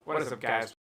What is up, guys?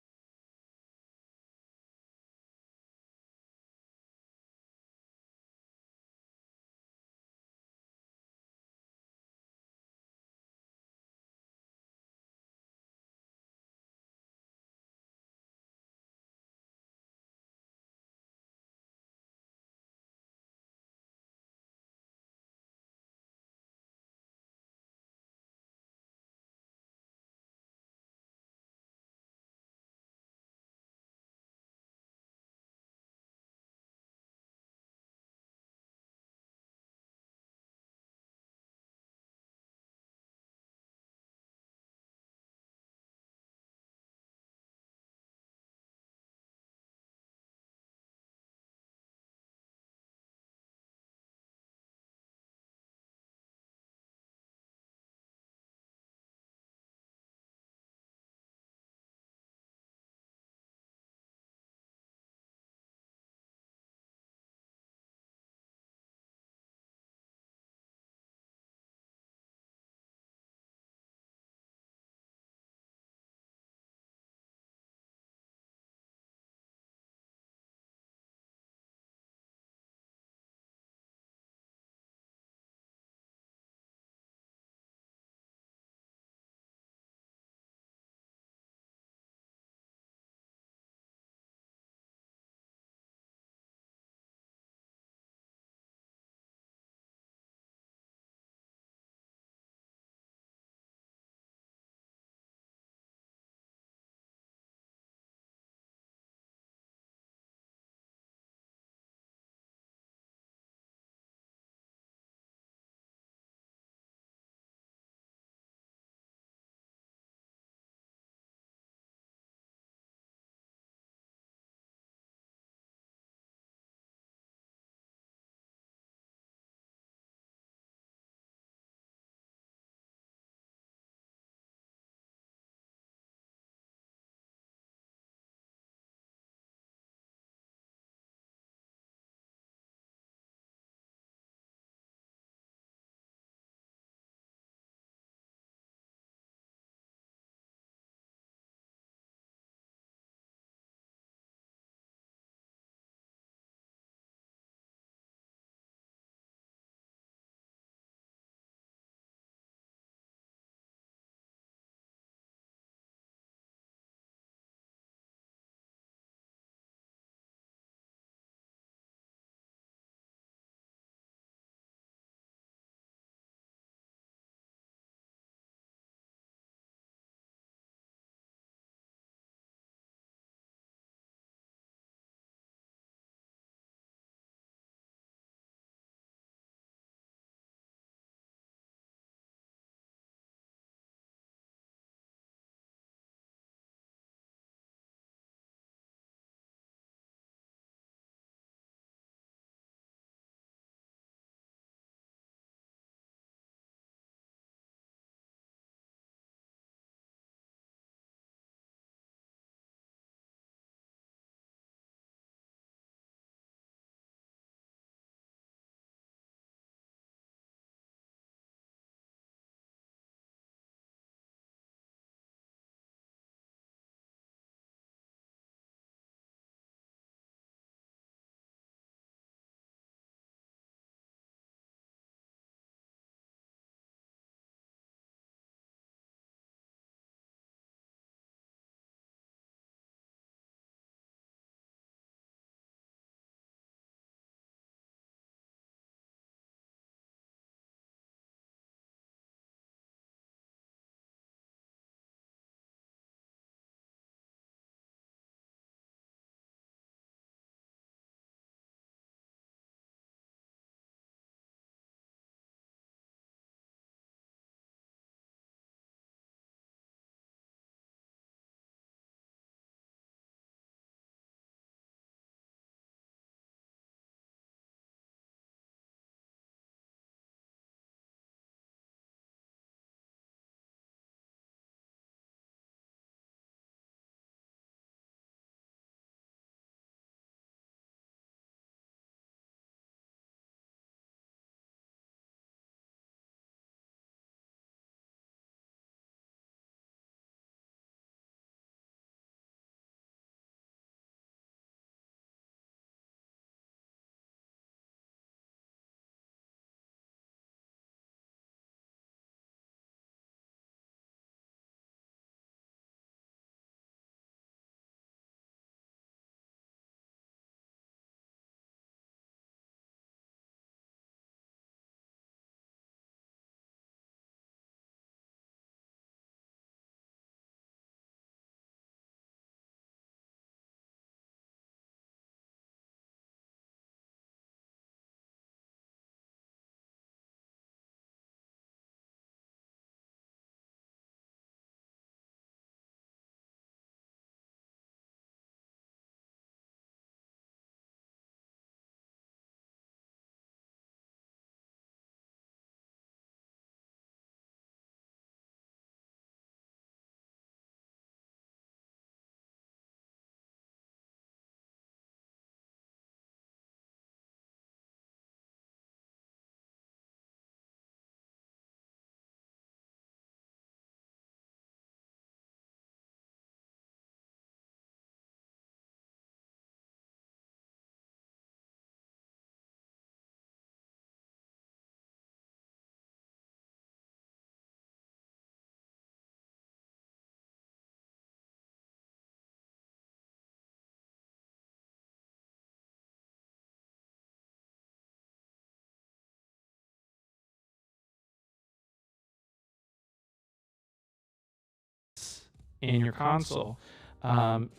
in your console. Um,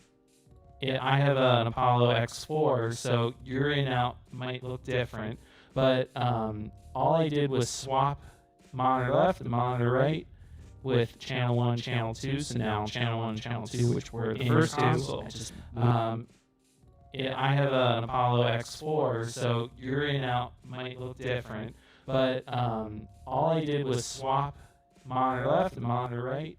I have an Apollo X4, so your in out might look different, but all I did was swap monitor left and monitor right with channel 1, channel 2. So now channel 1, channel 2, which were the first console. I have an Apollo X4, so your in out might look different, but all I did was swap monitor left and monitor right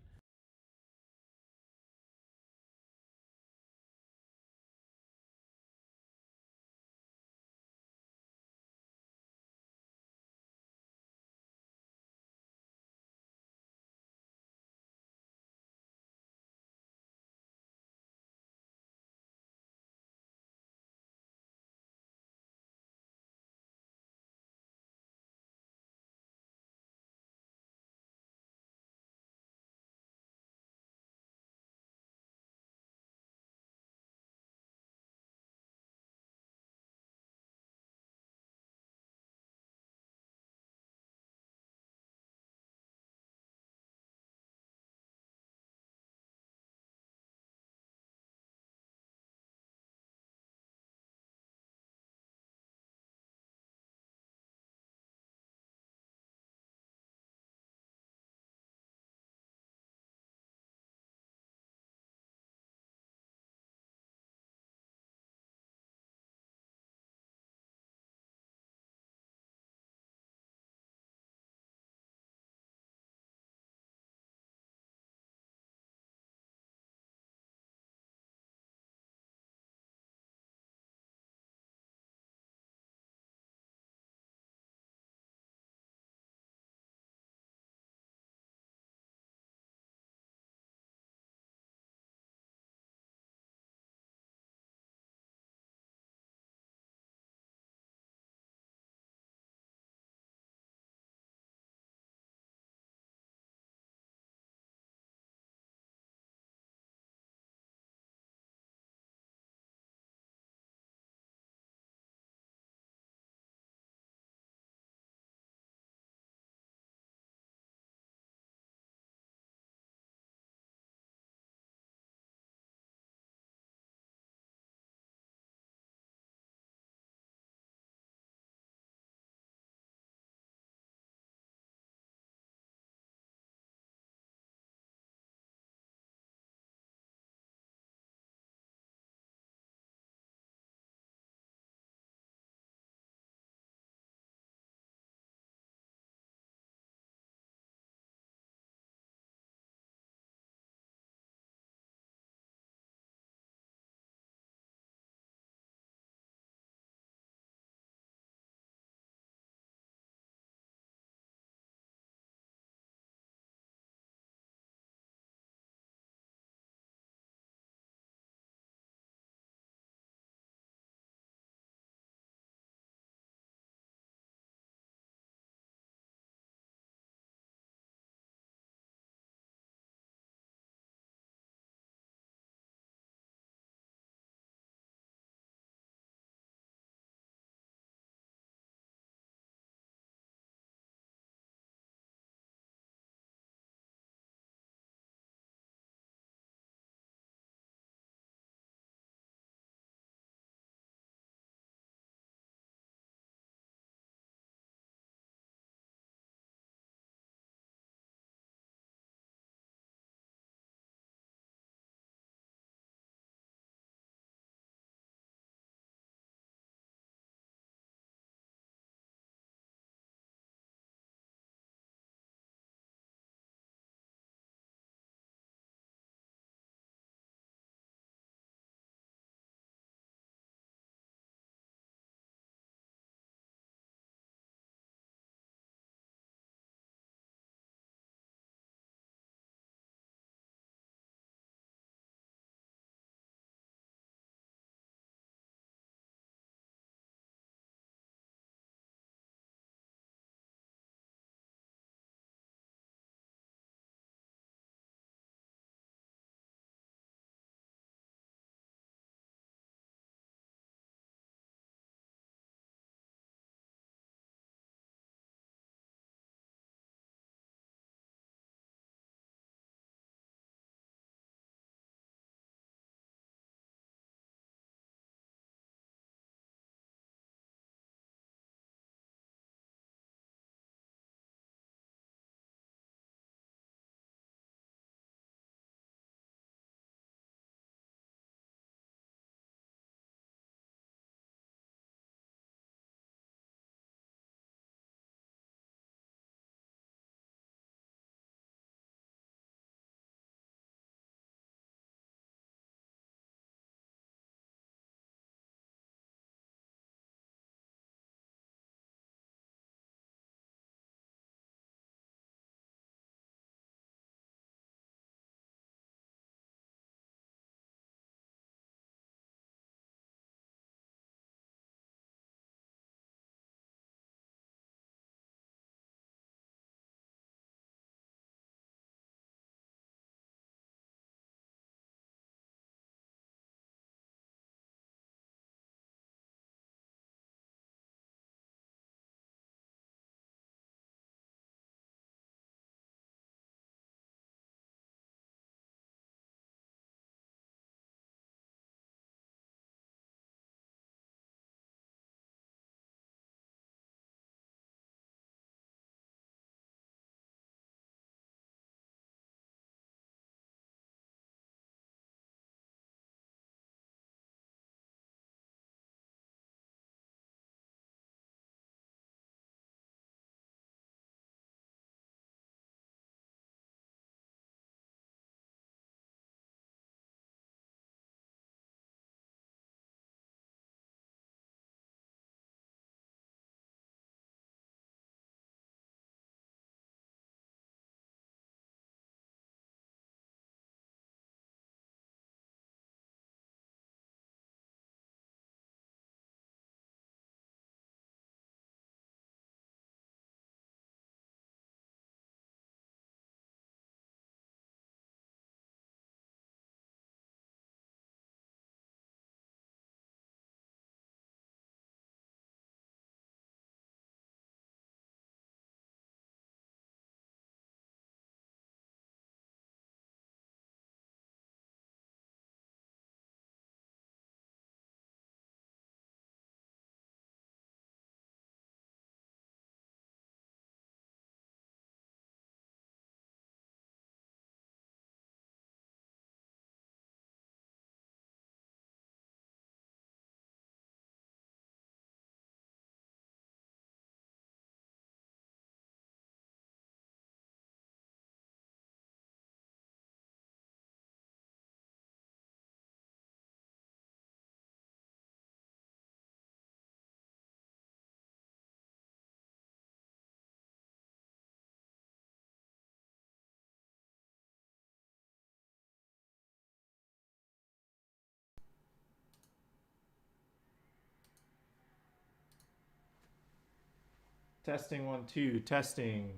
Testing 1 2. Testing.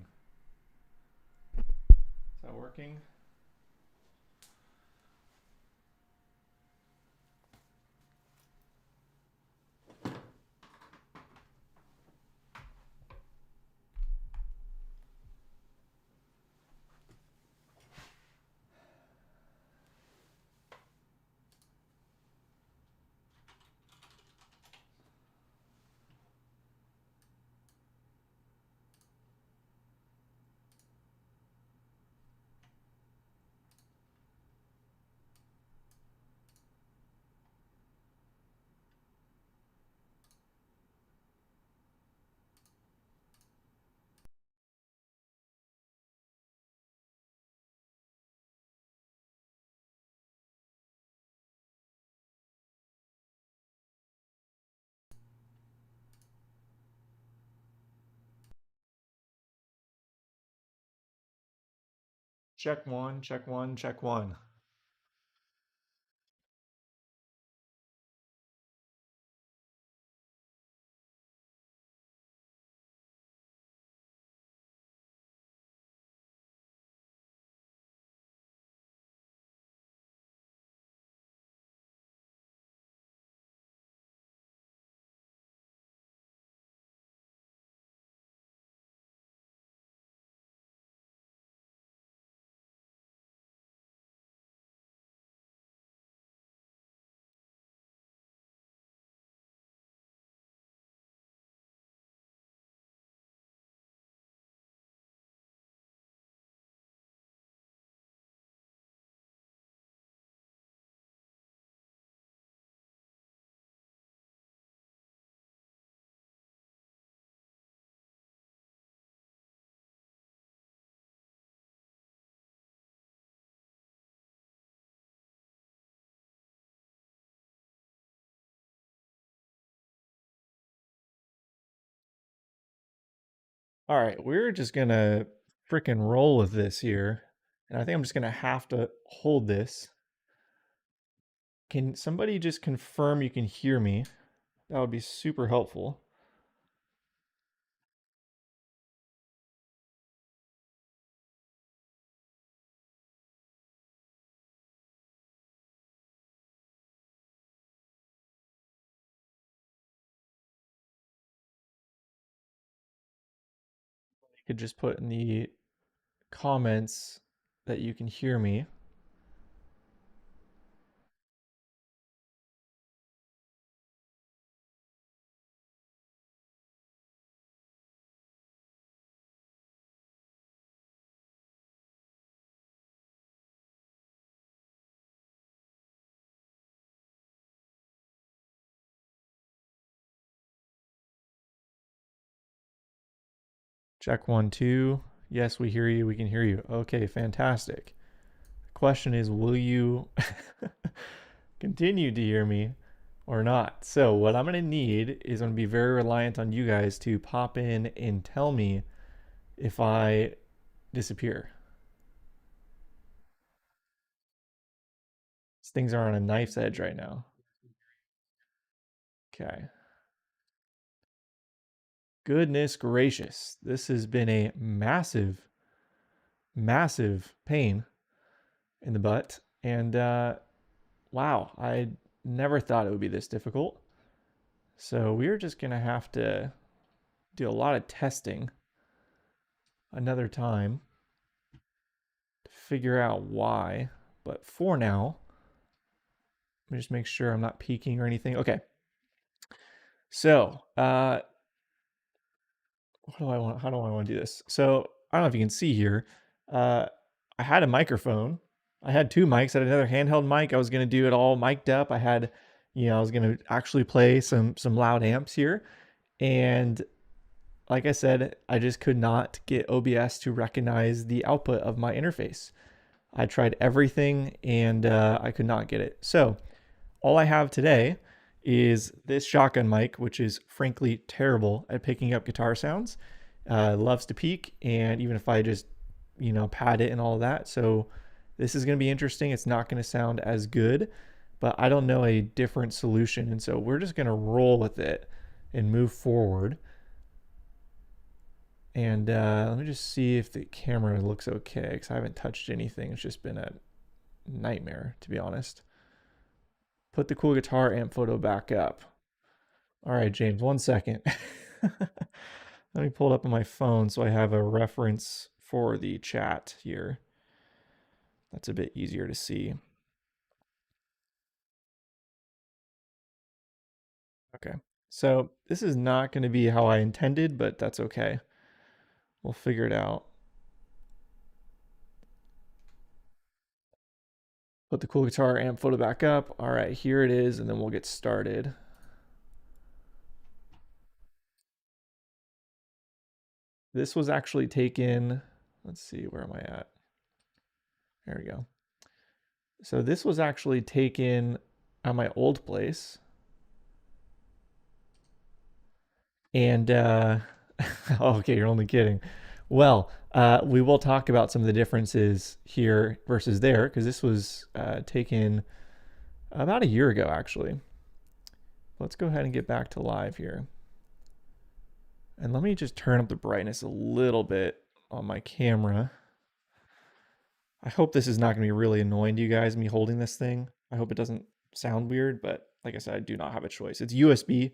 Is that working? Check one, check one, check one. All right, we're just gonna freaking roll with this here. And I think I'm just gonna have to hold this. Can somebody just confirm you can hear me? That would be super helpful. You could just put in the comments that you can hear me. Check 1 2. Yes, we hear you. We can hear you. Okay, fantastic. The question is, will you continue to hear me or not? So, what I'm going to need is I'm going to be very reliant on you guys to pop in and tell me if I disappear. Things are on a knife's edge right now. Okay. Goodness gracious. This has been a massive, massive pain in the butt. And wow, I never thought it would be this difficult. So we're just going to have to do a lot of testing another time to figure out why. But for now, let me just make sure I'm not peeking or anything. Okay. So, what do I want? How do I want to do this? So, I don't know if you can see here. Uh, I had a microphone. I had two mics. I had another handheld mic. I was going to do it all mic'd up. I had, I was going to actually play some loud amps here. And like I said, I just could not get OBS to recognize the output of my interface. I tried everything and I could not get it. So all I have today is this shotgun mic, which is frankly terrible at picking up guitar sounds. Loves to peak, and even if I just, pad it and all of that. So this is going to be interesting. It's not going to sound as good, but I don't know a different solution. And so we're just going to roll with it and move forward. And let me just see if the camera looks okay, because I haven't touched anything. It's just been a nightmare, to be honest. Put the cool guitar amp photo back up. All right, James, 1 second. Let me pull it up on my phone so I have a reference for the chat here. That's a bit easier to see. Okay, so this is not going to be how I intended, but that's okay. We'll figure it out. Put the cool guitar amp photo back up. All right, here it is, and then we'll get started. This was actually taken, let's see, where am I at? There we go. So this was actually taken at my old place. And, okay, you're only kidding. Well, we will talk about some of the differences here versus there, because this was taken about a year ago, actually. Let's go ahead and get back to live here. And let me just turn up the brightness a little bit on my camera. I hope this is not going to be really annoying to you guys, me holding this thing. I hope it doesn't sound weird, but like I said, I do not have a choice. It's USB.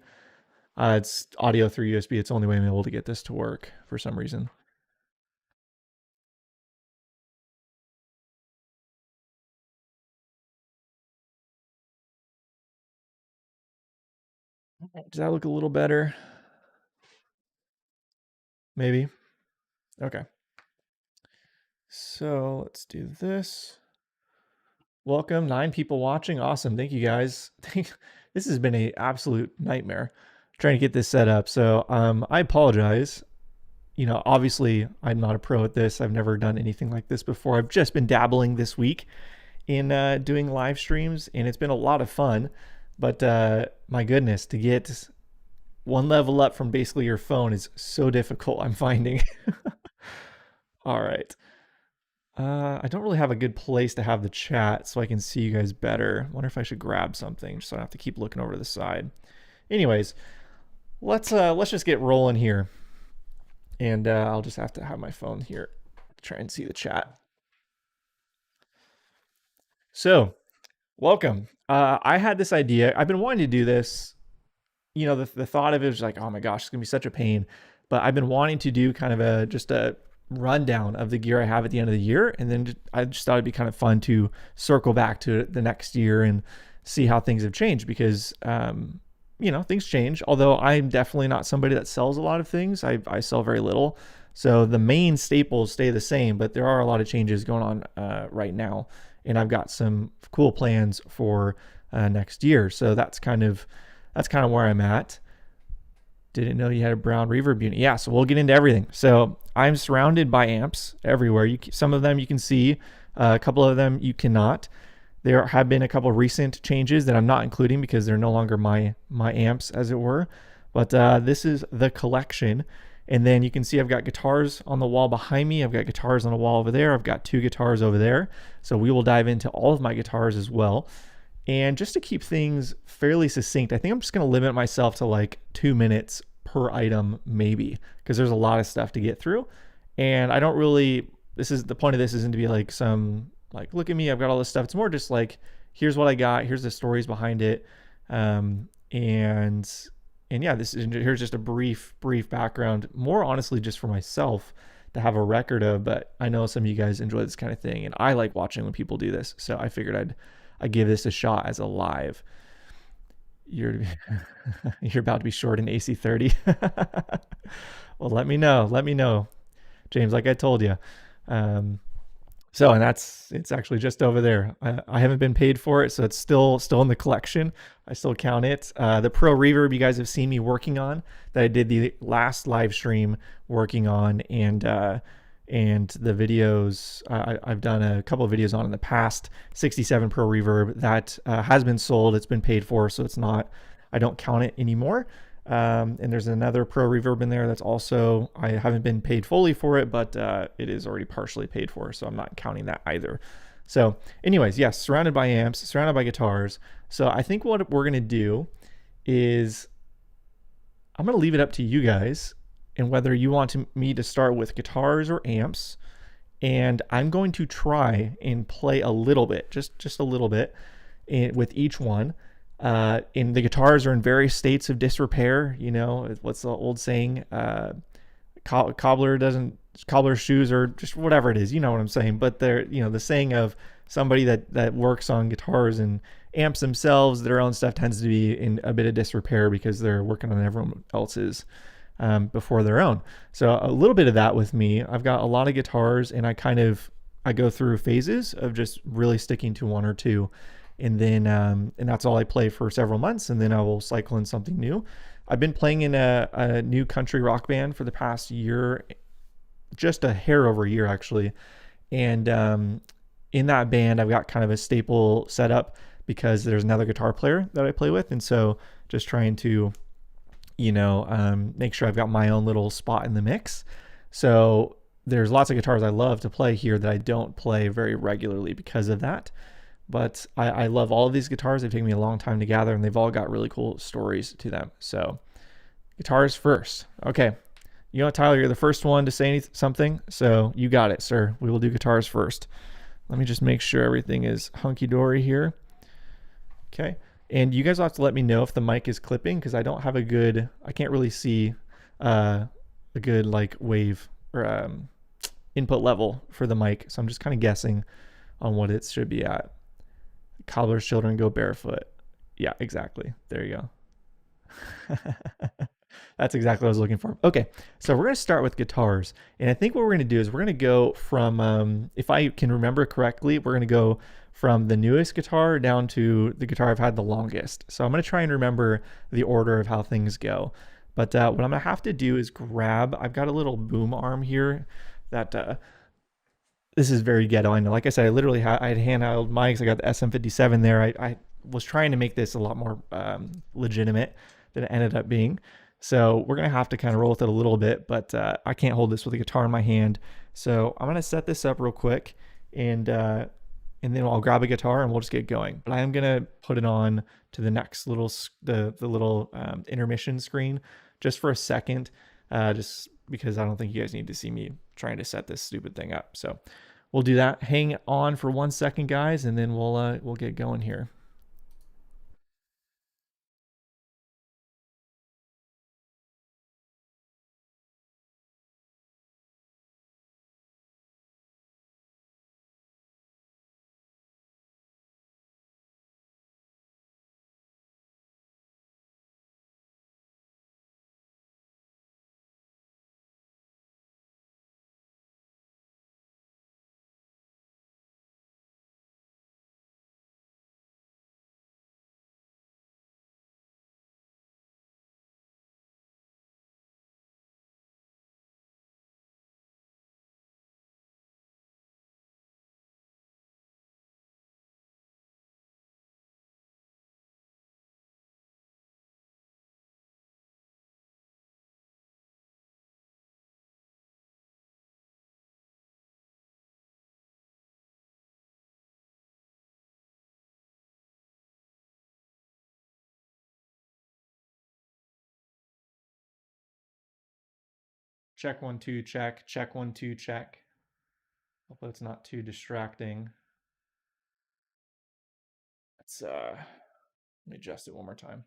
It's audio through USB. It's the only way I'm able to get this to work for some reason. Does that look a little better? Maybe. Okay. So let's do this. Welcome, 9 people watching. Awesome. Thank you guys. This has been an absolute nightmare trying to get this set up. So I apologize. You know, obviously I'm not a pro at this. I've never done anything like this before. I've just been dabbling this week in doing live streams, and it's been a lot of fun. But my goodness, to get one level up from basically your phone is so difficult, I'm finding. All right. I don't really have a good place to have the chat so I can see you guys better. Wonder if I should grab something so I don't have to keep looking over to the side. Anyways, let's just get rolling here. And I'll just have to have my phone here to try and see the chat. So, welcome. I had this idea. I've been wanting to do this. You know, the thought of it was like, oh my gosh, it's gonna be such a pain. But I've been wanting to do kind of just a rundown of the gear I have at the end of the year, and then I just thought it'd be kind of fun to circle back to the next year and see how things have changed, because you know, things change. Although I'm definitely not somebody that sells a lot of things. I sell very little, so the main staples stay the same, but there are a lot of changes going on right now, and I've got some cool plans for next year. So that's kind of where I'm at. Didn't know you had a brown reverb unit. Yeah, so we'll get into everything. So I'm surrounded by amps everywhere. Some of them you can see, a couple of them you cannot. There have been a couple of recent changes that I'm not including because they're no longer my amps, as it were. But this is the collection. And then you can see I've got guitars on the wall behind me. I've got guitars on the wall over there. I've got 2 guitars over there. So we will dive into all of my guitars as well. And just to keep things fairly succinct, I think I'm just going to limit myself to like 2 minutes per item, maybe, because there's a lot of stuff to get through. And I don't really, the point of this isn't to be like some, like, look at me, I've got all this stuff. It's more just like, here's what I got, here's the stories behind it. And yeah, here's just a brief background, more honestly just for myself to have a record of, but I know some of you guys enjoy this kind of thing, and I like watching when people do this. So I figured I'd give this a shot as a live. You're about to be short an AC30. Well, let me know, James, like I told you. And it's actually just over there. I haven't been paid for it, so it's still in the collection. I still count it. The Pro Reverb you guys have seen me working on, that I did the last live stream working on, and the videos I've done a couple of videos on in the past. 67 Pro Reverb that has been sold. It's been paid for, so it's not, I don't count it anymore. And there's another Pro Reverb in there that's also, I haven't been paid fully for it, but it is already partially paid for, so I'm not counting that either. So anyways, yes, surrounded by amps, surrounded by guitars. So I think what we're gonna do is I'm gonna leave it up to you guys and whether you want me to start with guitars or amps. And I'm going to try and play a little bit, just a little bit, with each one. And the guitars are in various states of disrepair. You know, what's the old saying? Cobbler's shoes, or just whatever it is. You know what I'm saying? But they're, you know, the saying of somebody that works on guitars and amps themselves, their own stuff tends to be in a bit of disrepair because they're working on everyone else's before their own. So a little bit of that with me. I've got a lot of guitars, and I go through phases of just really sticking to one or two, and then and that's all I play for several months, and then I will cycle in something new. I've been playing in a new country rock band for the past year, just a hair over a year actually, and in that band I've got kind of a staple setup because there's another guitar player that I play with, and so just trying to make sure I've got my own little spot in the mix. So there's lots of guitars I love to play here that I don't play very regularly because of that. But I love all of these guitars. They've taken me a long time to gather, and they've all got really cool stories to them. So guitars first. Okay. You know what, Tyler, you're the first one to say something. So you got it, sir. We will do guitars first. Let me just make sure everything is hunky-dory here. Okay. And you guys will have to let me know if the mic is clipping, because I don't have I can't really see a good like wave or input level for the mic. So I'm just kind of guessing on what it should be at. Cobbler's children go barefoot. Yeah, exactly. There you go. That's exactly what I was looking for. Okay, so we're going to start with guitars. And I think what we're going to do is we're going to go from, if I can remember correctly, we're going to go from the newest guitar down to the guitar I've had the longest. So I'm going to try and remember the order of how things go. But what I'm going to have to do is I've got a little boom arm here that, this is very ghetto, I know. Like I said, I had handheld mics. I got the SM57 there. I was trying to make this a lot more legitimate than it ended up being. So we're going to have to kind of roll with it a little bit, but I can't hold this with a guitar in my hand. So I'm going to set this up real quick, and then I'll grab a guitar and we'll just get going. But I am going to put it on to the next little, the little intermission screen just for a second, just because I don't think you guys need to see me trying to set this stupid thing up. So we'll do that. Hang on for 1 second, guys, and then we'll get going here. Check 1 2, check. Check 1 2, check. Hopefully it's not too distracting. Let me adjust it one more time.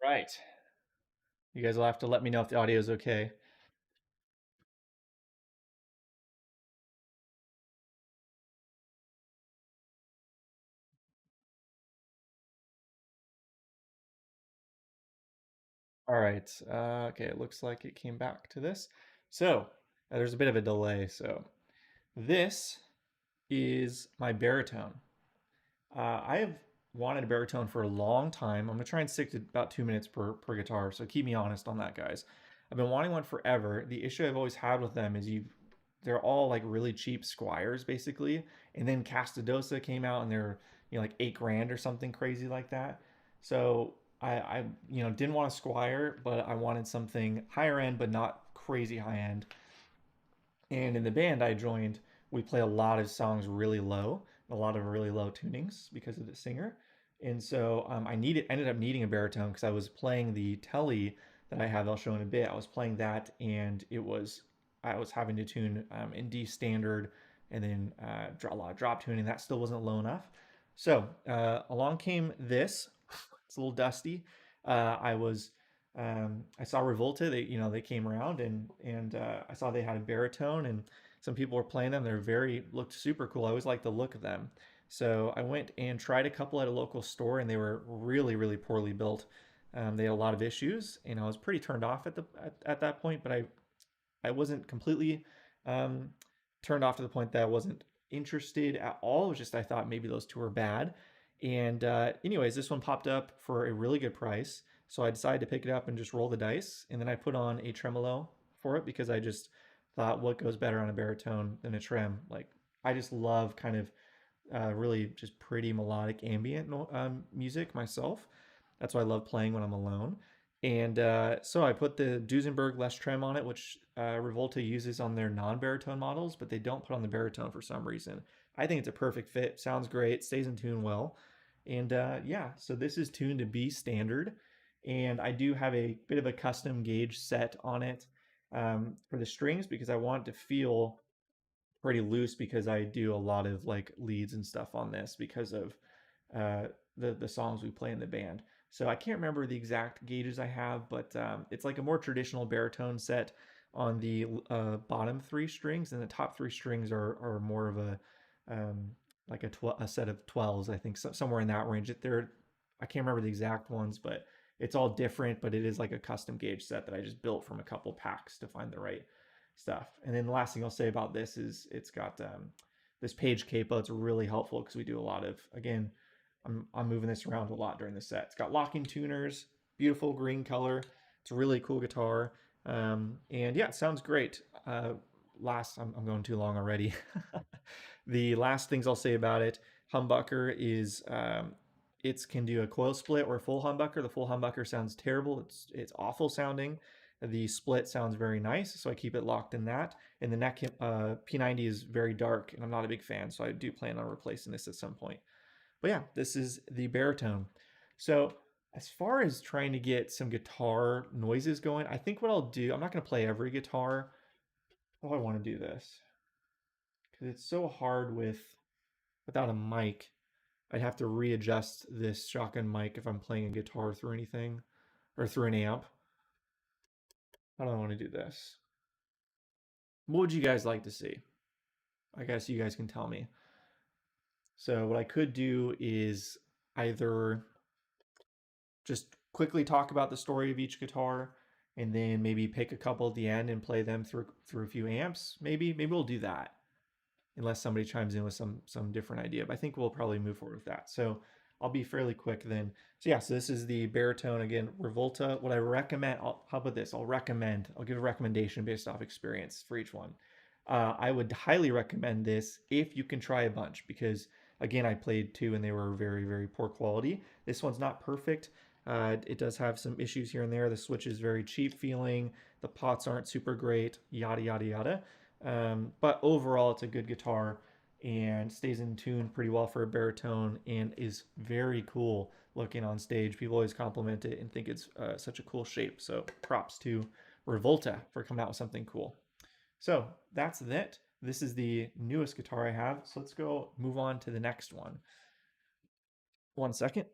Right. You guys will have to let me know if the audio is okay. All right. Okay, it looks like it came back to this. So, There's a bit of a delay. So this is my baritone. I have wanted a baritone for a long time. I'm gonna try and stick to about 2 minutes per guitar. So keep me honest on that, guys. I've been wanting one forever. The issue I've always had with them is they're all like really cheap Squires basically. And then Castadosa came out and they're like 8 grand or something crazy like that. So I didn't want a Squire, but I wanted something higher end but not crazy high end. And in the band I joined, we play a lot of songs really low, a lot of really low tunings because of the singer. And so ended up needing a baritone because I was playing the Telly that I have. I'll show in a bit. I was playing that, and I was having to tune in D standard, and then a lot of drop tuning. That still wasn't low enough. So along came this. It's a little dusty. I was I saw Revolta. They came around, and I saw they had a baritone, and some people were playing them. They're very looked super cool. I always liked the look of them. So I went and tried a couple at a local store, and they were really really poorly built. They had a lot of issues, and I was pretty turned off at that point. But I wasn't completely um, turned off to the point that I wasn't interested at all. It was just I thought maybe those two were bad. And anyways, this one popped up for a really good price. So I decided to pick it up and just roll the dice. And then I put on a tremolo for it because I just thought what goes better on a baritone than a trem. Like I just love kind of really just pretty melodic ambient music myself. That's why I love playing when I'm alone. And so I put the Duesenberg Les Trem on it, which Revolta uses on their non-baritone models, but they don't put on the baritone for some reason. I think it's a perfect fit. Sounds great, stays in tune well. And yeah, so this is tuned to B standard. And I do have a bit of a custom gauge set on it for the strings because I want it to feel pretty loose because I do a lot of like leads and stuff on this because of uh, the songs we play in the band. So I can't remember the exact gauges I have, but it's like a more traditional baritone set on the bottom 3 strings, and the top 3 strings are more of a um, like a set of 12s, I think, somewhere in that range. I can't remember the exact ones, but it's all different. But it is like a custom gauge set that I just built from a couple packs to find the right stuff. And then the last thing I'll say about this is it's got this page capo. It's really helpful because we do a lot of, again, I'm moving this around a lot during the set. It's got locking tuners, beautiful green color. It's a really cool guitar. And yeah, it sounds great. I'm going too long already. The last things I'll say about it, humbucker is it can do a coil split or a full humbucker. The full humbucker sounds terrible. It's awful sounding. The split sounds very nice, so I keep it locked in that. And the neck P90 is very dark, and I'm not a big fan, so I do plan on replacing this at some point. But yeah, this is the baritone. So as far as trying to get some guitar noises going, I think what I'll do, I'm not going to play every guitar. Oh, I want to do this because it's so hard without a mic. I'd have to readjust this shotgun mic if I'm playing a guitar through anything or through an amp. I don't want to do this. What would you guys like to see? I guess you guys can tell me. So what I could do is either just quickly talk about the story of each guitar and then maybe pick a couple at the end and play them through a few amps. Maybe we'll do that unless somebody chimes in with some different idea. But I think we'll probably move forward with that. So I'll be fairly quick then. So yeah, so this is the baritone again, Revolta. What I recommend, how about this? I'll give a recommendation based off experience for each one. I would highly recommend this if you can try a bunch because again, I played two and they were very, very poor quality. This one's not perfect. It does have some issues here and there. The switch is very cheap feeling. The pots aren't super great, yada, yada, yada. But overall, it's a good guitar and stays in tune pretty well for a baritone and is very cool looking on stage. People always compliment it and think it's such a cool shape. So props to Revolta for coming out with something cool. So that's it. This is the newest guitar I have. So let's go move on to the next one. 1 second.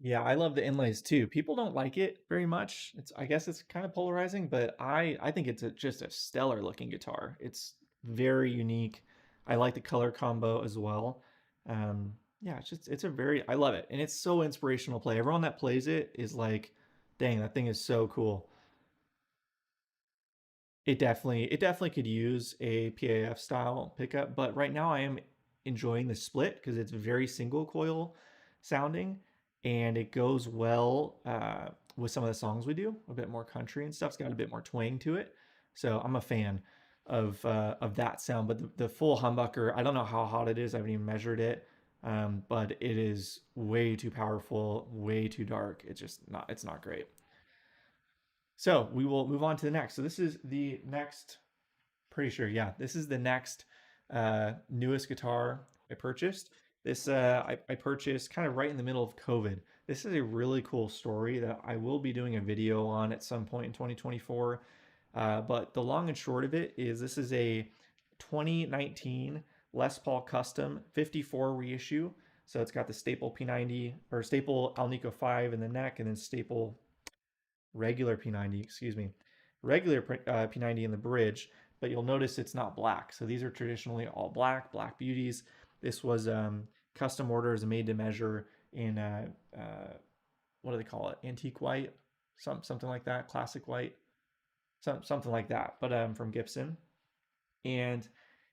Yeah, I love the inlays too. People don't like it very much. I guess it's kind of polarizing, but I think it's just a stellar looking guitar. It's very unique. I like the color combo as well. Yeah, it's a very I love it, and it's so inspirational to play. Everyone that plays it is like, dang, that thing is so cool. It definitely could use a PAF style pickup, but right now I am enjoying the split because it's very single coil sounding, and it goes well with some of the songs we do. A bit more country and stuff. It's got a bit more twang to it, so I'm a fan of that sound. But the full humbucker, I don't know how hot it is. I haven't even measured it, but it is way too powerful, way too dark. It's not great. So we will move on to the next. So this is the next, pretty sure, yeah, this is the next newest guitar I purchased. This I purchased kind of right in the middle of COVID. This is a really cool story that I will be doing a video on at some point in 2024. But the long and short of it is this is a 2019 Les Paul Custom 54 reissue. So it's got the staple P90 or staple Alnico 5 in the neck, and then staple regular P90, excuse me, regular P90 in the bridge, but you'll notice it's not black. So these are traditionally all black beauties. This was custom orders made to measure in what do they call it? Antique white, something like that, classic white, something like that. But from Gibson, and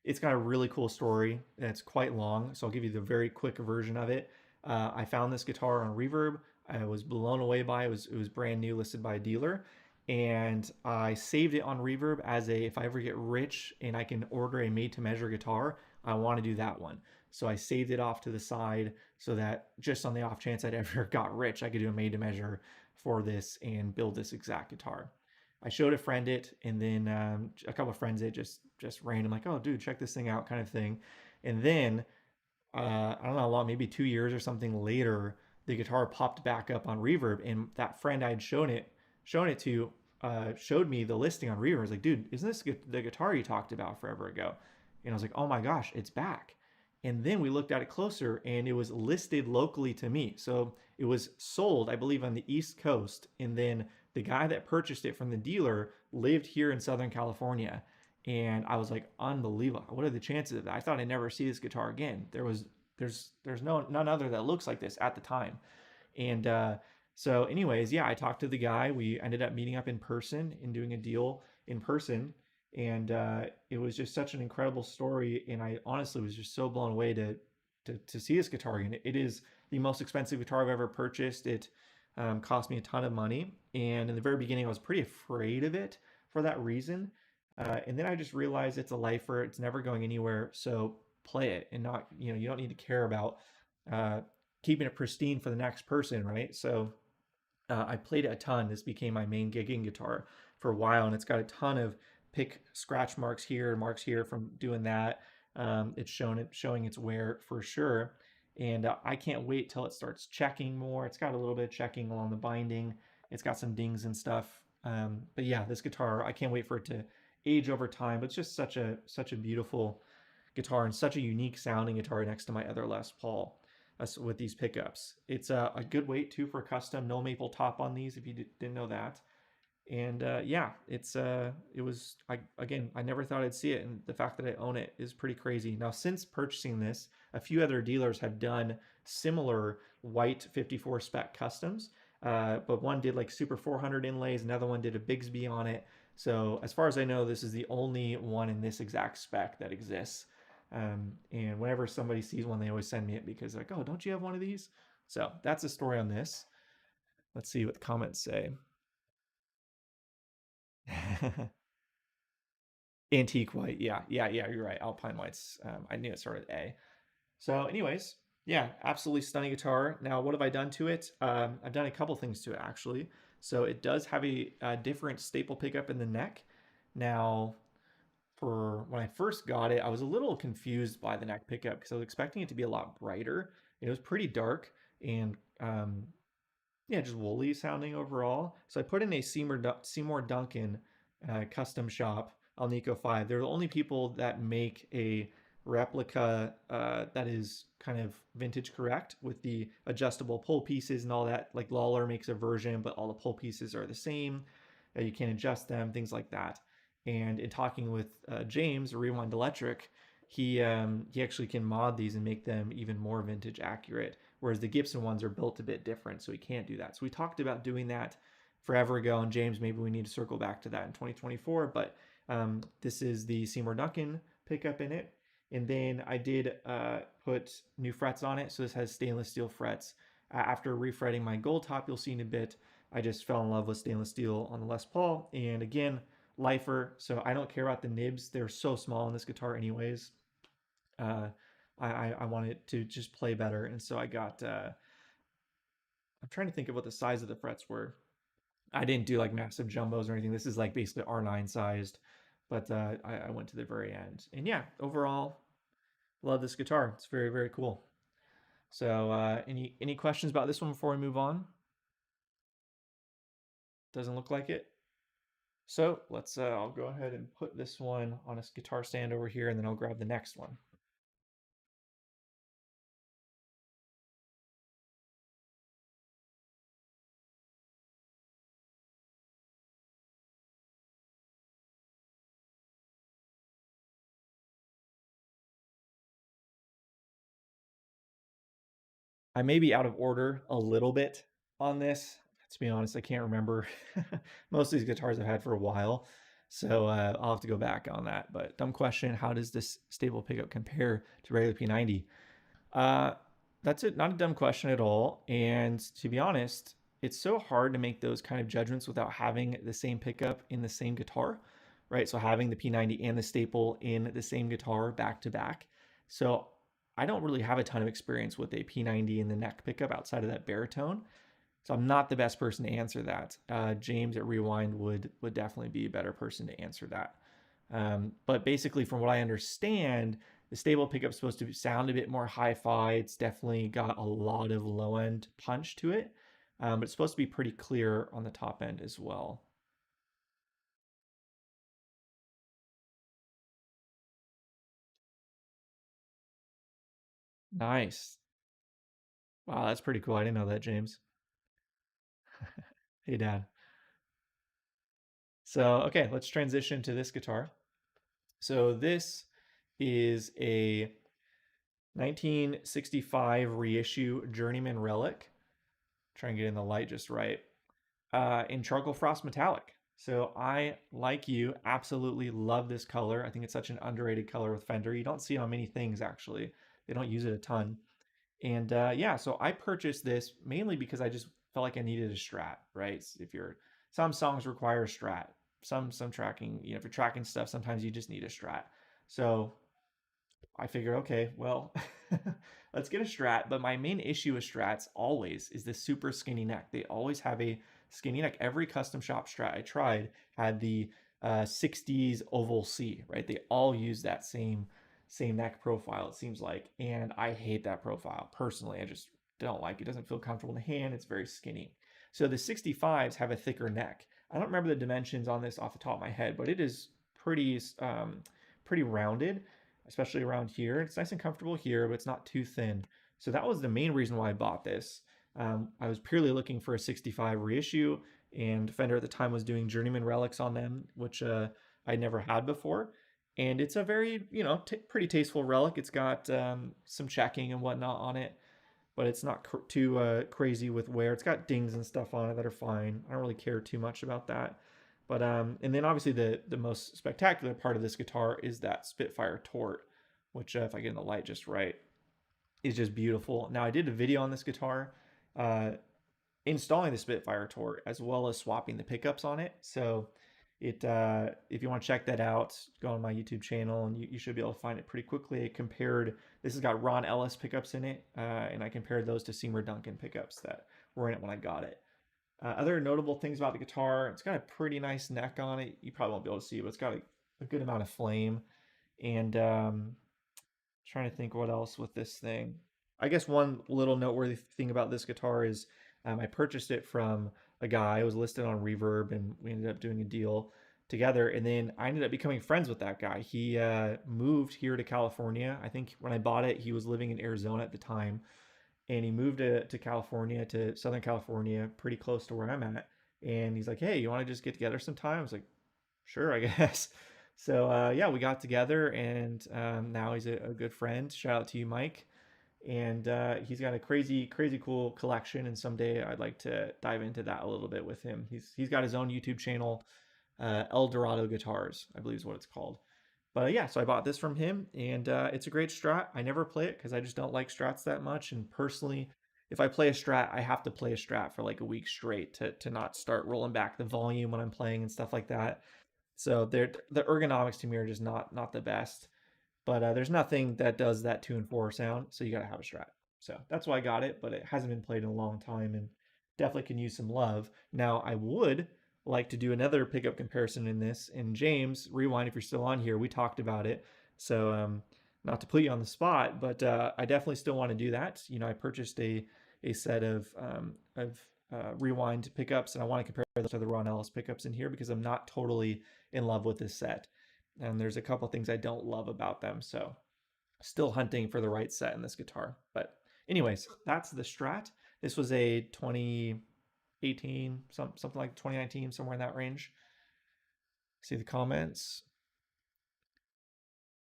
it's got a really cool story. And it's quite long, so I'll give you the very quick version of it. I found this guitar on Reverb. I was blown away by it. It was brand new, listed by a dealer, and I saved it on Reverb as a if I ever get rich and I can order a made-to-measure guitar, I want to do that one. So I saved it off to the side so that just on the off chance I'd ever got rich, I could do a made-to-measure for this and build this exact guitar. I showed a friend it, and then a couple of friends it just random like, oh, dude, check this thing out, kind of thing. And then I don't know, how long, maybe 2 years or something later, the guitar popped back up on Reverb, and that friend I had shown it to showed me the listing on Reverb. I was like, dude, isn't this the guitar you talked about forever ago? And I was like, oh my gosh, it's back. And then we looked at it closer, and it was listed locally to me. So it was sold, I believe, on the East Coast. And then the guy that purchased it from the dealer lived here in Southern California. And I was like, unbelievable. What are the chances of that? I thought I'd never see this guitar again. There's none other that looks like this at the time. And so, anyways, yeah, I talked to the guy. We ended up meeting up in person and doing a deal in person, and it was just such an incredible story. And I honestly was just so blown away to see this guitar again. It is the most expensive guitar I've ever purchased. It cost me a ton of money, and in the very beginning, I was pretty afraid of it for that reason. And then I just realized it's a lifer. It's never going anywhere. So play it, and not, you don't need to care about uh, keeping it pristine for the next person, right? So I played it a ton. This became my main gigging guitar for a while, and it's got a ton of pick scratch marks here and marks here from doing that. It's showing its wear for sure, and I can't wait till it starts checking more. It's got a little bit of checking along the binding. It's got some dings and stuff. But yeah, this guitar, I can't wait for it to age over time. But it's just such a beautiful guitar and such a unique sounding guitar next to my other Les Paul with these pickups. It's a good weight too for a custom. No maple top on these, if you didn't know that. And yeah, it was I never thought I'd see it, and the fact that I own it is pretty crazy. Now, since purchasing this, a few other dealers have done similar white 54 spec customs, but one did like Super 400 inlays, another one did a Bigsby on it. So as far as I know, this is the only one in this exact spec that exists. And whenever somebody sees one, they always send me it because they're like, oh, don't you have one of these? So that's the story on this. Let's see what the comments say. Antique white, yeah, you're right. Alpine whites. I knew it started with A. So, anyways, yeah, absolutely stunning guitar. Now, what have I done to it? I've done a couple things to it actually. So it does have a different staple pickup in the neck. Now, for when I first got it, I was a little confused by the neck pickup because I was expecting it to be a lot brighter. It was pretty dark and yeah, just woolly sounding overall. So I put in a Seymour Duncan custom shop Alnico 5. They're the only people that make a replica that is kind of vintage correct with the adjustable pull pieces and all that. Like Lawler makes a version, but all the pull pieces are the same. You can adjust them, things like that. And in talking with James, Rewind Electric, he actually can mod these and make them even more vintage accurate. Whereas the Gibson ones are built a bit different, so he can't do that. So we talked about doing that forever ago, and James, maybe we need to circle back to that in 2024. But this is the Seymour Duncan pickup in it. And then I did put new frets on it. So this has stainless steel frets. After refretting my gold top, you'll see in a bit, I just fell in love with stainless steel on the Les Paul. And again, lifer. So I don't care about the nibs. They're so small on this guitar anyways. I want it to just play better. And so I got, I'm trying to think of what the size of the frets were. I didn't do like massive jumbos or anything. This is like basically R9 sized, but I went to the very end. And yeah, overall, love this guitar. It's very, very cool. So any questions about this one before we move on? Doesn't look like it. So let's, I'll go ahead and put this one on a guitar stand over here, and then I'll grab the next one. I may be out of order a little bit on this. To be honest, I can't remember. Most of these guitars I've had for a while, so I'll have to go back on that. But dumb question: how does this stable pickup compare to regular P90? Uh, that's it. Not a dumb question at all. And to be honest, it's so hard to make those kind of judgments without having the same pickup in the same guitar, right? So having the P90 and the staple in the same guitar back to back. So I don't really have a ton of experience with a P90 in the neck pickup outside of that baritone. So I'm not the best person to answer that. James at Rewind would definitely be a better person to answer that. But basically, from what I understand, the stable pickup is supposed to sound a bit more hi-fi. It's definitely got a lot of low-end punch to it, but it's supposed to be pretty clear on the top end as well. Nice. Wow, that's pretty cool. I didn't know that, James. Hey, Dad. So, okay, let's transition to this guitar. So this is a 1965 reissue Journeyman Relic. Try and get in the light just right. In Charcoal Frost Metallic. So I, like you, absolutely love this color. I think it's such an underrated color with Fender. You don't see it on many things, actually. They don't use it a ton. And yeah, so I purchased this mainly because I just felt like I needed a Strat, right? If you're, some songs require a Strat. Some tracking, if you're tracking stuff, sometimes you just need a Strat. So I figured, okay, well, let's get a Strat. But my main issue with Strats always is the super skinny neck. They always have a skinny neck. Every custom shop Strat I tried had the 60s oval C, right? They all use that same neck profile, it seems like. And I hate that profile personally. I just don't like it. It doesn't feel comfortable in the hand. It's very skinny. So the 65s have a thicker neck. I don't remember the dimensions on this off the top of my head, but it is pretty rounded, especially around here. It's nice and comfortable here, but it's not too thin. So that was the main reason why I bought this. I was purely looking for a 65 reissue, and Fender at the time was doing Journeyman Relics on them, which I never had before. And it's a very, pretty tasteful relic. It's got some checking and whatnot on it, but it's not too crazy with wear. It's got dings and stuff on it that are fine. I don't really care too much about that. But and then obviously the most spectacular part of this guitar is that Spitfire Tort, which if I get in the light just right, is just beautiful. Now I did a video on this guitar, installing the Spitfire Tort as well as swapping the pickups on it. So it if you want to check that out, go on my YouTube channel and you should be able to find it pretty quickly. I compared, this has got Ron Ellis pickups in it, and I compared those to Seymour Duncan pickups that were in it when I got it. Other notable things about the guitar, it's got a pretty nice neck on it. You probably won't be able to see, but it's got a good amount of flame. And trying to think what else with this thing. I guess one little noteworthy thing about this guitar is I purchased it from a guy. It was listed on Reverb, and we ended up doing a deal. together. And then I ended up becoming friends with that guy. He moved here to California. I think when I bought it, he was living in Arizona at the time, and he moved to California, to Southern California, pretty close to where I'm at. And he's like, "Hey, you want to just get together sometime?" I was like, "Sure, I guess." So yeah, we got together, and now he's a good friend. Shout out to you, Mike. And he's got a crazy, crazy cool collection. And someday I'd like to dive into that a little bit with him. He's got his own YouTube channel, El Dorado Guitars, I believe is what it's called. But yeah, so I bought this from him, and it's a great Strat. I never play it because I just don't like Strats that much. And personally, if I play a Strat, I have to play a Strat for like a week straight to not start rolling back the volume when I'm playing and stuff like that. So the ergonomics to me are just not the best. But there's nothing that does that 2 and 4 sound, so you got to have a Strat. So that's why I got it, but it hasn't been played in a long time and definitely can use some love. Now, I would like to do another pickup comparison in this. And James, rewind if you're still on here, we talked about it. So not to put you on the spot, but I definitely still want to do that. You know, I purchased a set of rewind pickups, and I want to compare those to the Ron Ellis pickups in here because I'm not totally in love with this set. And there's a couple things I don't love about them. So still hunting for the right set in this guitar. But anyways, that's the Strat. This was a 2018, something like 2019, somewhere in that range. See the comments.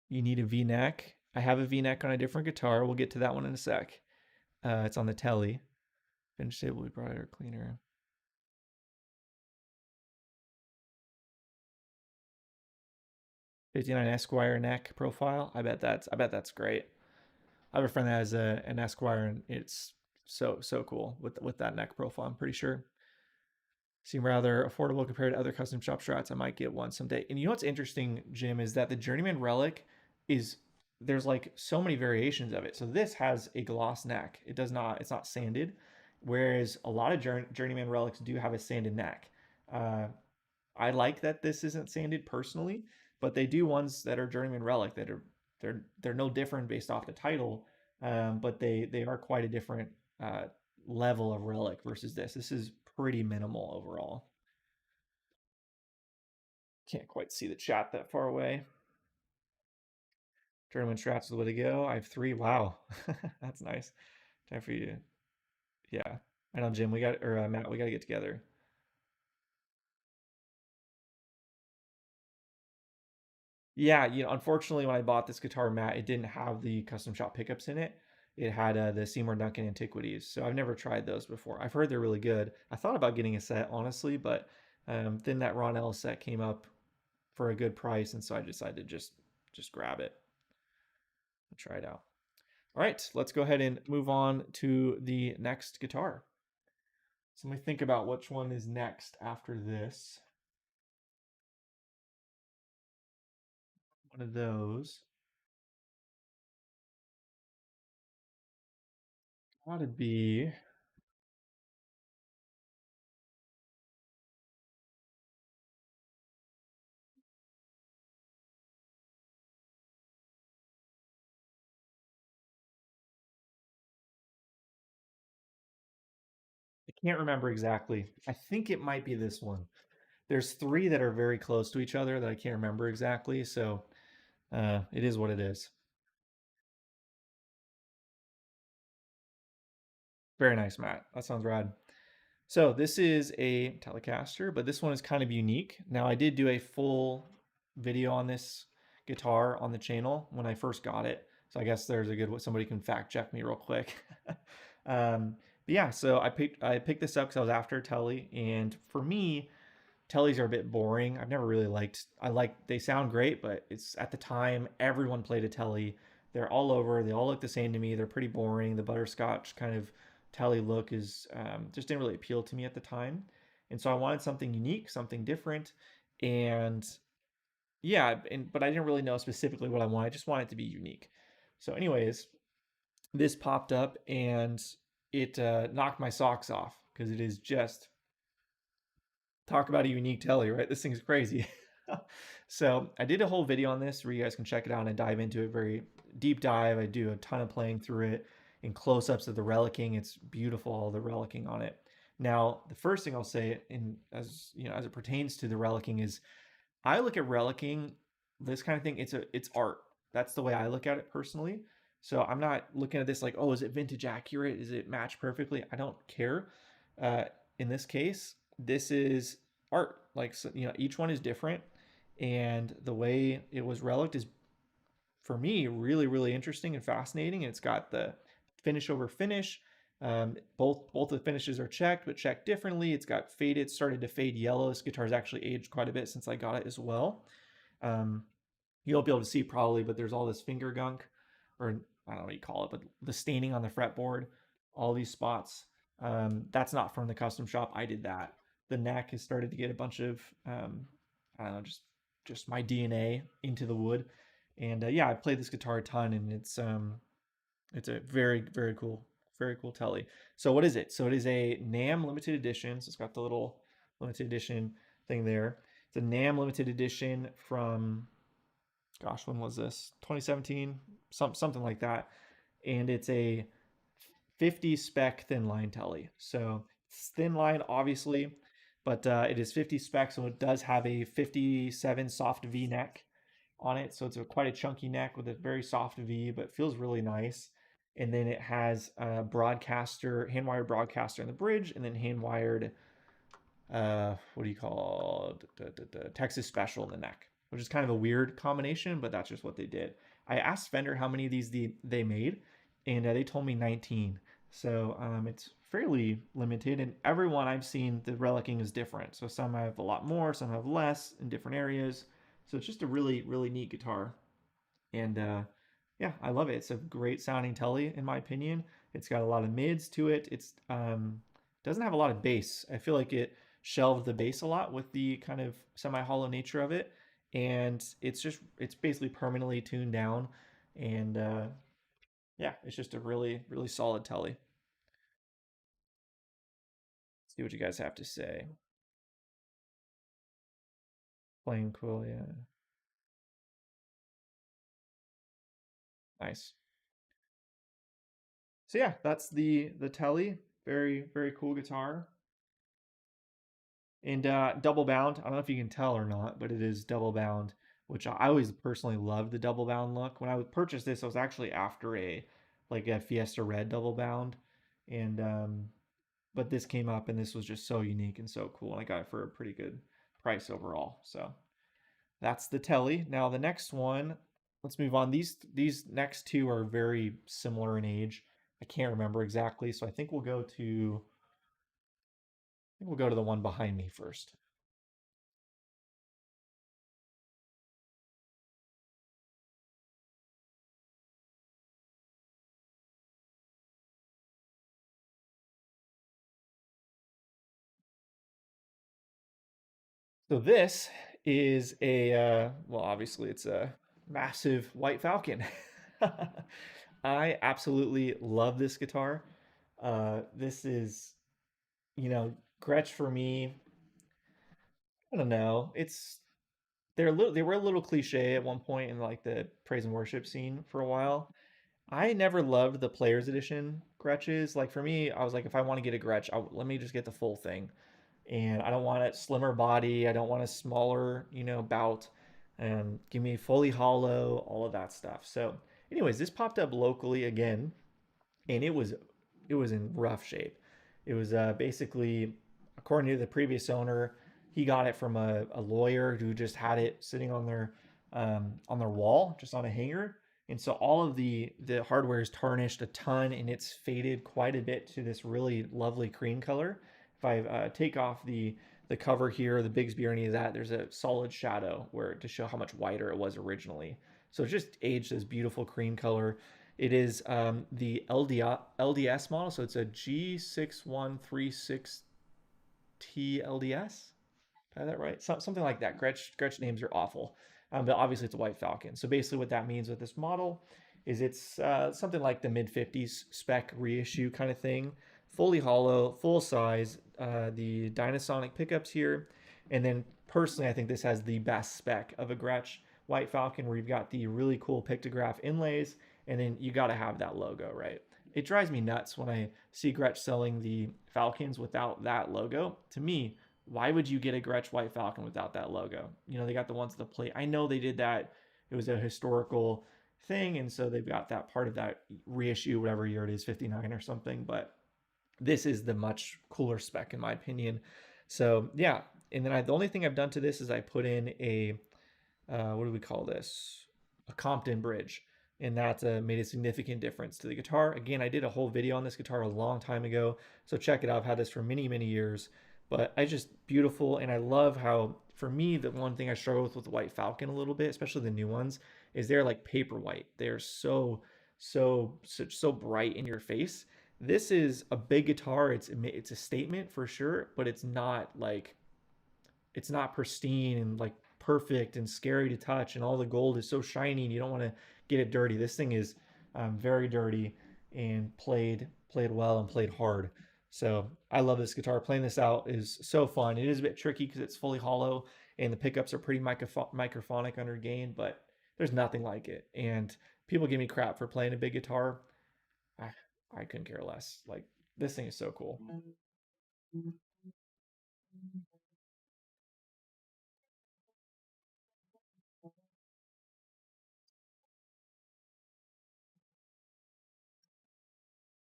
You need a V-neck. I have a V-neck on a different guitar. We'll get to that one in a sec. It's on the Telly. Finish table will be brighter, cleaner. '59 Esquire neck profile. I bet that's great. I have a friend that has an Esquire, and it's so cool with that neck profile. I'm pretty sure. Seem rather affordable compared to other custom shop Strats. I might get one someday. And you know what's interesting, Jim, is that the Journeyman Relic is, there's like so many variations of it. So this has a gloss neck. It's not sanded, whereas a lot of Journeyman Relics do have a sanded neck. I like that this isn't sanded personally, but they do ones that are Journeyman Relic that are, they're no different based off the title, but they are quite a different level of Relic versus this. This is pretty minimal overall. Can't quite see the chat that far away. Tournament Strats is the way to go. I have 3. Wow, that's nice. Time for you. Yeah, I know, Jim. Matt, we got to get together. Yeah, unfortunately, when I bought this guitar, Matt, it didn't have the custom shop pickups in it. It had the Seymour Duncan Antiquities, so I've never tried those before. I've heard they're really good. I thought about getting a set, honestly, but then that Ron Ellis set came up for a good price, and so I decided to just grab it and try it out. All right, let's go ahead and move on to the next guitar. So let me think about which one is next after this. One of those. Gotta be. I can't remember exactly. I think it might be this one. There's 3 that are very close to each other that I can't remember exactly, so it is what it is. Very nice, Matt. That sounds rad. So this is a Telecaster, but this one is kind of unique. Now I did do a full video on this guitar on the channel when I first got it. So I guess there's a good, somebody can fact check me real quick. But yeah, so I picked this up because I was after Telly, and for me, Tellys are a bit boring. I've never really liked. They sound great, but it's at the time everyone played a Telly. They're all over. They all look the same to me. They're pretty boring. The butterscotch kind of Telly look is just didn't really appeal to me at the time, and so I wanted something unique, something different, and yeah, but I didn't really know specifically what I wanted. I just wanted it to be unique. So, anyways, this popped up and it knocked my socks off because it is just, talk about a unique telly, right? This thing's crazy. So I did a whole video on this where you guys can check it out and dive into it, very deep dive. I do a ton of playing through it in close-ups of the relicing. It's beautiful, all the relicing on it. Now, the first thing I'll say, as it pertains to the relicing, is I look at relicing this kind of thing. It's art. That's the way I look at it personally. So I'm not looking at this like, oh, is it vintage accurate? Is it matched perfectly? I don't care. Uh, in this case, this is art. Like, so, each one is different, and the way it was relicked is, for me, really really interesting and fascinating. And it's got the finish over finish. Both the finishes are checked, but checked differently. It's got faded, started to fade yellow. This guitar's actually aged quite a bit since I got it as well. Um, you won't be able to see probably, but there's all this finger gunk, or I don't know what you call it, but the staining on the fretboard, all these spots. That's not from the custom shop. I did that. The neck has started to get a bunch of, I don't know, just my DNA into the wood. And yeah, I played this guitar a ton, and it's a very cool telly. So what is it? So it is a NAMM limited edition. So it's got the little limited edition thing there. It's a NAMM limited edition from, gosh, when was this? 2017, something like that. And it's a 50 spec thin line telly. So it's thin line, obviously, but it is 50 spec, so it does have a 57 soft V neck on it. So it's quite a chunky neck with a very soft V, but feels really nice. And then it has a broadcaster, hand wired broadcaster in the bridge, and then hand wired, what do you call it? Texas Special in the neck, which is kind of a weird combination, but that's just what they did. I asked Fender how many of these they made, and they told me 19. So it's fairly limited, and everyone I've seen, the relicking is different. So some have a lot more, some have less in different areas. So it's just a really, really neat guitar. And yeah, I love it. It's a great sounding telly, in my opinion. It's got a lot of mids to it. It's doesn't have a lot of bass. I feel like it shelved the bass a lot with the kind of semi-hollow nature of it, and it's basically permanently tuned down. And yeah, it's just a really really solid telly. Let's see what you guys have to say. Playing cool, yeah, nice. So yeah, that's the telly. Very very cool guitar. And double bound. I don't know if you can tell or not, but it is double bound, which I always personally love the double bound look. When I would purchase this, I was actually after a Fiesta Red double bound, and but this came up, and this was just so unique and so cool, and I got it for a pretty good price overall. So that's the telly. Now the next one, let's move on. These next two are very similar in age. I can't remember exactly, so I think we'll go to the one behind me first. So this is well, obviously it's a massive White Falcon. I absolutely love this guitar. This is, Gretsch for me. I don't know. They were a little cliche at one point in like the praise and worship scene for a while. I never loved the players edition Gretches. Like for me, I was like, if I want to get a Gretsch, let me just get the full thing. And I don't want a slimmer body. I don't want a smaller, bout. And give me fully hollow, all of that stuff. So, anyways, this popped up locally again, and it was in rough shape. It was basically, according to the previous owner, he got it from a lawyer who just had it sitting on their wall, just on a hanger. And so all of the hardware is tarnished a ton, and it's faded quite a bit to this really lovely cream color. If I take off the cover here, the Bigsby or any of that, there's a solid shadow where to show how much whiter it was originally. So it's just aged this beautiful cream color. It is the LDS model, so it's a G6136T LDS. Did I have that right? Something like that. Gretsch names are awful, but obviously it's a White Falcon. So basically, what that means with this model is it's something like the mid 50s spec reissue kind of thing, fully hollow, full size. The Dynasonic pickups here, and then personally, I think this has the best spec of a Gretsch White Falcon, where you've got the really cool pictograph inlays, and then you got to have that logo, right? It drives me nuts when I see Gretsch selling the Falcons without that logo. To me, why would you get a Gretsch White Falcon without that logo? You know, they got the ones with the plate. I know they did that. It was a historical thing, and so they've got that part of that reissue, whatever year it is, 59 or something. But this is the much cooler spec in my opinion. So yeah, and then the only thing I've done to this is I put in a what do we call this? A Compton bridge, and that made a significant difference to the guitar. Again, I did a whole video on this guitar a long time ago, so check it out. I've had this for many years, but I just beautiful, and I love how, for me, the one thing I struggle with the White Falcon a little bit, especially the new ones, is they're like paper white. They're so bright in your face. This is a big guitar. It's a statement for sure, but it's not pristine and like perfect and scary to touch, and all the gold is so shiny and you don't want to get it dirty. This thing is very dirty and played well and played hard. So I love this guitar. Playing this out is so fun. It is a bit tricky because it's fully hollow and the pickups are pretty microphonic under gain, but there's nothing like it. And people give me crap for playing a big guitar. I, I couldn't care less. Like, this thing is so cool.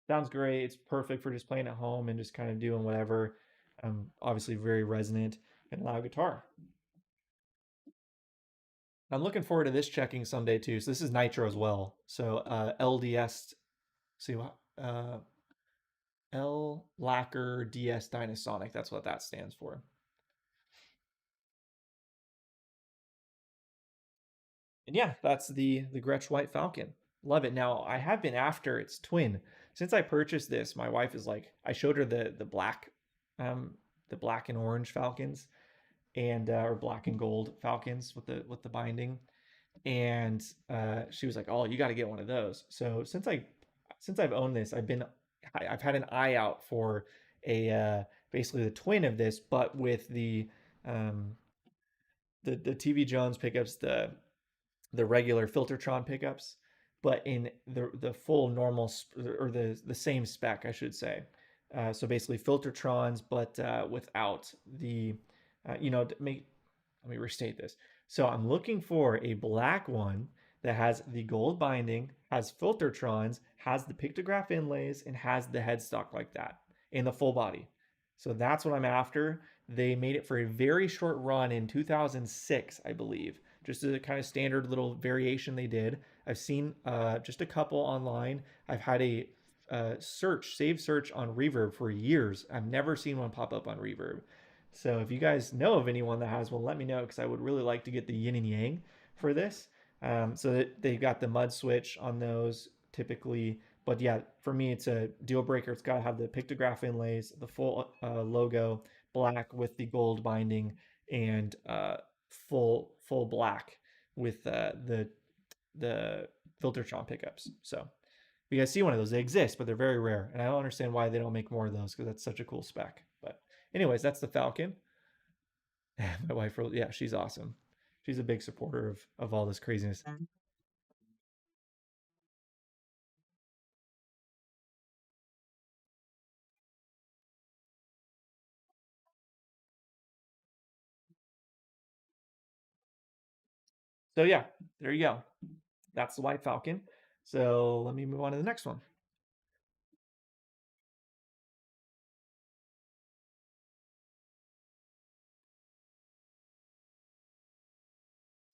Sounds great. It's perfect for just playing at home and just kind of doing whatever. Obviously very resonant and loud guitar. I'm looking forward to this checking someday too. So this is Nitro as well. So LDS, see what L Lacquer DS Dynasonic. That's what that stands for. And yeah, that's the Gretsch White Falcon. Love it. Now I have been after its twin since I purchased this. My wife is like, I showed her um, the black and orange Falcons, and or black and gold Falcons with the binding, and she was like, "Oh, you got to get one of those." So since I've owned this, I've had an eye out for a basically the twin of this, but with um, the TV Jones pickups, the regular Filtertron pickups, but in the full normal or the same spec, I should say. So basically Filtertrons, but without the, to make, let me restate this. So I'm looking for a black one that has the gold binding, has Filtertrons, has the pictograph inlays, and has the headstock like that in the full body. So that's what I'm after. They made it for a very short run in 2006, I believe. Just a kind of standard little variation they did. I've seen just a couple online. I've had a save search on Reverb for years. I've never seen one pop up on Reverb. So if you guys know of anyone that has one, let me know, because I would really like to get the yin and yang for this. So that they've got the mud switch on those typically. But yeah, for me, it's a deal breaker. It's got to have the pictograph inlays, the full logo, black with the gold binding, and full black with the Filtertron pickups. So if you guys see one of those, they exist, but they're very rare, and I don't understand why they don't make more of those, because that's such a cool spec. But anyways, that's the Falcon. My wife, yeah, she's awesome. She's a big supporter of all this craziness. So yeah, there you go. That's the White Falcon. So let me move on to the next one.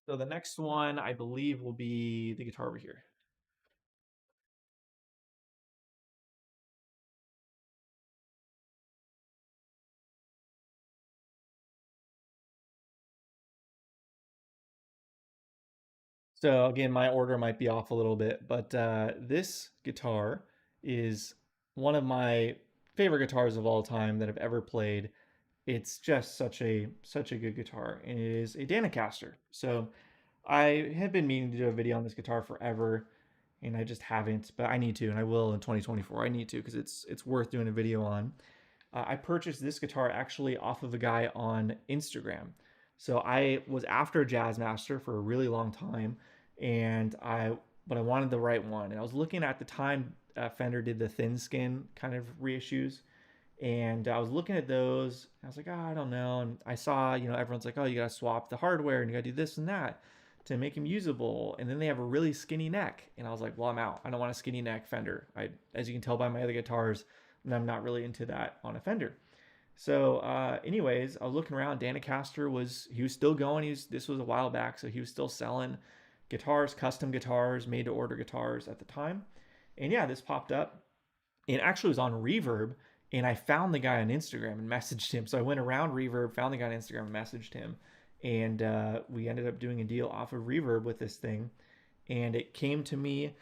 So the next one, I believe, will be the guitar over here. So again, my order might be off a little bit, but this guitar is one of my favorite guitars of all time that I've ever played. It's just such a good guitar, and it is a Danocaster. So I have been meaning to do a video on this guitar forever, and I just haven't, but I need to, and I will in 2024. I need to, because it's worth doing a video on. I purchased this guitar actually off of a guy on Instagram. So I was after a Jazzmaster for a really long time, and but I wanted the right one. And I was looking at the time Fender did the thin skin kind of reissues, And I was looking at those. I was like, oh, I don't know. And I saw, everyone's like, oh, you got to swap the hardware and you got to do this and that to make them usable. And then they have a really skinny neck. And I was like, well, I'm out. I don't want a skinny neck Fender. As you can tell by my other guitars, I'm not really into that on a Fender. So, anyways, I was looking around. Danacaster he was still going. This was a while back, so he was still selling guitars, custom guitars, made to order guitars at the time. And yeah, this popped up. It actually was on Reverb, and I found the guy on Instagram and messaged him. So I went around Reverb, found the guy on Instagram, and messaged him, and we ended up doing a deal off of Reverb with this thing. And it came to me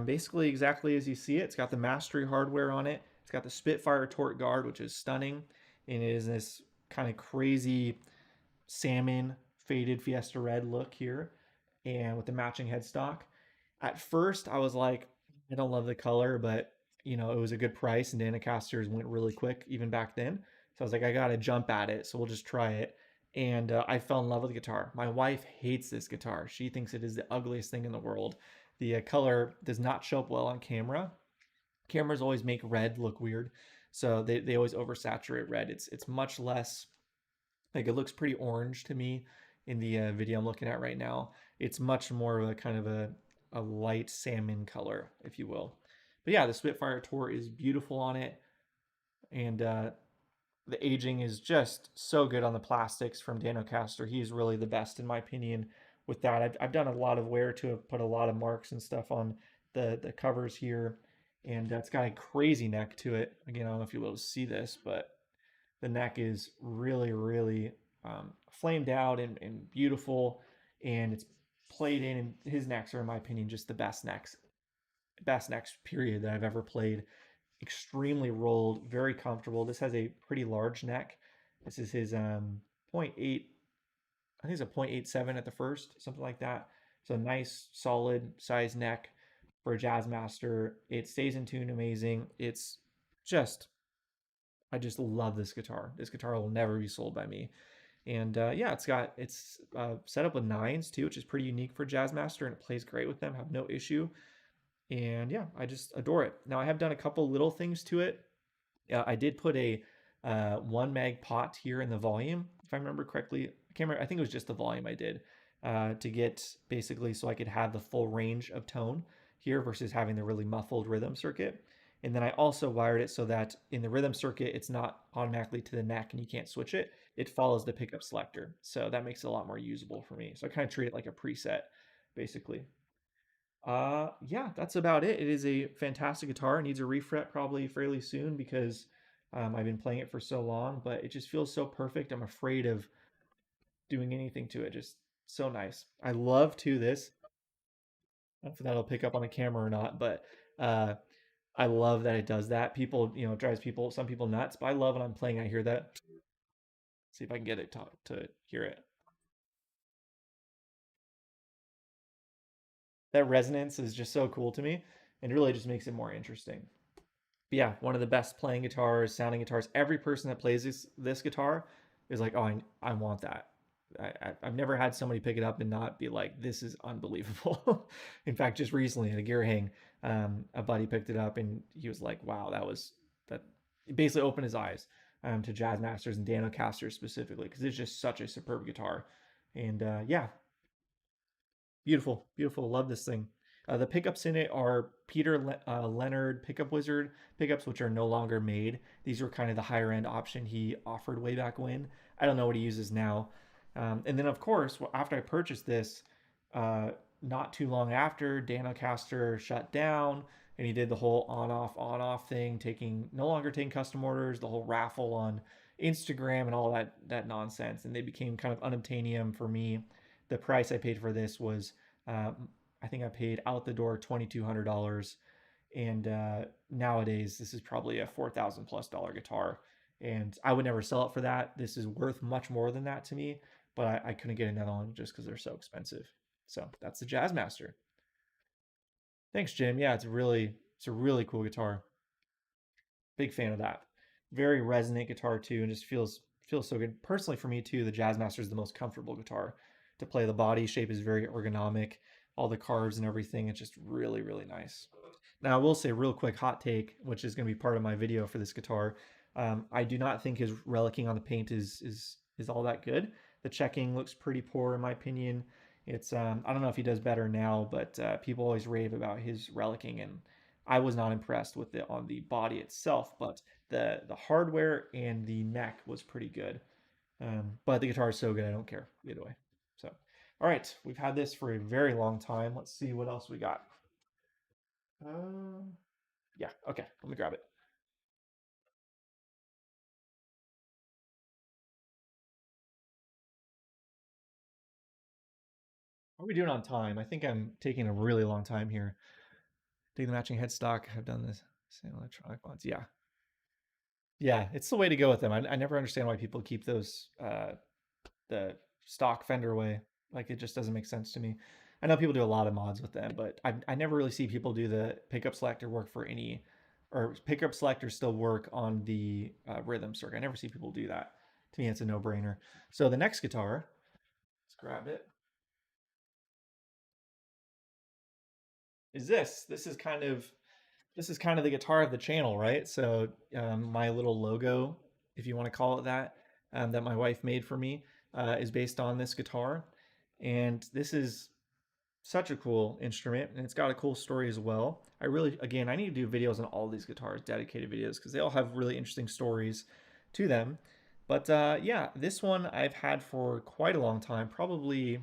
basically exactly as you see it. It's got the Mastery hardware on it. It's got the Spitfire Torque Guard, which is stunning, and it is this kind of crazy salmon faded Fiesta Red look here, and with the matching headstock. At first, I was like, I don't love the color, but it was a good price, and Danacasters went really quick even back then. So I was like, I gotta jump at it, so we'll just try it. And I fell in love with the guitar. My wife hates this guitar. She thinks it is the ugliest thing in the world. The color does not show up well on camera. Cameras always make red look weird, so they always oversaturate red. It's much less, like, it looks pretty orange to me in the video I'm looking at right now. It's much more of a kind of a light salmon color, if you will. But yeah, the Spitfire Tour is beautiful on it, and the aging is just so good on the plastics from Danocaster. He's really the best in my opinion with that. I've done a lot of wear to have put a lot of marks and stuff on the covers here, and it's got a crazy neck to it. Again, I don't know if you'll be able to see this, but the neck is really, really flamed out and beautiful, and it's played in. And his necks are, in my opinion, just the best necks period that I've ever played. Extremely rolled, very comfortable. This has a pretty large neck. This is his point 0.8, I think it's a 0.87 at the first, something like that. So nice, solid size neck for a Jazzmaster. It stays in tune amazing. It's just, I just love this guitar. This guitar will never be sold by me. And yeah, it's set up with nines too, which is pretty unique for Jazzmaster, and it plays great with them. Have no issue. And yeah, I just adore it. Now I have done a couple little things to it. I did put a 1 meg pot here in the volume, if I remember correctly. I can't remember. I think it was just the volume I did to get basically so I could have the full range of tone here versus having the really muffled rhythm circuit. And then I also wired it so that in the rhythm circuit, it's not automatically to the neck and you can't switch it. It follows the pickup selector. So that makes it a lot more usable for me. So I kind of treat it like a preset, basically. Yeah, that's about it. It is a fantastic guitar. It needs a refret probably fairly soon because I've been playing it for so long, but it just feels so perfect. I'm afraid of doing anything to it. Just so nice. I love to this. I don't know if that'll pick up on the camera or not, but uh, I love that it does that. People, it drives some people nuts, but I love when I'm playing, I hear that. See if I can get it to hear it. That resonance is just so cool to me and really just makes it more interesting. But yeah, one of the best playing guitars, sounding guitars. Every person that plays this guitar is like, oh, I want that. I've never had somebody pick it up and not be like, this is unbelievable. In fact, just recently at a gear hang, a buddy picked it up and he was like, wow, that it basically opened his eyes to Jazzmasters and Danocasters specifically because it's just such a superb guitar. And yeah, beautiful, beautiful. Love this thing. The pickups in it are Peter Leonard Pickup Wizard pickups, which are no longer made. These were kind of the higher end option he offered way back when. I don't know what he uses now. And then, of course, after I purchased this, not too long after, Danocaster shut down, and he did the whole on off thing, no longer taking custom orders, the whole raffle on Instagram, and all that nonsense. And they became kind of unobtainium for me. The price I paid for this was, I think I paid out the door $2,200, and nowadays this is probably a $4,000+ guitar, and I would never sell it for that. This is worth much more than that to me, but I couldn't get another one just because they're so expensive. So that's the Jazzmaster. Thanks, Jim. Yeah, it's a really cool guitar. Big fan of that. Very resonant guitar too, and just feels so good. Personally, for me too, the Jazzmaster is the most comfortable guitar to play. The body shape is very ergonomic. All the carves and everything, it's just really, really nice. Now, I will say real quick, hot take, which is going to be part of my video for this guitar. I do not think his relicking on the paint is all that good. The checking looks pretty poor in my opinion. It's I don't know if he does better now, but people always rave about his relicking, and I was not impressed with it on the body itself, but the hardware and the neck was pretty good. But the guitar is so good, I don't care either way. So, all right, we've had this for a very long time. Let's see what else we got. Um, yeah, okay, let me grab it. How are we doing on time? I think I'm taking a really long time here. Taking the matching headstock. I've done this. Same electronic ones. Yeah. Yeah, it's the way to go with them. I never understand why people keep those the stock Fender away. Like it just doesn't make sense to me. I know people do a lot of mods with them, but I never really see people do the pickup selector work for any, or pickup selectors still work on the rhythm circuit. I never see people do that. To me, it's a no-brainer. So the next guitar, let's grab it, is this. This is kind of the guitar of the channel, right? So my little logo, if you want to call it that my wife made for me, is based on this guitar. And this is such a cool instrument, and it's got a cool story as well. I really, again, I need to do videos on all these guitars, dedicated videos, because they all have really interesting stories to them. But yeah, this one I've had for quite a long time, probably,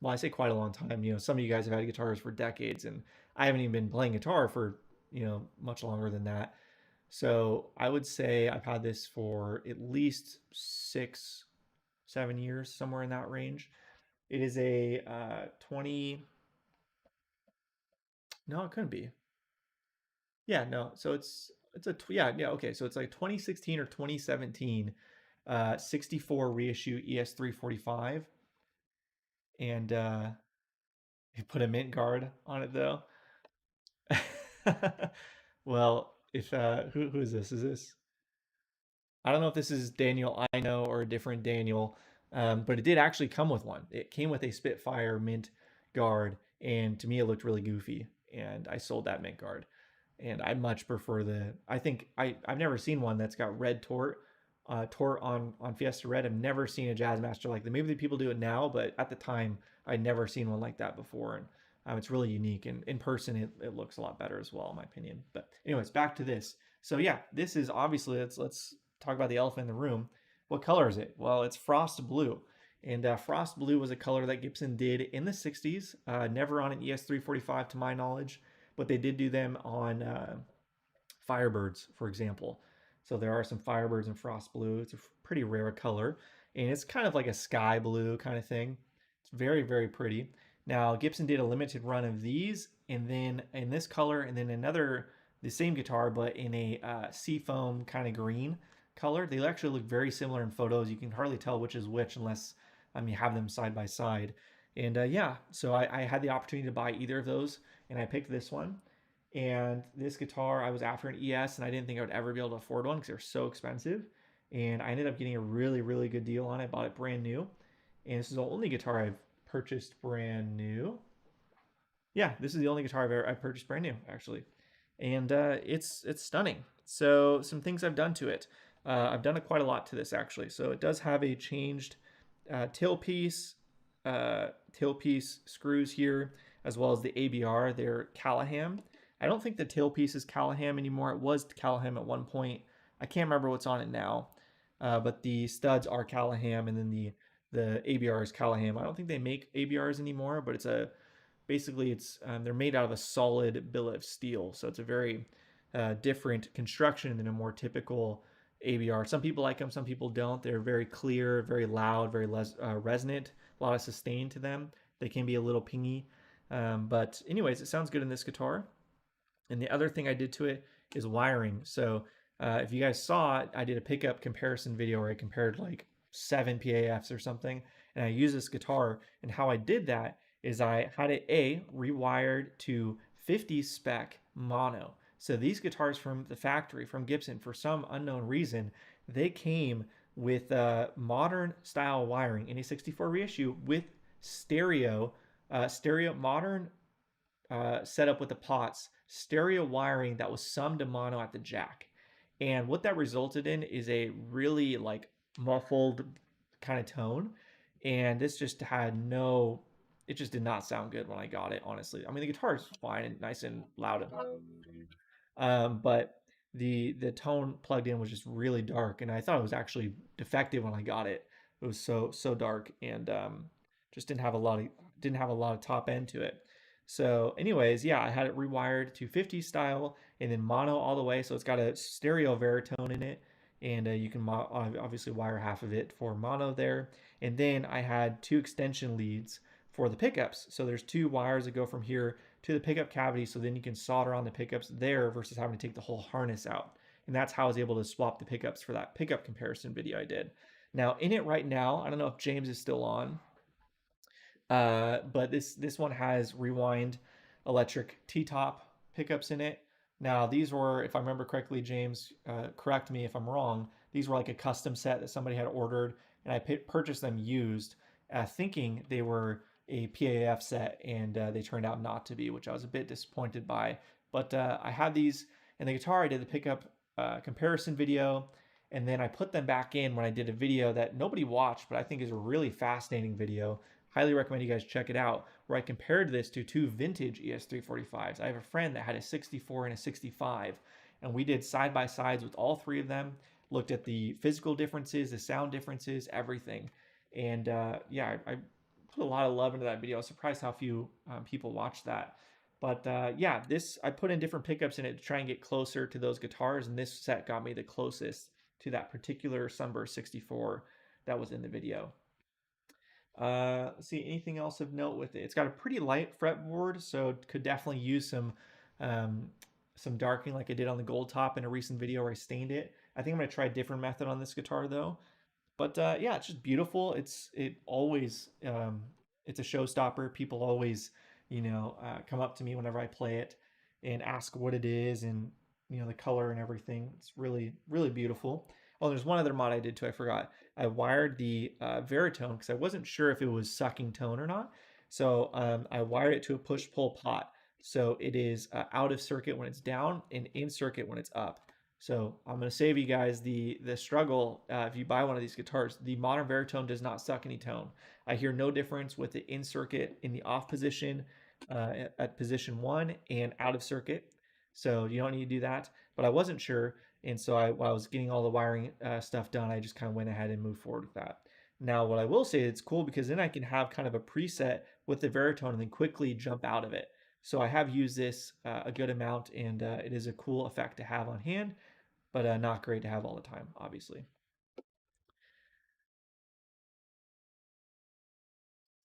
well, I say quite a long time. Some of you guys have had guitars for decades, and I haven't even been playing guitar for, much longer than that. So I would say I've had this for at least 6, 7 years, somewhere in that range. It is a 20. No, it couldn't be. Yeah, no. So it's a yeah, okay. So it's like 2016 or 2017 64 reissue ES345, and he put a mint guard on it though. Well, if who is this? Is this, I don't know if this is Daniel I know or a different Daniel, but it did actually come with one. It came with a Spitfire mint guard, and to me it looked really goofy, and I sold that mint guard. And I much prefer the. I think I've never seen one that's got red tort, tort on Fiesta Red. I've never seen a Jazzmaster like that. Maybe the people do it now, but at the time I'd never seen one like that before, and it's really unique. And in person, it looks a lot better as well, in my opinion. But anyways, back to this. So yeah, this is obviously, let's talk about the elephant in the room. What color is it? Well, it's frost blue. And frost blue was a color that Gibson did in the 60s, never on an ES345 to my knowledge, but they did do them on Firebirds, for example. So there are some Firebirds in frost blue. It's a pretty rare color, and it's kind of like a sky blue kind of thing. It's very, very pretty. Now, Gibson did a limited run of these, and then in this color, and then another, the same guitar, but in a seafoam kind of green color. They actually look very similar in photos. You can hardly tell which is which unless you have them side by side. And yeah, so I had the opportunity to buy either of those, and I picked this one. And this guitar, I was after an ES, and I didn't think I would ever be able to afford one because they're so expensive. And I ended up getting a really, really good deal on it. Bought it brand new, and this is the only guitar I've purchased brand new. Yeah, this is the only guitar I've purchased brand new, actually, and it's stunning. So some things I've done to it. I've done quite a lot to this actually. So it does have a changed tailpiece, tailpiece screws here, as well as the ABR. They're Callahan. I don't think the tailpiece is Callahan anymore. It was Callahan at one point. I can't remember what's on it now, but the studs are Callahan, and then the ABR is Callahan. I don't think they make ABRs anymore, but it's a basically it's they're made out of a solid billet of steel, so it's a very different construction than a more typical ABR. Some people like them, some people don't. They're very clear, very loud, very resonant, a lot of sustain to them. They can be a little pingy, but anyways, it sounds good in this guitar. And the other thing I did to it is wiring. So if you guys saw it, I did a pickup comparison video where I compared like 7 PAFs or something, and I used this guitar. And how I did that is I had it rewired to 50 spec mono. So these guitars from the factory, from Gibson, for some unknown reason, they came with modern style wiring in a 64 reissue with stereo, modern setup with the pots, stereo wiring that was summed to mono at the jack. And what that resulted in is a really like muffled kind of tone. And this just had no, it just did not sound good when I got it, honestly. I mean, the guitar is fine and nice and loud, but the tone plugged in was just really dark, and I thought it was actually defective when I got it. It was so dark, and just didn't have a lot of top end to it. So, anyways, yeah, I had it rewired to 50 style and then mono all the way. So it's got a stereo baritone in it, and you can obviously wire half of it for mono there. And then I had two extension leads for the pickups. So there's two wires that go from here to the pickup cavity, so then you can solder on the pickups there versus having to take the whole harness out. And that's how I was able to swap the pickups for that pickup comparison video I did. Now in it right now, I don't know if James is still on, but this one has rewind electric T-top pickups in it. Now these were, if I remember correctly, James, correct me if I'm wrong, these were like a custom set that somebody had ordered, and I purchased them used, thinking they were a PAF set, and they turned out not to be, which I was a bit disappointed by. But I had these in the guitar. I did the pickup comparison video, and then I put them back in when I did a video that nobody watched, but I think is a really fascinating video. Highly recommend you guys check it out, where I compared this to two vintage ES345s. I have a friend that had a 64 and a 65, and we did side by sides with all three of them, looked at the physical differences, the sound differences, everything. And yeah, I put a lot of love into that video. I was surprised how few people watched that. But yeah, I put in different pickups in it to try and get closer to those guitars, and this set got me the closest to that particular Sunburst 64 that was in the video. Let's see, anything else of note with it? It's got a pretty light fretboard, so it could definitely use some darkening like I did on the gold top in a recent video where I stained it. I think I'm gonna try a different method on this guitar though. But yeah, it's just beautiful. It's a showstopper. People always, come up to me whenever I play it and ask what it is, and the color and everything. It's really really beautiful. Oh, there's one other mod I did too. I forgot. I wired the Veritone because I wasn't sure if it was sucking tone or not. So I wired it to a push-pull pot. So it is out of circuit when it's down and in circuit when it's up. So I'm going to save you guys the struggle if you buy one of these guitars. The modern Veritone does not suck any tone. I hear no difference with the in circuit in the off position at position 1 and out of circuit. So you don't need to do that. But I wasn't sure, and so while I was getting all the wiring stuff done, I just kind of went ahead and moved forward with that. Now, what I will say, it's cool because then I can have kind of a preset with the Veritone and then quickly jump out of it. So I have used this a good amount, and it is a cool effect to have on hand, but not great to have all the time, obviously.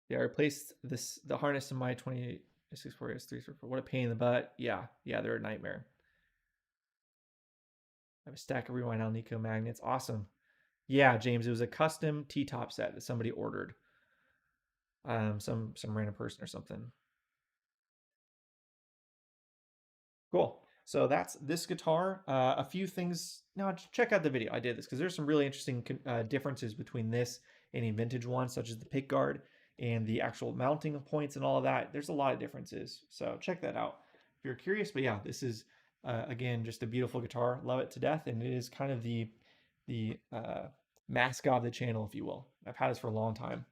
Yeah, I replaced the harness in my 2864 S334. What a pain in the butt. Yeah, they're a nightmare. I have a stack of Rewind Alnico magnets. Awesome. Yeah, James, it was a custom T-top set that somebody ordered. Some random person or something. Cool. So that's this guitar. A few things. No, check out the video. I did this because there's some really interesting differences between this and a vintage one, such as the pick guard and the actual mounting points and all of that. There's a lot of differences. So check that out if you're curious. But yeah, this is again just a beautiful guitar. Love it to death, and it is kind of the mascot of the channel, if you will. I've had this for a long time.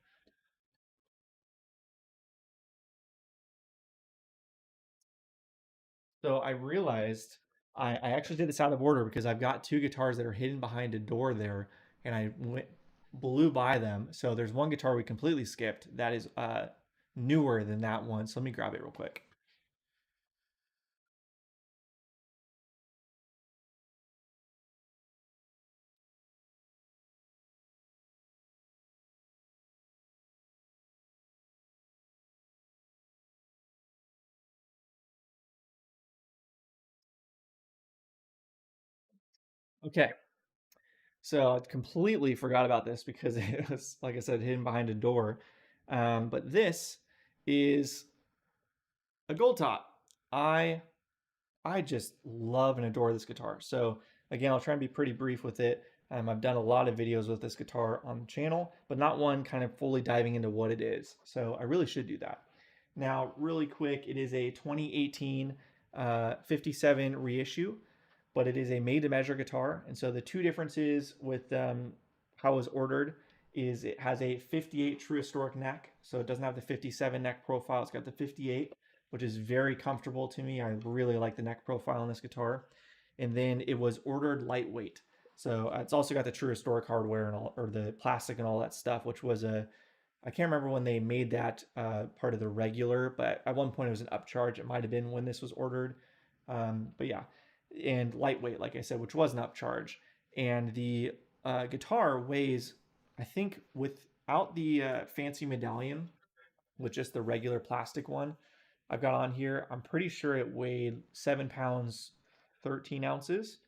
So I realized I actually did this out of order because I've got two guitars that are hidden behind a door there, and I blew by them. So there's one guitar we completely skipped that is newer than that one. So let me grab it real quick. Okay. So I completely forgot about this because it was, like I said, hidden behind a door. But this is a gold top. I just love and adore this guitar. So again, I'll try and be pretty brief with it. I've done a lot of videos with this guitar on the channel, but not one kind of fully diving into what it is. So I really should do that. Now, really quick, it is a 2018 57 reissue, but it is a made-to-measure guitar. And so the two differences with how it was ordered is it has a 58 true historic neck, so it doesn't have the 57 neck profile. It's got the 58, which is very comfortable to me. I really like the neck profile on this guitar. And then it was ordered lightweight. So it's also got the true historic hardware and all, or the plastic and all that stuff, which was I can't remember when they made that part of the regular, but at one point it was an upcharge. It might have been when this was ordered. But yeah, and lightweight, like I said, which was an upcharge. And the guitar weighs, I think, without the fancy medallion, with just the regular plastic one I've got on here, I'm pretty sure it weighed 7 pounds, 13 ounces,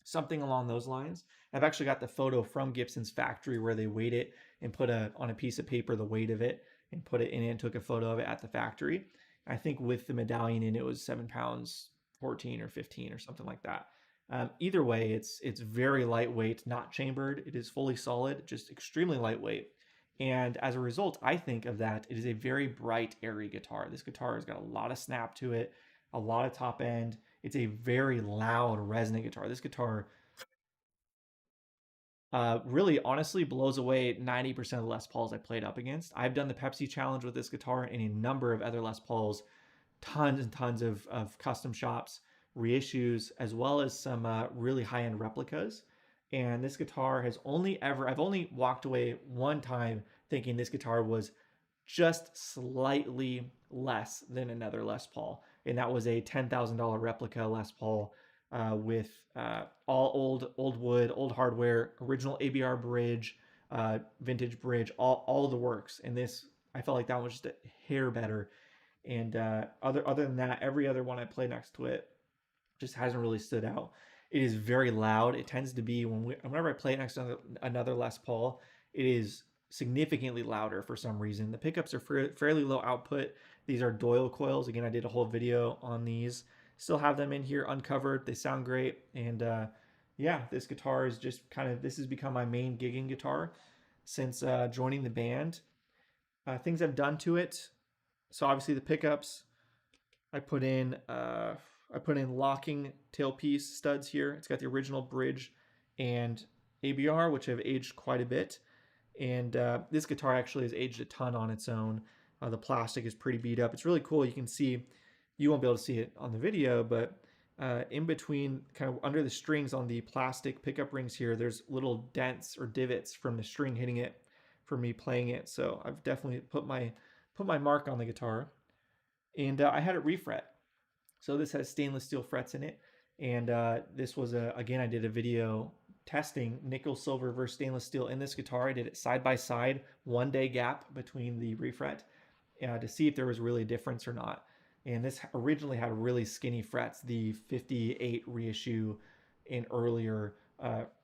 something along those lines. I've actually got the photo from Gibson's factory where they weighed it and put on a piece of paper the weight of it and put it in it and took a photo of it at the factory. I think with the medallion in it was 7 pounds 14 or 15 or something like that. Either way, it's very lightweight, not chambered. It is fully solid, just extremely lightweight. And as a result, I think of that, it is a very bright, airy guitar. This guitar has got a lot of snap to it, a lot of top end. It's a very loud, resonant guitar. This guitar really honestly blows away 90% of the Les Pauls I played up against. I've done the Pepsi challenge with this guitar and a number of other Les Pauls, tons and tons of custom shops, reissues, as well as some really high-end replicas. And this guitar has I've only walked away one time thinking this guitar was just slightly less than another Les Paul. And that was a $10,000 replica Les Paul with all old wood, old hardware, original ABR bridge, vintage bridge, all the works. And this, I felt like that was just a hair better. And other than that, every other one I play next to it just hasn't really stood out. It is very loud. It tends to be whenever I play it next to another Les Paul, it is significantly louder for some reason. The pickups are fairly low output. These are Doyle coils. Again, I did a whole video on these. Still have them in here uncovered. They sound great. And yeah, this guitar is just this has become my main gigging guitar since joining the band. Things I've done to it. So obviously the pickups, I put in locking tailpiece studs here. It's got the original bridge and ABR, which have aged quite a bit. And this guitar actually has aged a ton on its own. The plastic is pretty beat up. It's really cool. You can see, you won't be able to see it on the video, but in between, kind of under the strings on the plastic pickup rings here, there's little dents or divots from the string hitting it for me playing it. So I've definitely put my mark on the guitar. And I had it refret. So this has stainless steel frets in it. And this was, again, I did a video testing nickel, silver versus stainless steel in this guitar. I did it side by side, 1 day gap between the refret to see if there was really a difference or not. And this originally had really skinny frets, the 58 reissue and earlier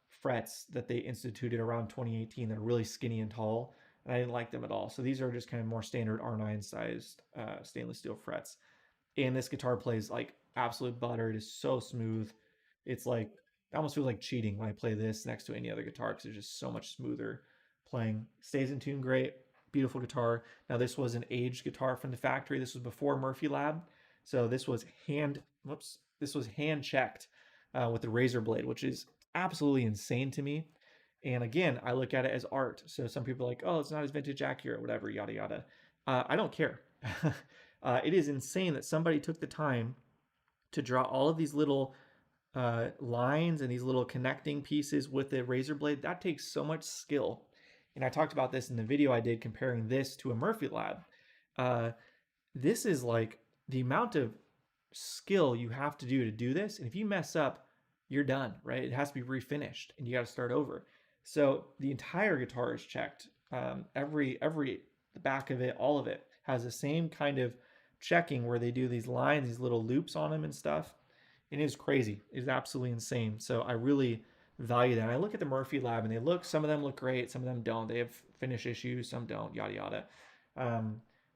frets that they instituted around 2018 that are really skinny and tall. And I didn't like them at all. So these are just kind of more standard R9 sized stainless steel frets. And this guitar plays like absolute butter. It is so smooth. It's like, it almost feels like cheating when I play this next to any other guitar because it's just so much smoother playing. Stays in tune great. Beautiful guitar. Now this was an aged guitar from the factory. This was before Murphy Lab. So this was hand checked with the razor blade, which is absolutely insane to me. And again, I look at it as art. So some people are like, oh, it's not as vintage accurate, whatever, yada, yada. I don't care. It is insane that somebody took the time to draw all of these little lines and these little connecting pieces with the razor blade. That takes so much skill. And I talked about this in the video I did comparing this to a Murphy Lab. This is like the amount of skill you have to do this. And if you mess up, you're done, right? It has to be refinished and you got to start over. So the entire guitar is checked. The back of it, all of it has the same kind of checking where they do these lines, these little loops on them and stuff. It is crazy. It is absolutely insane. So I really value that. And I look at the Murphy Lab and some of them look great, some of them don't. They have finish issues, some don't, yada, yada.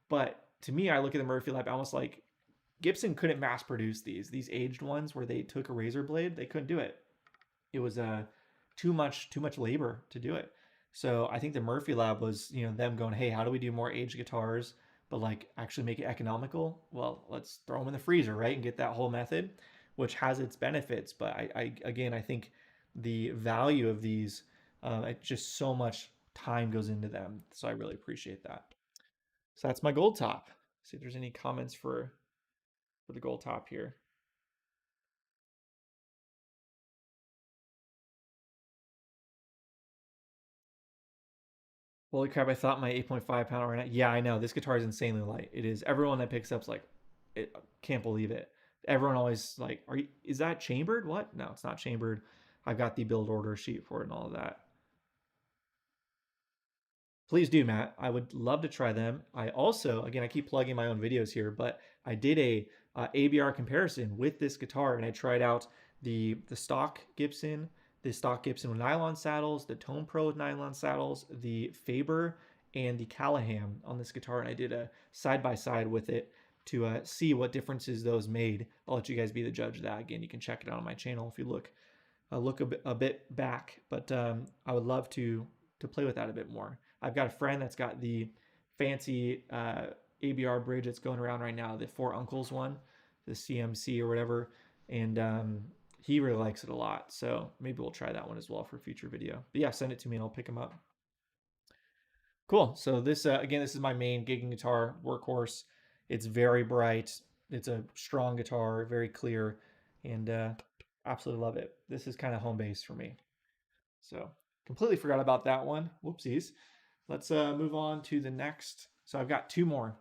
But to me, I look at the Murphy Lab almost like Gibson couldn't mass produce these aged ones where they took a razor blade. They couldn't do it. It was too much labor to do it. So I think the Murphy Lab was, them going, hey, how do we do more aged guitars, but like actually make it economical? Well, let's throw them in the freezer, right? And get that whole method. which has its benefits. But I think the value of these, just so much time goes into them. So I really appreciate that. So that's my gold top. See if there's any comments for the gold top here. Holy crap, I thought my 8.5 pound right now. Yeah, I know. This guitar is insanely light. It is. Everyone that picks up's like, it can't believe it. Everyone always like, is that chambered? What? No, it's not chambered. I've got the build order sheet for it and all of that. Please do, Matt. I would love to try them. I also, again, I keep plugging my own videos here, but I did a ABR comparison with this guitar, and I tried out the stock Gibson, the stock Gibson with nylon saddles, the Tone Pro with nylon saddles, the Faber, and the Callahan on this guitar, and I did a side by side with it to see what differences those made. I'll let you guys be the judge of that. Again, you can check it out on my channel if you look a bit back, but I would love to play with that a bit more. I've got a friend that's got the fancy ABR bridge that's going around right now, the Four Uncles one, the CMC or whatever, and he really likes it a lot. So maybe we'll try that one as well for a future video. But yeah, send it to me and I'll pick them up. Cool. So this again, this is my main gigging guitar workhorse. It's very bright. It's a strong guitar, very clear, and absolutely love it. This is kind of home base for me. So completely forgot about that one. Whoopsies. Let's move on to the next. So I've got two more.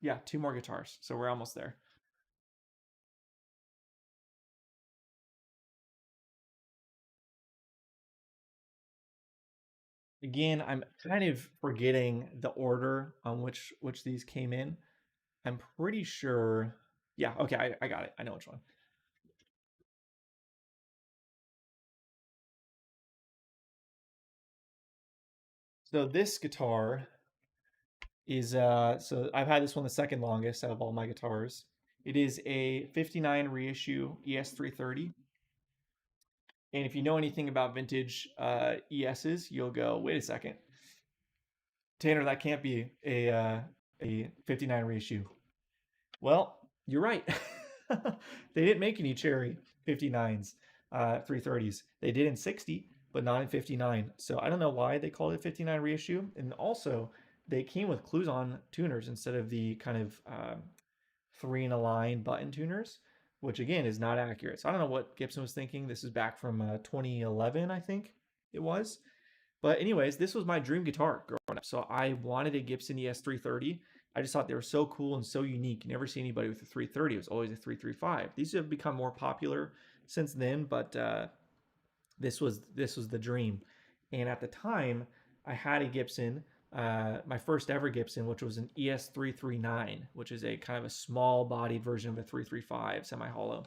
Yeah, two more guitars. So we're almost there. Again, I'm kind of forgetting the order on which these came in. I'm pretty sure. Yeah, okay, I got it. I know which one. So this guitar is so I've had this one the second longest out of all my guitars. It is a 59 reissue ES330. And if you know anything about vintage ESs, you'll go, wait a second, Tanner, that can't be a 59 reissue. Well, you're right. They didn't make any cherry 59s, 330s. They did in 60, but not in 59. So I don't know why they called it 59 reissue. And also, they came with Cluson tuners instead of the kind of three in a line button tuners, which again is not accurate. So I don't know what Gibson was thinking. This is back from 2011, I think it was. But anyways, this was my dream guitar growing up. So I wanted a Gibson ES330. I just thought they were so cool and so unique. You never see anybody with a 330. It was always a 335. These have become more popular since then, but this was the dream. And at the time, I had a Gibson, my first ever Gibson, which was an ES339, which is a kind of a small bodied version of a 335 semi hollow.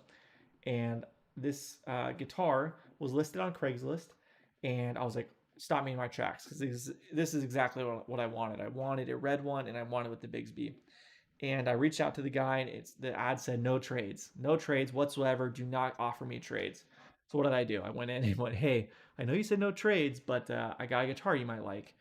And this guitar was listed on Craigslist, and I was like, stop me in my tracks, because this is exactly what I wanted. I wanted a red one, and I wanted with the Bigsby. And I reached out to the guy, and the ad said no trades whatsoever. Do not offer me trades. So what did I do? I went in and went, hey, I know you said no trades, but I got a guitar you might like.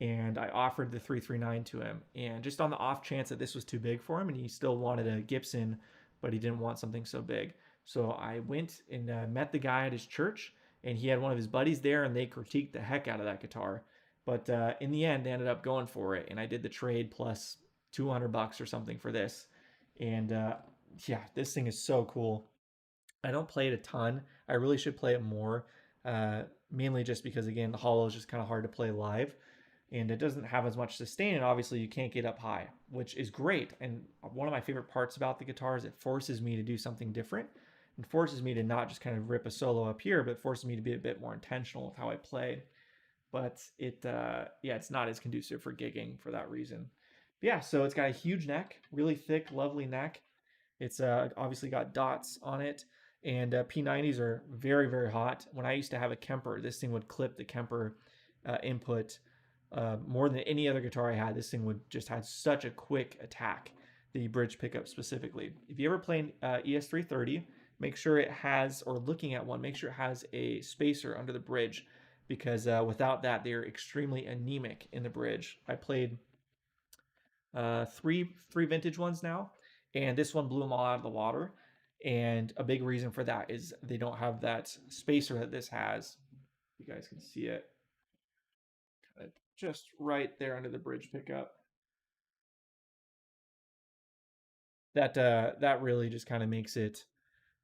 And I offered the 339 to him. And just on the off chance that this was too big for him and he still wanted a Gibson, but he didn't want something so big. So I went and met the guy at his church, and he had one of his buddies there, and they critiqued the heck out of that guitar. But in the end, I ended up going for it, and I did the trade plus $200 or something for this. And yeah, this thing is so cool. I don't play it a ton. I really should play it more, mainly just because, again, the hollow is just kind of hard to play live, and it doesn't have as much sustain, and obviously you can't get up high, which is great. And one of my favorite parts about the guitar is it forces me to do something different, and forces me to not just kind of rip a solo up here, but forces me to be a bit more intentional with how I play. But yeah, it's not as conducive for gigging for that reason. But yeah, so it's got a huge neck, really thick, lovely neck. It's obviously got dots on it, and P90s are very, very hot. When I used to have a Kemper, this thing would clip the Kemper input more than any other guitar I had. This thing would just have such a quick attack, the bridge pickup specifically. If you ever play an ES330, make sure it has, or looking at one, make sure it has a spacer under the bridge, because without that, they're extremely anemic in the bridge. I played three vintage ones now, and this one blew them all out of the water. And a big reason for that is they don't have that spacer that this has. You guys can see it kind of just right there under the bridge pickup. That really just kind of makes it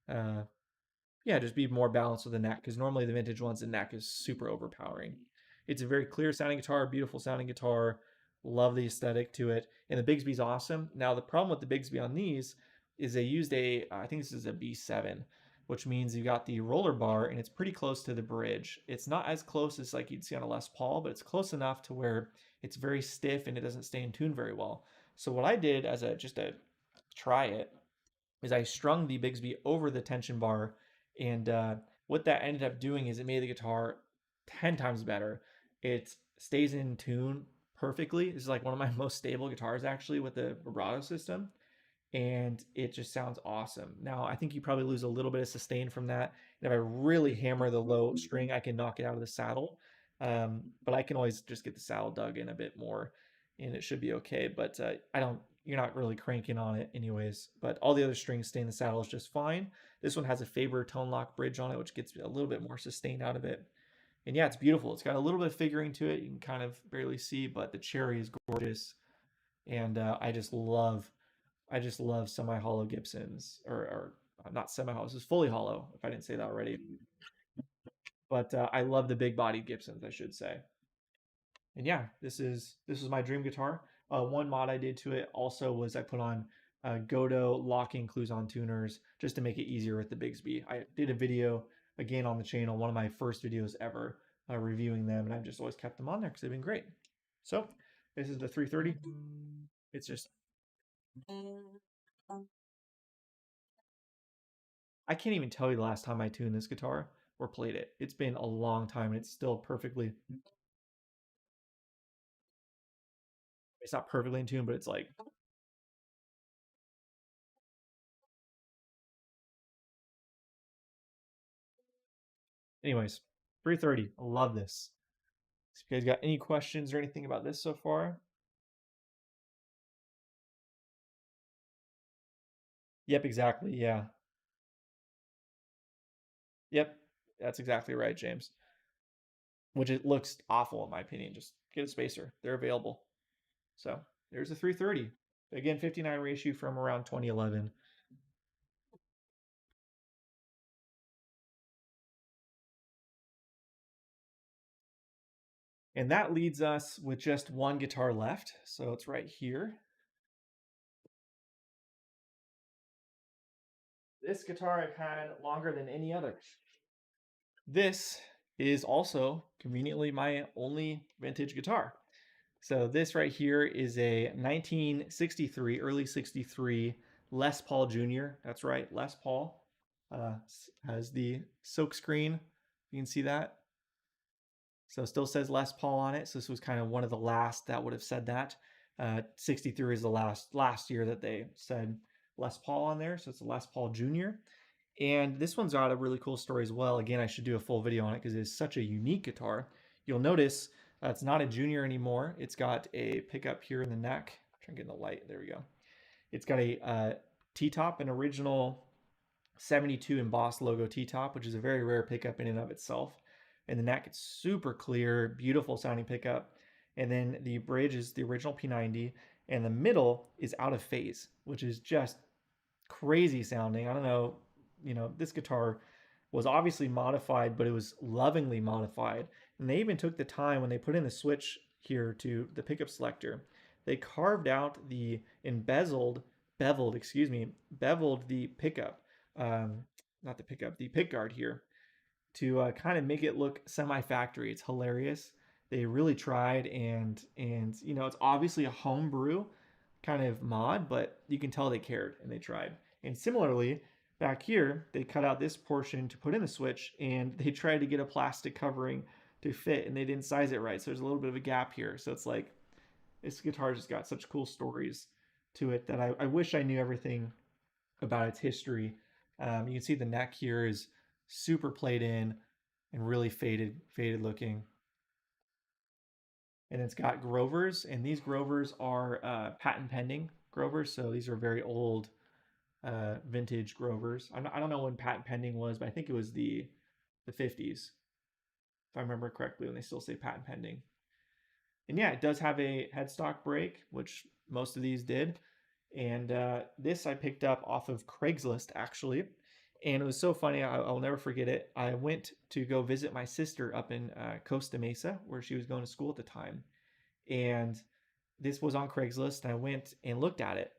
yeah, just be more balanced with the neck, because normally the vintage ones, the neck is super overpowering. It's a very clear sounding guitar, beautiful sounding guitar. Love the aesthetic to it. And the Bigsby's awesome. Now, the problem with the Bigsby on these is they used I think this is a B7, which means you got the roller bar and it's pretty close to the bridge. It's not as close as like you'd see on a Les Paul, but it's close enough to where it's very stiff and it doesn't stay in tune very well. So what I did as just a try it is I strung the Bigsby over the tension bar, and what that ended up doing is it made the guitar 10 times better. It stays in tune perfectly. This is like one of my most stable guitars actually with the vibrato system, and it just sounds awesome. Now, I think you probably lose a little bit of sustain from that. And if I really hammer the low string, I can knock it out of the saddle. But I can always just get the saddle dug in a bit more and it should be okay. But you're not really cranking on it anyways. But all the other strings stay in the saddle is just fine. This one has a Faber tone lock bridge on it, which gets a little bit more sustain out of it. And yeah, it's beautiful. It's got a little bit of figuring to it. You can kind of barely see, but the cherry is gorgeous. And I just love semi-hollow Gibsons, or not semi-hollow. This is fully hollow, if I didn't say that already. But I love the big-bodied Gibsons, I should say. And yeah, this is my dream guitar. One mod I did to it also was I put on Godot locking Clues-on tuners just to make it easier with the Bigsby. I did a video again on the channel, one of my first videos ever, reviewing them, and I've just always kept them on there because they've been great. So this is the 330. It's just I can't even tell you the last time I tuned this guitar or played it. It's been a long time and it's still perfectly. It's not perfectly in tune, but it's like. Anyways, 330. I love this. If you guys got any questions or anything about this so far? Yep, exactly. Yeah. Yep. That's exactly right, James. Which it looks awful in my opinion. Just get a spacer. They're available. So there's a 330. Again, 59 reissue from around 2011. And that leads us with just one guitar left. So it's right here. This guitar I've had longer than any other. This is also conveniently my only vintage guitar. So this right here is a 1963, early 63 Les Paul Jr. That's right, Les Paul. Has the silk screen. You can see that. So it still says Les Paul on it. So this was kind of one of the last that would have said that. 63 is the last year that they said Les Paul on there. So it's a Les Paul Jr. And this one's got a really cool story as well. Again, I should do a full video on it because it is such a unique guitar. You'll notice it's not a Junior anymore. It's got a pickup here in the neck. I'm trying to get in the light. There we go. It's got a T-top, an original 72 embossed logo T-top, which is a very rare pickup in and of itself. And the neck, it's super clear, beautiful sounding pickup. And then the bridge is the original P90, and the middle is out of phase, which is just crazy sounding. I don't know, this guitar was obviously modified, but it was lovingly modified. And they even took the time when they put in the switch here to the pickup selector. They carved out the beveled the pickup, not the pickup, the pickguard here to kind of make it look semi-factory. It's hilarious. They really tried, and it's obviously a homebrew kind of mod, but you can tell they cared and they tried. And similarly, back here, they cut out this portion to put in the switch, and they tried to get a plastic covering to fit, and they didn't size it right. So there's a little bit of a gap here. So it's like this guitar just got such cool stories to it that I wish I knew everything about its history. You can see the neck here is super played in and really faded looking. And it's got Grovers, and these Grovers are patent pending Grovers, so these are very old vintage Grovers. I don't know when patent pending was, but I think it was the 50s, if I remember correctly, when they still say patent pending. And yeah, it does have a headstock brake, which most of these did. And this I picked up off of Craigslist actually. And it was so funny, I'll never forget it. I went to go visit my sister up in Costa Mesa, where she was going to school at the time. And this was on Craigslist. And I went and looked at it.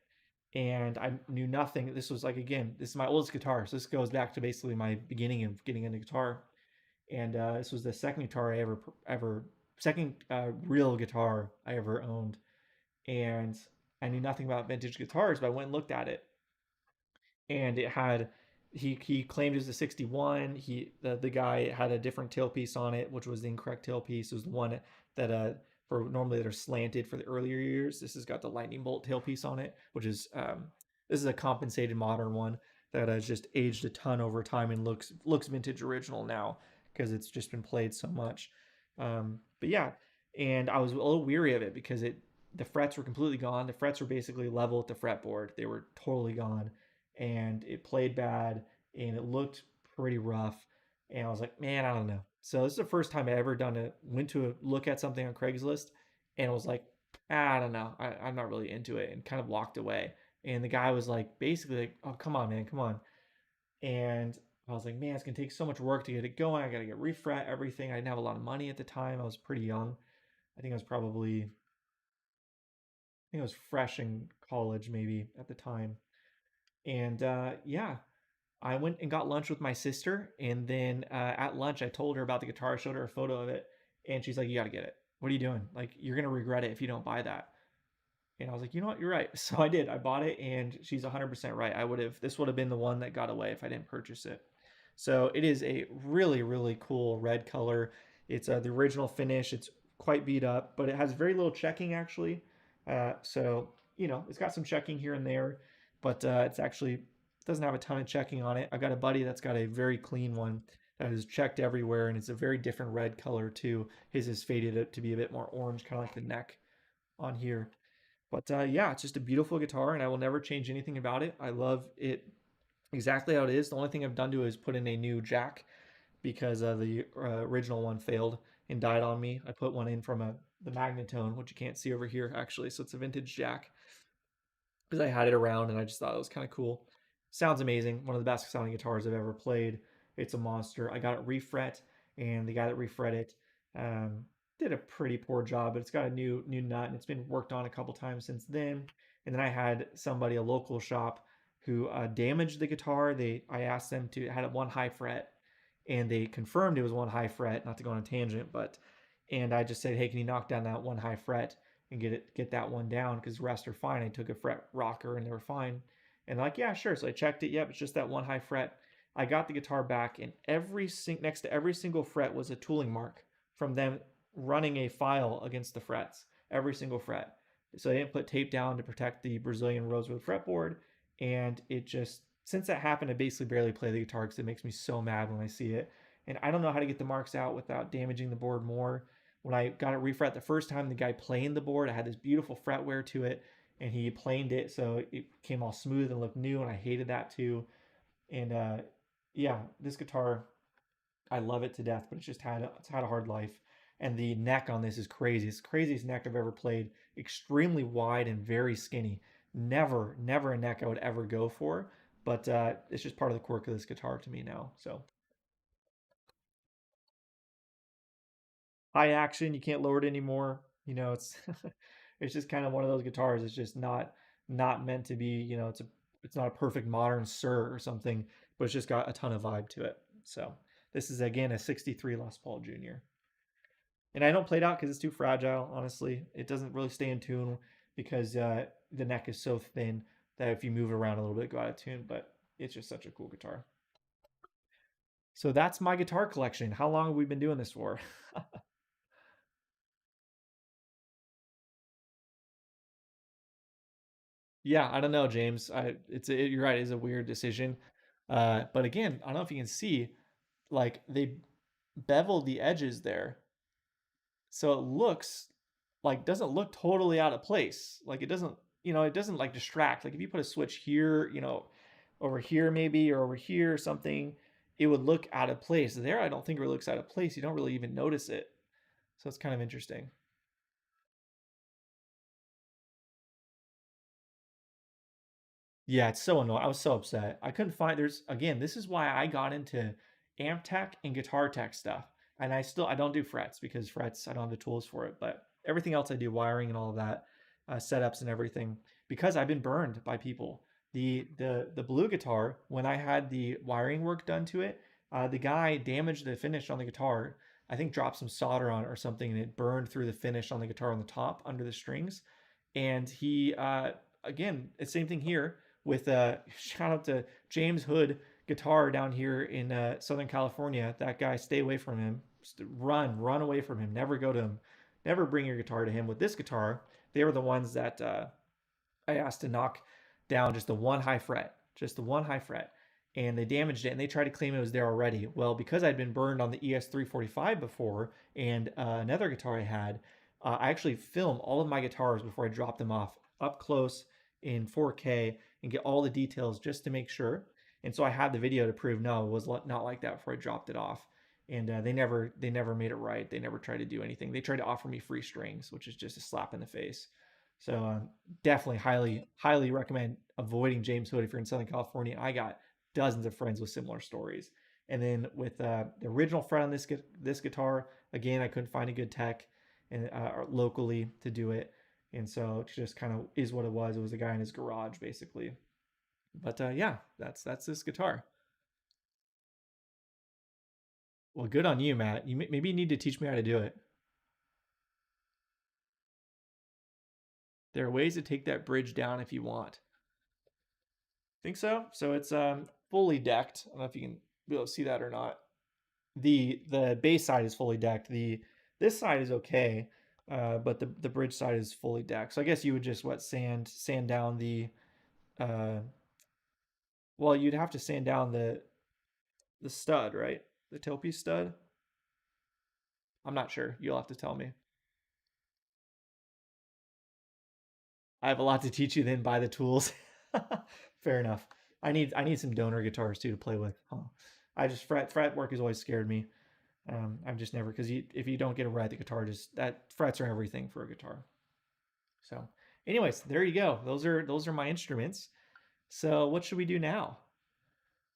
And I knew nothing. This was like, again, this is my oldest guitar. So this goes back to basically my beginning of getting into guitar. And this was the second guitar I ever second real guitar I ever owned. And I knew nothing about vintage guitars, but I went and looked at it, and it had he claimed it was a 61. The guy had a different tailpiece on it, which was the incorrect tailpiece. It was the one that for normally that are slanted for the earlier years. This has got the lightning bolt tailpiece on it, which is this is a compensated modern one that has just aged a ton over time and looks vintage original now because it's just been played so much. But yeah, and I was a little weary of it because the frets were completely gone. The frets were basically level with the fretboard. They were totally gone, and it played bad, and it looked pretty rough. And I was like, man, I don't know. So this is the first time I ever went to look at something on Craigslist, and I was like, I don't know, I'm not really into it, and kind of walked away. And the guy was like, basically like, oh, come on, man, come on. And I was like, man, it's gonna take so much work to get it going. I gotta get refret everything. I didn't have a lot of money at the time. I was pretty young. I think I was probably, I think I was fresh in college maybe at the time. And yeah, I went and got lunch with my sister, and then at lunch I told her about the guitar, showed her a photo of it, and she's like, "You got to get it. What are you doing? Like, you're gonna regret it if you don't buy that." And I was like, "You know what? You're right." So I did. I bought it, and she's 100% right. This would have been the one that got away if I didn't purchase it. So it is a really, really cool red color. It's the original finish. It's quite beat up, but it has very little checking actually. So it's got some checking here and there, but it's actually doesn't have a ton of checking on it. I've got a buddy that's got a very clean one that is checked everywhere, and it's a very different red color too. His is faded to be a bit more orange, kind of like the neck on here. But yeah, it's just a beautiful guitar, and I will never change anything about it. I love it exactly how it is. The only thing I've done to it is put in a new jack because the original one failed and died on me. I put one in from the Magnatone, which you can't see over here actually. So it's a vintage jack because I had it around and I just thought it was kind of cool. Sounds amazing. One of the best sounding guitars I've ever played. It's a monster. I got it refret, and the guy that refret it um, did a pretty poor job, but it's got a new nut and it's been worked on a couple times since then. And then I had somebody, a local shop, who damaged the guitar. I asked them to had it one high fret, and they confirmed it was one high fret. Not to go on a tangent, but and I just said, hey, can you knock down that one high fret and get that one down because the rest are fine. I took a fret rocker and they were fine. And like, yeah, sure. So I checked it. Yep, it's just that one high fret. I got the guitar back, and next to every single fret was a tooling mark from them running a file against the frets, every single fret. So they didn't put tape down to protect the Brazilian rosewood fretboard, and it just since that happened, I basically barely play the guitar because it makes me so mad when I see it. And I don't know how to get the marks out without damaging the board more. When I got it refret the first time, the guy planed the board. I had this beautiful fret wear to it, and he planed it so it came all smooth and looked new, and I hated that too. And yeah, this guitar, I love it to death, but it's had a hard life. And the neck on this is crazy. It's the craziest neck I've ever played. Extremely wide and very skinny. Never a neck I would ever go for, but it's just part of the quirk of this guitar to me now. So high action, you can't lower it anymore. It's it's just kind of one of those guitars. It's just not meant to be. It's not a perfect modern Sir or something, but it's just got a ton of vibe to it. So this is again a '63 Les Paul Jr. And I don't play it out because it's too fragile. Honestly, it doesn't really stay in tune because the neck is so thin that if you move it around a little bit, go out of tune. But it's just such a cool guitar. So that's my guitar collection. How long have we been doing this for? Yeah, I don't know, James. You're right. It's a weird decision. But again, I don't know if you can see, like they beveled the edges there, so it looks like doesn't look totally out of place. Like it doesn't like distract. Like if you put a switch here, over here maybe, or over here or something, it would look out of place. There, I don't think it looks out of place. You don't really even notice it. So it's kind of interesting. Yeah, it's so annoying. I was so upset. I couldn't find there's again, this is why I got into amp tech and guitar tech stuff. And I don't do frets because frets I don't have the tools for it, but everything else I do wiring and all of that, setups and everything because I've been burned by people. The blue guitar, when I had the wiring work done to it, the guy damaged the finish on the guitar. I think dropped some solder on it or something and it burned through the finish on the guitar on the top under the strings. And he again, it's same thing here with shout out to James Hood guitar down here in Southern California. That guy, stay away from him. Just run away from him. Never go to him. Never bring your guitar to him. With this guitar, they were the ones that I asked to knock down just the one high fret, and they damaged it. And they tried to claim it was there already. Well, because I'd been burned on the ES345 before, and another guitar I had, I actually film all of my guitars before I drop them off up close in 4K and get all the details just to make sure. And so I had the video to prove no, it was not like that before I dropped it off. And they never made it right. They never tried to do anything. They tried to offer me free strings, which is just a slap in the face. So definitely highly recommend avoiding James Hood if you're in Southern California. I got dozens of friends with similar stories. And then with the original fret on this guitar, again, I couldn't find a good tech and locally to do it, and so it just kind of is what it was. It was a guy in his garage basically. But yeah, that's this guitar. Well, good on you, Matt. You maybe you need to teach me how to do it. There are ways to take that bridge down if you want. Think so? So it's fully decked. I don't know if you can be able to see that or not. The bass side is fully decked. The this side is okay, but the bridge side is fully decked. So I guess you would just what sand down the uh well, you'd have to sand down the stud, right? The tailpiece stud. I'm not sure. You'll have to tell me. I have a lot to teach you. Then buy the tools. Fair enough. I need some donor guitars too to play with. Huh. I just fret work has always scared me. I've just never because if you don't get it right, the guitar just that frets are everything for a guitar. So, anyways, there you go. Those are my instruments. So, what should we do now?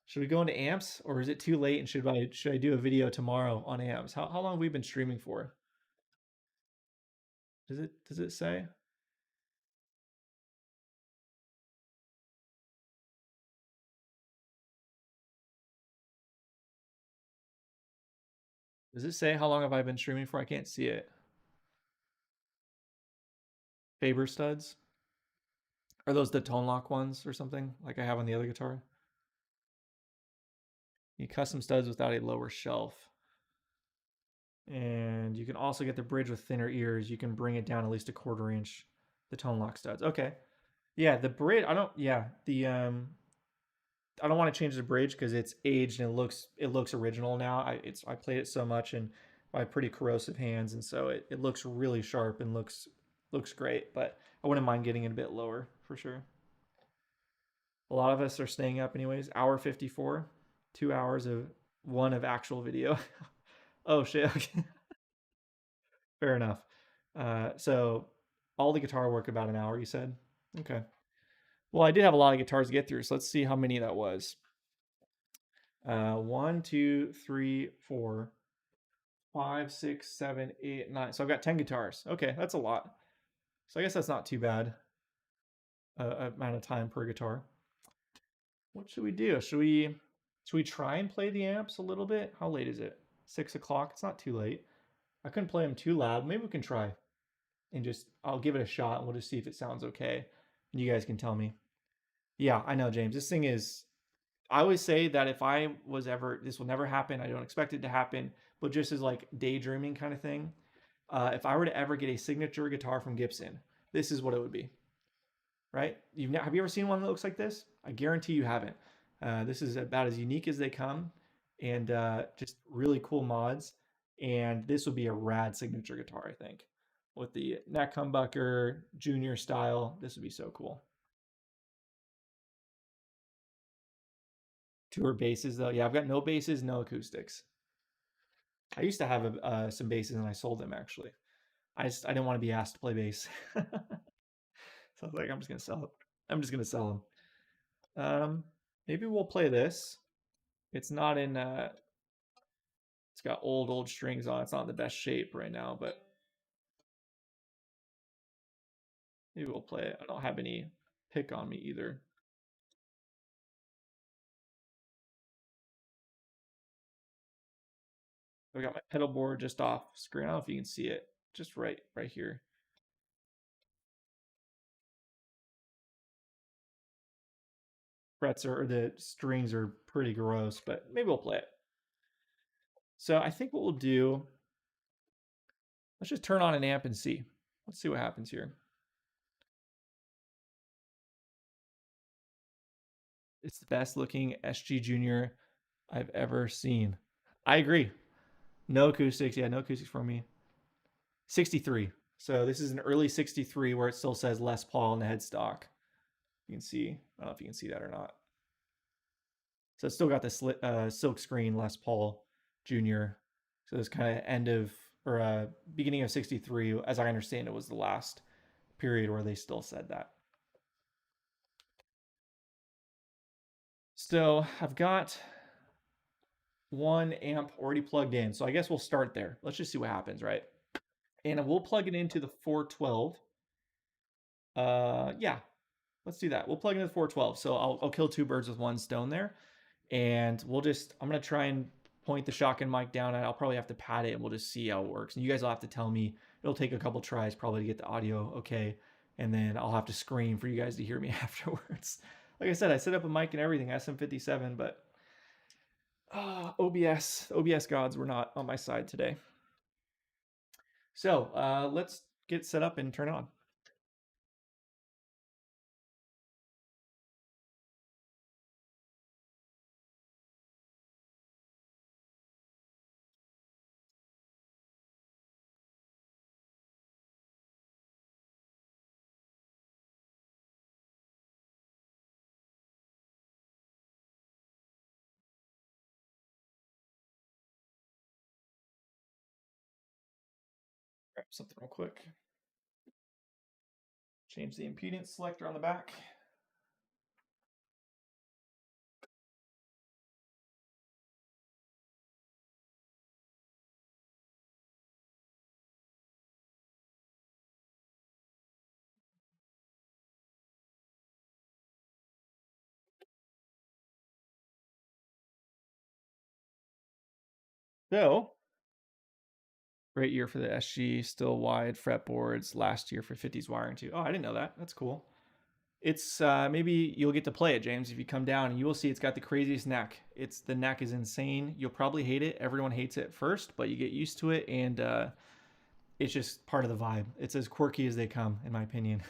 Should we go into amps, or is it too late? And should I do a video tomorrow on amps? How long have we been streaming for? Does it say? Does it say how long have I been streaming for? I can't see it. Faber studs? Are those the tone lock ones or something like I have on the other guitar? You custom studs without a lower shelf. And you can also get the bridge with thinner ears. You can bring it down at least a quarter inch. The tone lock studs. Okay. Yeah, the bridge. I don't. Yeah, the I don't want to change the bridge because it's aged and it looks original now. I played it so much and I have pretty corrosive hands, and so it looks really sharp and looks great. But I wouldn't mind getting it a bit lower for sure. A lot of us are staying up anyways. Hour 54, 2 hours of one of actual video. Oh shit. Okay. Fair enough. So all the guitar work about an hour, you said? Okay. Well, I did have a lot of guitars to get through, so let's see how many that was. One, two, three, four, five, six, seven, eight, nine. So I've got 10 guitars. Okay, that's a lot. So I guess that's not too bad amount of time per guitar. What should we do? Should we try and play the amps a little bit? How late is it? 6 o'clock. It's not too late. I couldn't play them too loud. Maybe we can try and just I'll give it a shot and we'll just see if it sounds okay. And you guys can tell me. Yeah, I know, James. This thing is I always say that if I was ever, this will never happen. I don't expect it to happen, but just as like daydreaming kind of thing. If I were to ever get a signature guitar from Gibson, this is what it would be, right? Have you ever seen one that looks like this? I guarantee you haven't. This is about as unique as they come, and just really cool mods. And this would be a rad signature guitar, I think, with the neck humbucker junior style. This would be so cool. tour basses though. Yeah, I've got no basses, no acoustics. I used to have some basses and I sold them actually. I didn't want to be asked to play bass. So I was like, I'm just gonna sell it. I'm just gonna sell them. Maybe we'll play this. It's not in it's got old strings on. It's not in the best shape right now, but maybe we'll play it. I don't have any pick on me either. I got my pedal board just off screen. I don't know if you can see it. Just right here. Frets or the strings are pretty gross, but maybe we'll play it. So I think what we'll do, let's just turn on an amp and see. Let's see what happens here. It's the best looking SG Junior I've ever seen. I agree. No acoustics. Yeah, no acoustics for me. 63. So this is an early 63 where it still says Les Paul on the headstock. You can see. I don't know if you can see that or not. So it's still got the silk screen Les Paul Jr. So this kind of end of or beginning of 63, as I understand it, was the last period where they still said that. So I've got one amp already plugged in. So I guess we'll start there. Let's just see what happens, right? And we'll plug it into the 412. Yeah, let's do that. We'll plug into the 412. So I'll kill two birds with one stone there. And I'm going to try and point the shotgun mic down, and I'll probably have to pat it, and we'll just see how it works. And you guys will have to tell me. It'll take a couple tries probably to get the audio okay. And then I'll have to scream for you guys to hear me afterwards. Like I said, I set up a mic and everything, SM57, but OBS gods were not on my side today. So let's get set up and turn on. Grab something real quick. Change the impedance selector on the back. So, great year for the SG, still wide fretboards. Last year for 50s wiring too. Oh, I didn't know that. That's cool. It's maybe you'll get to play it, James, if you come down, and you will see it's got the craziest neck. The neck is insane. You'll probably hate it. Everyone hates it at first, but you get used to it, and it's just part of the vibe. It's as quirky as they come, in my opinion.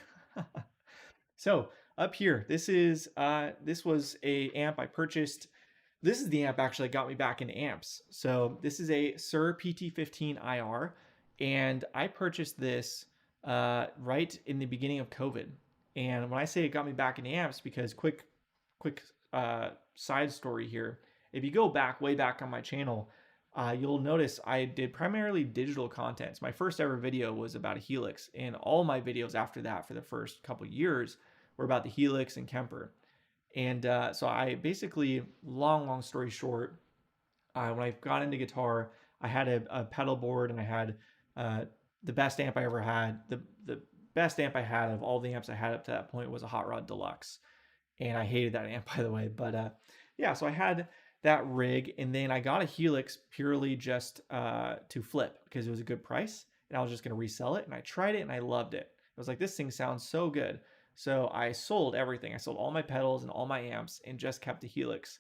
So up here, this was a amp I purchased. This is the amp actually that got me back into amps. So this is a Shure PT15 IR, and I purchased this right in the beginning of COVID. And when I say it got me back into amps, because quick side story here, if you go way back on my channel, you'll notice I did primarily digital content. My first ever video was about a Helix, and all my videos after that for the first couple years were about the Helix and Kemper. And so I basically, long story short, when I got into guitar, I had a pedal board, and I had the best amp I ever had. The best amp I had of all the amps I had up to that point was a Hot Rod Deluxe. And I hated that amp, by the way. But yeah, so I had that rig, and then I got a Helix purely just to flip because it was a good price, and I was just going to resell it. And I tried it, and I loved it. I was like, this thing sounds so good. So I sold everything. I sold all my pedals and all my amps and just kept the Helix.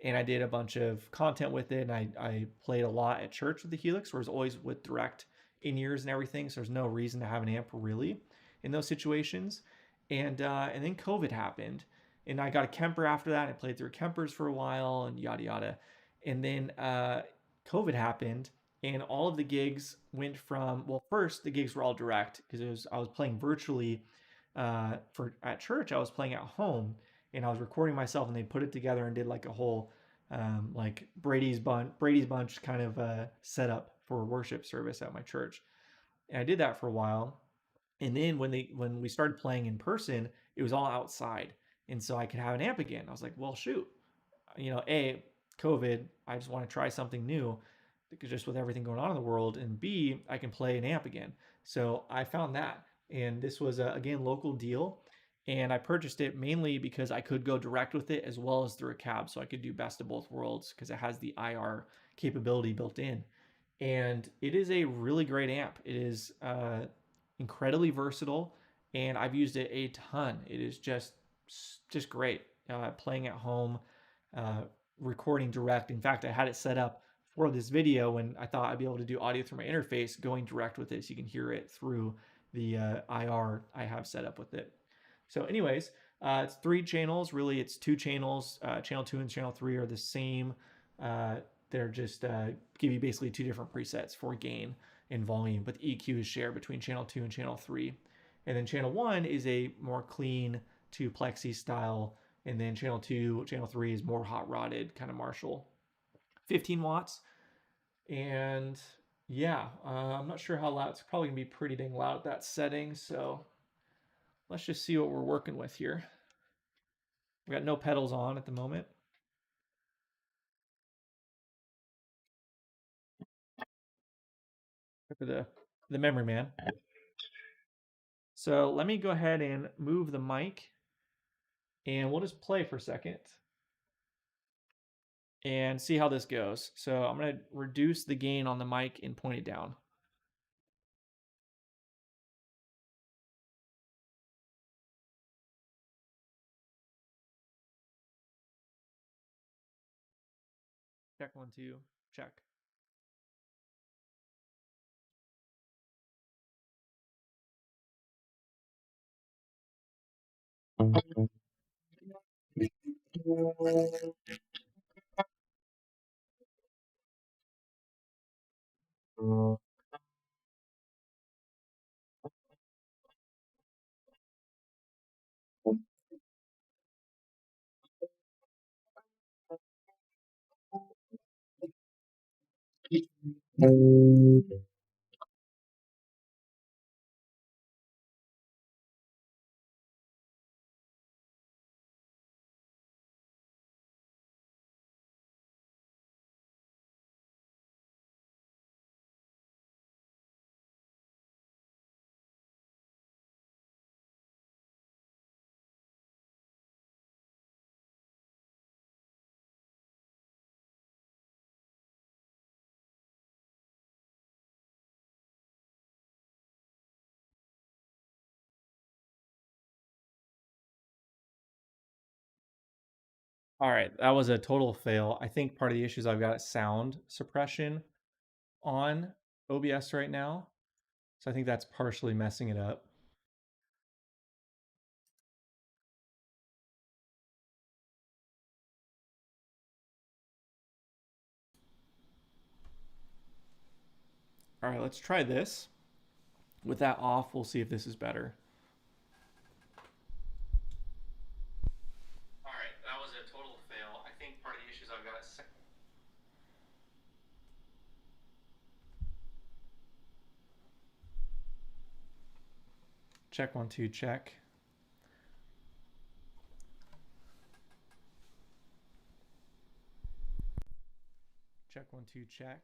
And I did a bunch of content with it, and I played a lot at church with the Helix, where it was always with direct in-ears and everything. So there's no reason to have an amp really in those situations. And then COVID happened, and I got a Kemper after that. I played through Kempers for a while and yada yada. And then COVID happened, and all of the gigs went from, well, first the gigs were all direct because I was playing virtually at church. I was playing at home, and I was recording myself, and they put it together and did like a whole like Brady's Bunch kind of setup for worship service at my church. And I did that for a while. And then when we started playing in person, it was all outside, and so I could have an amp again. I was like, well, shoot, A, COVID, I just want to try something new, because just with everything going on in the world, and B, I can play an amp again. So I found that, and this was again local deal, and I purchased it mainly because I could go direct with it as well as through a cab, so I could do best of both worlds because it has the IR capability built in, and it is a really great amp. It is incredibly versatile, and I've used it a ton. It is just great playing at home, uh, recording direct. In fact, I had it set up for this video when I thought I'd be able to do audio through my interface, going direct with it, so you can hear it through the IR I have set up with it. So, anyways, it's 3 channels. Really, it's 2 channels. Channel 2 and channel 3 are the same. Uh, they're just give you basically 2 different presets for gain and volume, but the EQ is shared between channel 2 and channel 3. And then channel 1 is a more clean to plexi style, and then channel 2, channel 3 is more hot rodded kind of Marshall. 15 watts, and yeah, I'm not sure how loud. It's probably gonna be pretty dang loud at that setting. So let's just see what we're working with here. We got no pedals on at the moment. For the memory man. So let me go ahead and move the mic, and we'll just play for a second and see how this goes. So I'm going to reduce the gain on the mic and point it down. Check 1, 2, check. All right, that was a total fail. I think part of the issue is I've got sound suppression on OBS right now. So I think that's partially messing it up. All right, let's try this. With that off, we'll see if this is better. All right, that was a total fail. I think part of the issue is I've got check 1, 2, check. Check 1, 2, check.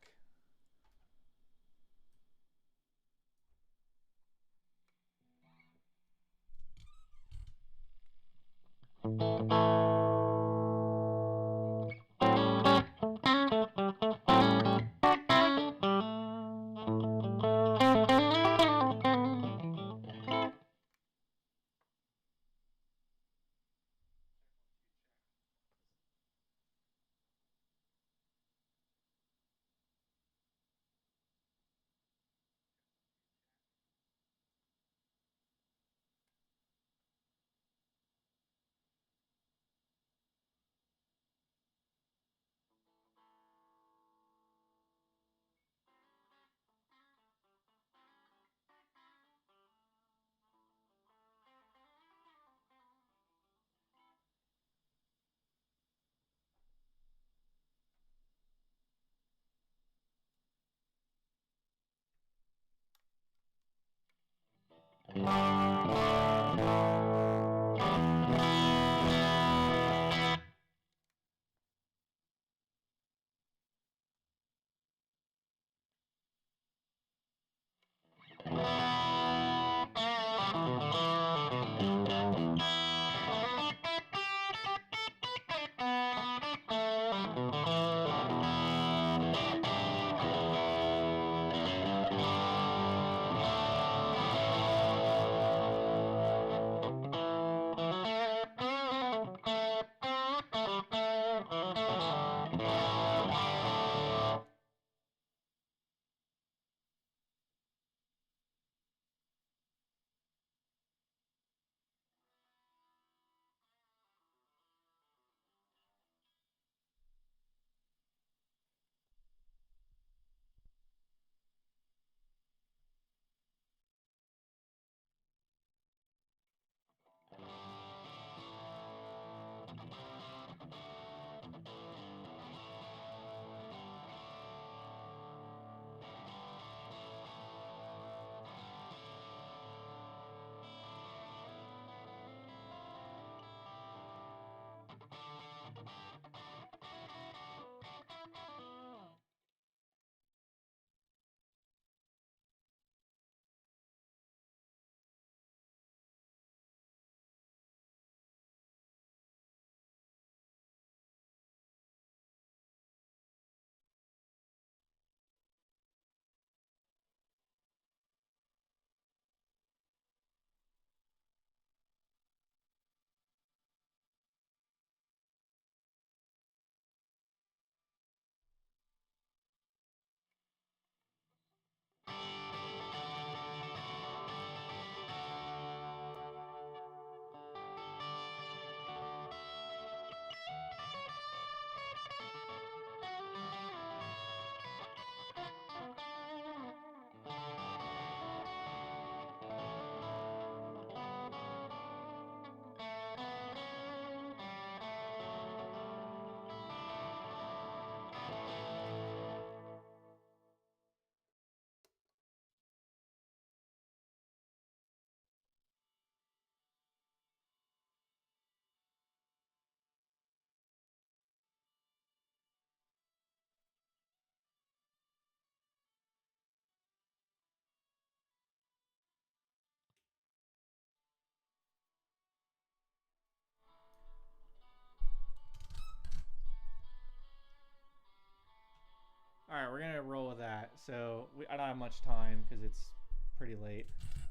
All right, we're gonna roll with that. So I don't have much time because it's pretty late.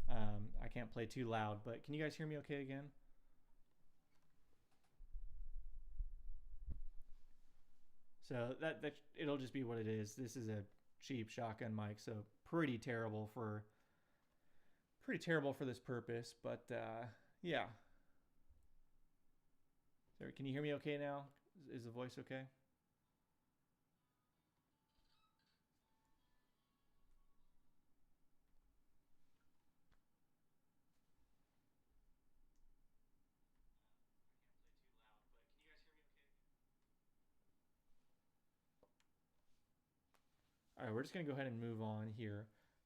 I can't play too loud, but can you guys hear me okay again? So that it'll just be what it is. This is a cheap shotgun mic, so pretty terrible for this purpose. But yeah. So can you hear me okay now? Is the voice okay? All right, we're just gonna go ahead and move on here.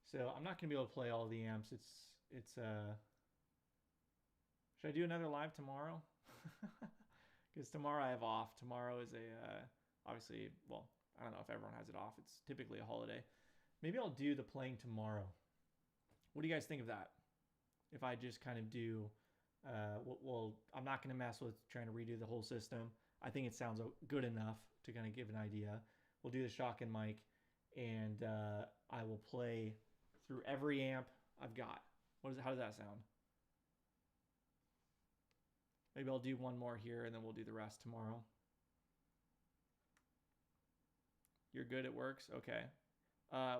So I'm not gonna be able to play all the amps. It's should I do another live tomorrow? Because tomorrow I have off. Tomorrow is obviously, well, I don't know if everyone has it off. It's typically a holiday. Maybe I'll do the playing tomorrow. What do you guys think of that? If I just kind of do, well, I'm not going to mess with trying to redo the whole system. I think it sounds good enough to kind of give an idea. We'll do the shotgun mic, and I will play through every amp I've got. How does that sound? Maybe I'll do one more here, and then we'll do the rest tomorrow. You're good, it works? Okay.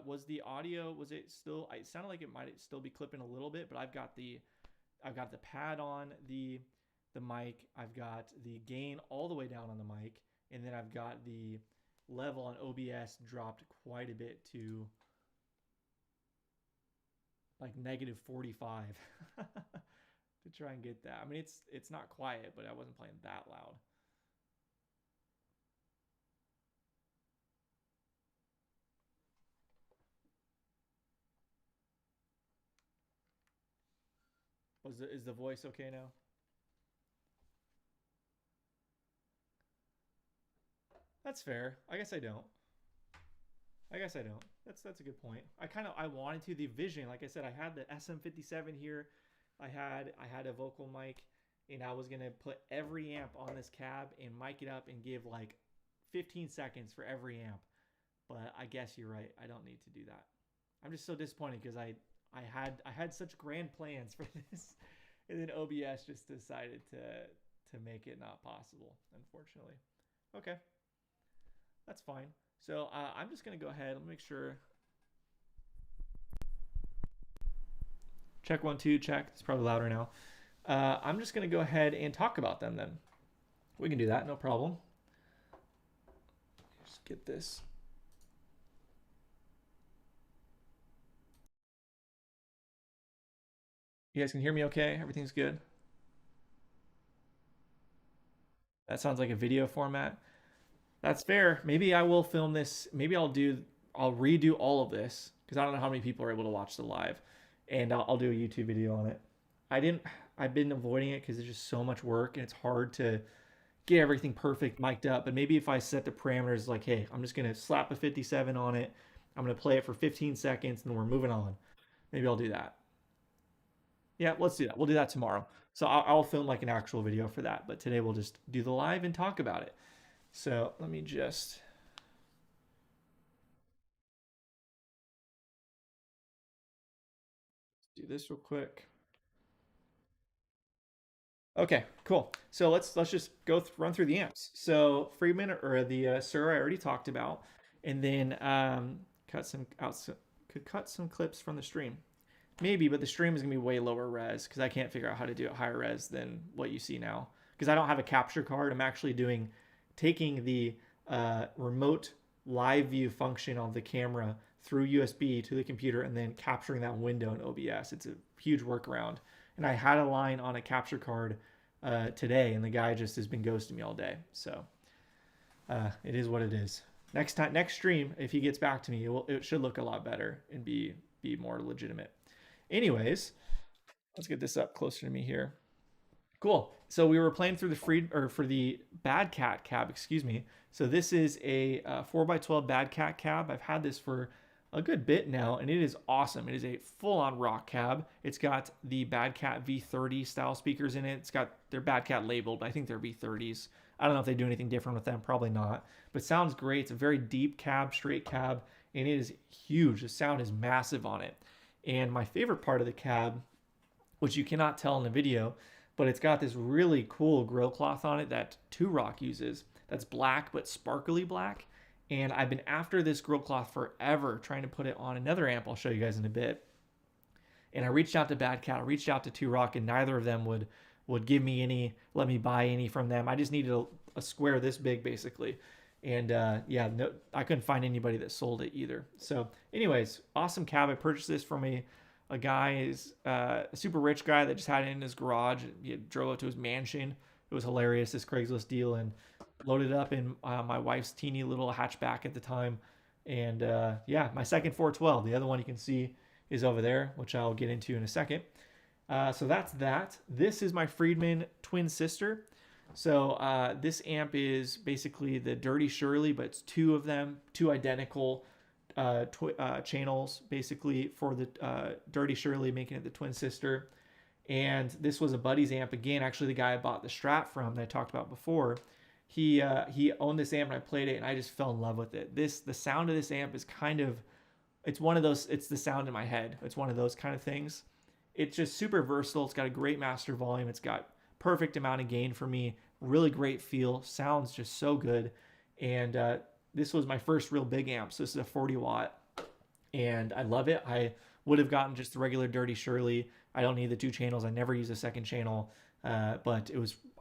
Was the audio, was it still, it sounded like it might still be clipping a little bit, but I've got the pad on the mic. I've got the gain all the way down on the mic, and then I've got the level on OBS dropped quite a bit to like -45 to try and get that. I mean, it's not quiet, but I wasn't playing that loud. is the voice okay now? That's fair. I guess I don't. That's a good point. I wanted to the Vision. Like I said, I had the SM57 here. I had a vocal mic, and I was gonna put every amp on this cab and mic it up and give like 15 seconds for every amp. But I guess you're right. I don't need to do that. I'm just so disappointed because I had such grand plans for this, and then OBS just decided to make it not possible, unfortunately. Okay, that's fine. So I'm just gonna go ahead. Let me make sure. Check 1 2. Check. It's probably louder now. I'm just gonna go ahead and talk about them then. We can do that, no problem. Just get this. You guys can hear me okay? Everything's good? That sounds like a video format. That's fair. Maybe I will film this. Maybe I'll redo all of this because I don't know how many people are able to watch the live, and I'll do a YouTube video on it. I didn't. I've been avoiding it because it's just so much work and it's hard to get everything perfect mic'd up. But maybe if I set the parameters like, hey, I'm just gonna slap a 57 on it. I'm gonna play it for 15 seconds and then we're moving on. Maybe I'll do that. Yeah, let's do that. We'll do that tomorrow. So I'll film like an actual video for that. But today we'll just do the live and talk about it. So let me just do this real quick. Okay, cool. So let's just run through the amps. So Friedman or the Sir I already talked about, and then could cut some clips from the stream. Maybe, but the stream is gonna be way lower res because I can't figure out how to do it higher res than what you see now. Because I don't have a capture card. I'm actually taking the remote live view function of the camera through USB to the computer and then capturing that window in OBS. It's a huge workaround. And I had a line on a capture card today, and the guy just has been ghosting me all day. So it is what it is. Next stream, if he gets back to me, it should look a lot better and be more legitimate. Anyways, let's get this up closer to me here. Cool. So we were playing through for the Bad Cat cab, excuse me. So this is a 4x12 Bad Cat cab. I've had this for a good bit now, and it is awesome. It is a full-on rock cab. It's got the Bad Cat V30 style speakers in it. It's got their Bad Cat labeled, but I think they're V30s. I don't know if they do anything different with them, probably not. But sounds great. It's a very deep cab, straight cab, and it is huge. The sound is massive on it. And my favorite part of the cab, which you cannot tell in the video, but it's got this really cool grill cloth on it that Two Rock uses. That's black, but sparkly black. And I've been after this grill cloth forever, trying to put it on another amp I'll show you guys in a bit. And I reached out to Bad Cat, I reached out to Two Rock, and neither of them would give me any, let me buy any from them. I just needed a square this big, basically. And yeah, no, I couldn't find anybody that sold it either. So anyways, awesome cab. I purchased this from a guy, a super rich guy that just had it in his garage. He drove it to his mansion. It was hilarious, this Craigslist deal, and loaded up in my wife's teeny little hatchback at the time. And yeah, my second 412. The other one you can see is over there, which I'll get into in a second. So that's that. This is my Friedman twin sister. So this amp is basically the Dirty Shirley, but it's two of them, two identical channels, basically, for the Dirty Shirley, making it the twin sister. And this was a buddy's amp. Again, actually, the guy I bought the Strat from that I talked about before, he owned this amp and I played it and I just fell in love with it. The sound of this amp is kind of, it's one of those, it's the sound in my head. It's one of those kind of things. It's just super versatile. It's got a great master volume. It's got perfect amount of gain for me. Really great feel. Sounds just so good. And this was my first real big amp. So this is a 40 watt and I love it. I would have gotten just the regular Dirty Shirley. I don't need the two channels. I never use a second channel, but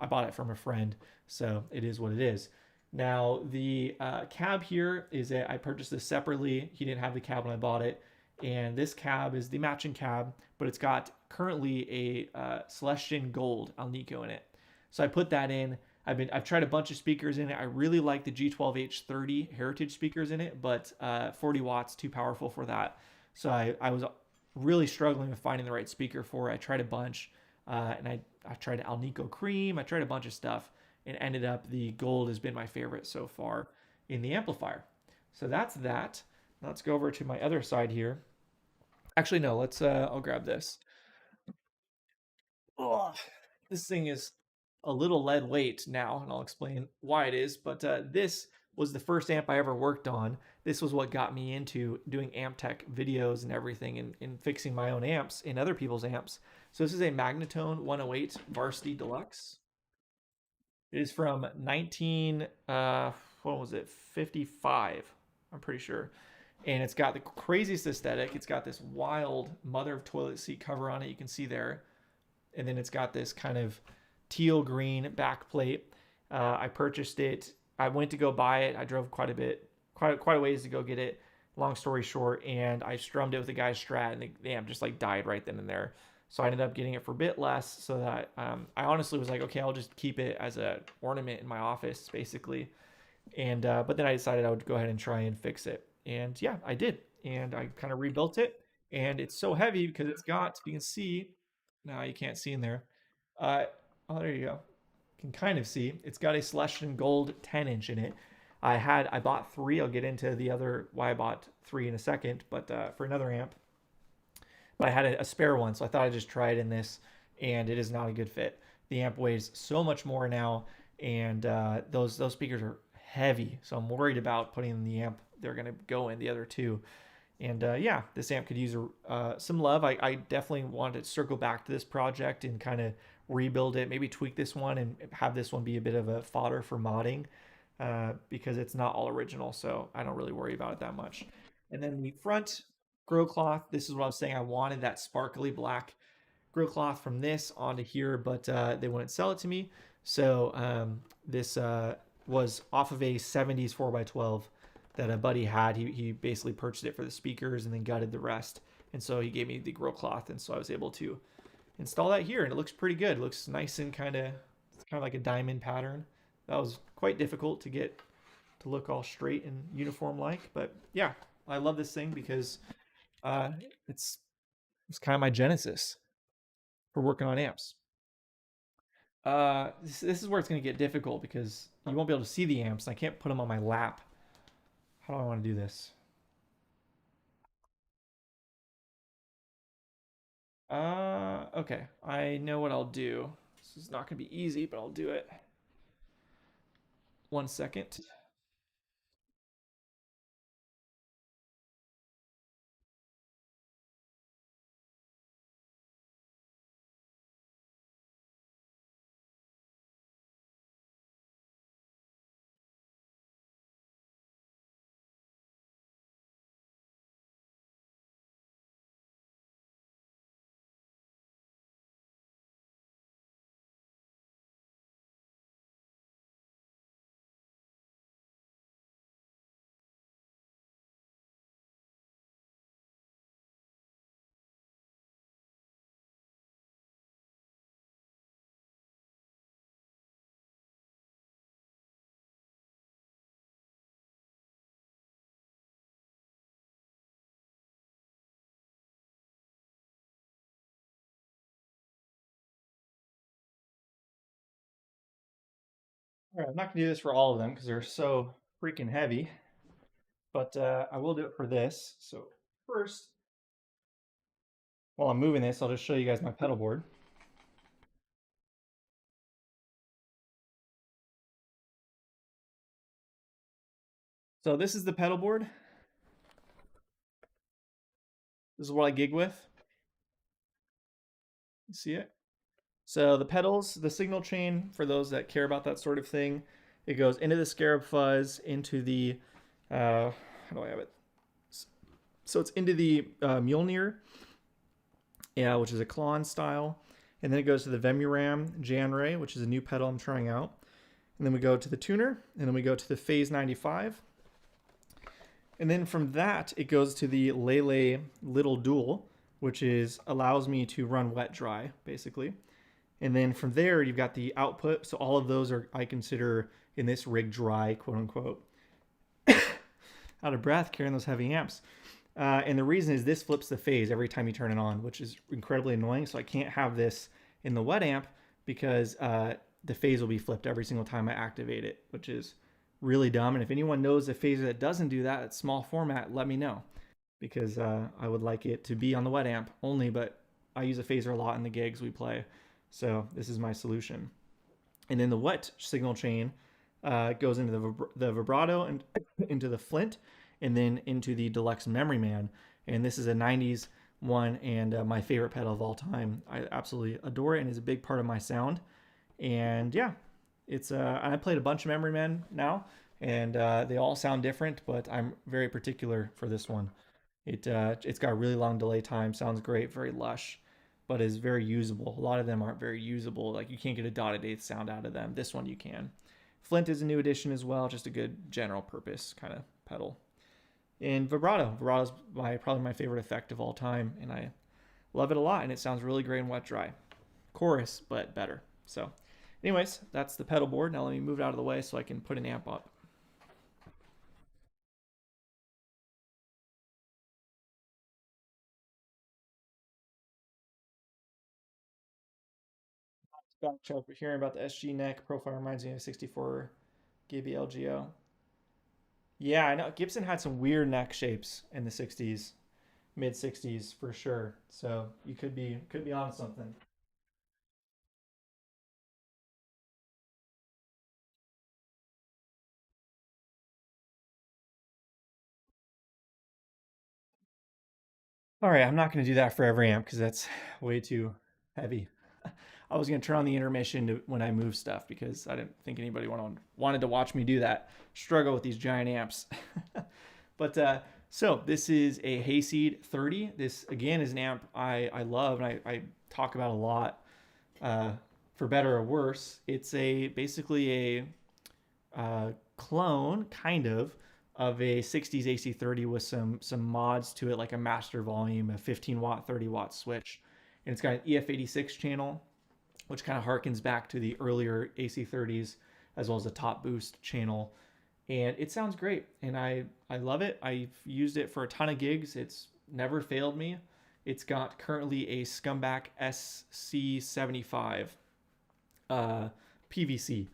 I bought it from a friend, so it is what it is. Now the cab here I purchased this separately. He didn't have the cab when I bought it, and this cab is the matching cab, but it's got currently a Celestion Gold Alnico in it. So I put that in. I've tried a bunch of speakers in it. I really like the G12H30 Heritage speakers in it, but 40 watts too powerful for that. So I was really struggling with finding the right speaker for it. I tried a bunch. And I tried Alnico Cream. I tried a bunch of stuff, and ended up the gold has been my favorite so far in the amplifier. So that's that. Let's go over to my other side here. Actually, no. Let's. I'll grab this. Oh, this thing is a little lead weight now, and I'll explain why it is. But this was the first amp I ever worked on. This was what got me into doing amp tech videos and everything, and fixing my own amps in other people's amps. So this is a Magnatone 108 Varsity Deluxe. It is from 19 what was it, 55, I'm pretty sure. And it's got the craziest aesthetic. It's got this wild mother of toilet seat cover on it, you can see there. And then it's got this kind of teal green back plate. I purchased it. I went to go buy it. I drove quite a ways to go get it. Long story short, and I strummed it with a guy's Strat, and the amp just like died right then and there. So I ended up getting it for a bit less, so that I honestly was like, okay, I'll just keep it as an ornament in my office, basically. And but then I decided I would go ahead and try and fix it, and yeah, I did. And I kind of rebuilt it, and it's so heavy because it's got, you can see, now you can't see in there. Uh, oh, there you go. You can kind of see. It's got a Celestion Gold 10-inch in it. I bought three. I'll get into the other why I bought three in a second, but for another amp. But I had a spare one, so I thought I'd just try it in this, and it is not a good fit. The amp weighs so much more now, and those speakers are heavy, so I'm worried about putting in the amp they're gonna go in, the other two. And yeah, this amp could use some love. I definitely want to circle back to this project and kind of rebuild it, maybe tweak this one and have this one be a bit of a fodder for modding, because it's not all original, so I don't really worry about it that much. And then the front grill cloth, this is what I was saying. I wanted that sparkly black grill cloth from this onto here, but they wouldn't sell it to me. So this was off of a 70s 4x12 that a buddy had. He basically purchased it for the speakers and then gutted the rest. And so he gave me the grill cloth, and so I was able to install that here, and it looks pretty good. It looks nice and kind of like a diamond pattern. That was quite difficult to get to look all straight and uniform like, but yeah, I love this thing because it's kind of my genesis for working on amps. This is where it's going to get difficult because you won't be able to see the amps, and I can't put them on my lap. How do I want to do this? Okay. I know what I'll do. This is not going to be easy, but I'll do it. 1 second. All right, I'm not going to do this for all of them because they're so freaking heavy, but I will do it for this. So first, while I'm moving this, I'll just show you guys my pedal board. So this is the pedal board. This is what I gig with. You see it? So the pedals, the signal chain, for those that care about that sort of thing, it goes into the Scarab Fuzz, into the, how do I have it? So it's into the Mjolnir, yeah, which is a Klon style. And then it goes to the Vemuram Janray, which is a new pedal I'm trying out. And then we go to the tuner, and then we go to the Phase 95. And then from that, it goes to the Lele Little Dual, which allows me to run wet dry, basically. And then from there, you've got the output. So all of those I consider in this rig dry, quote unquote. Out of breath carrying those heavy amps. And the reason is this flips the phase every time you turn it on, which is incredibly annoying. So I can't have this in the wet amp because the phase will be flipped every single time I activate it, which is really dumb. And if anyone knows a phaser that doesn't do that at small format, let me know because I would like it to be on the wet amp only, but I use a phaser a lot in the gigs we play. So this is my solution. And then the wet signal chain goes into the vibrato and into the Flint, and then into the Deluxe Memory Man. And this is a 90s one and my favorite pedal of all time. I absolutely adore it and is a big part of my sound. And yeah, it's I played a bunch of Memory Men now, and they all sound different, but I'm very particular for this one. It's got a really long delay time, sounds great, very lush, but is very usable. A lot of them aren't very usable. Like you can't get a dotted eighth sound out of them. This one you can. Flint is a new addition as well, just a good general purpose kind of pedal. And vibrato. Vibrato is probably my favorite effect of all time, and I love it a lot. And it sounds really great in wet dry. Chorus, but better. So, anyways, that's the pedal board. Now let me move it out of the way so I can put an amp up. Backtrack, we're hearing about the SG neck profile reminds me of a 64 Gibby LGO. Yeah, I know Gibson had some weird neck shapes in the 60s, mid 60s for sure. So you could be on something. All right, I'm not going to do that for every amp because that's way too heavy. I was going to turn on the intermission when I move stuff because I didn't think anybody wanted to watch me do that. Struggle with these giant amps. But so this is a Hayseed 30. This again is an amp I love and I talk about a lot. Uh, for better or worse, it's a basically clone, kind of a 60s AC30 with some mods to it, like a master volume, a 15 watt, 30 watt switch, and it's got an EF86 channel, which kind of harkens back to the earlier AC30s, as well as a top boost channel. And it sounds great, and I love it. I've used it for a ton of gigs. It's never failed me. It's got currently a Scumbag SC75 uh, PVC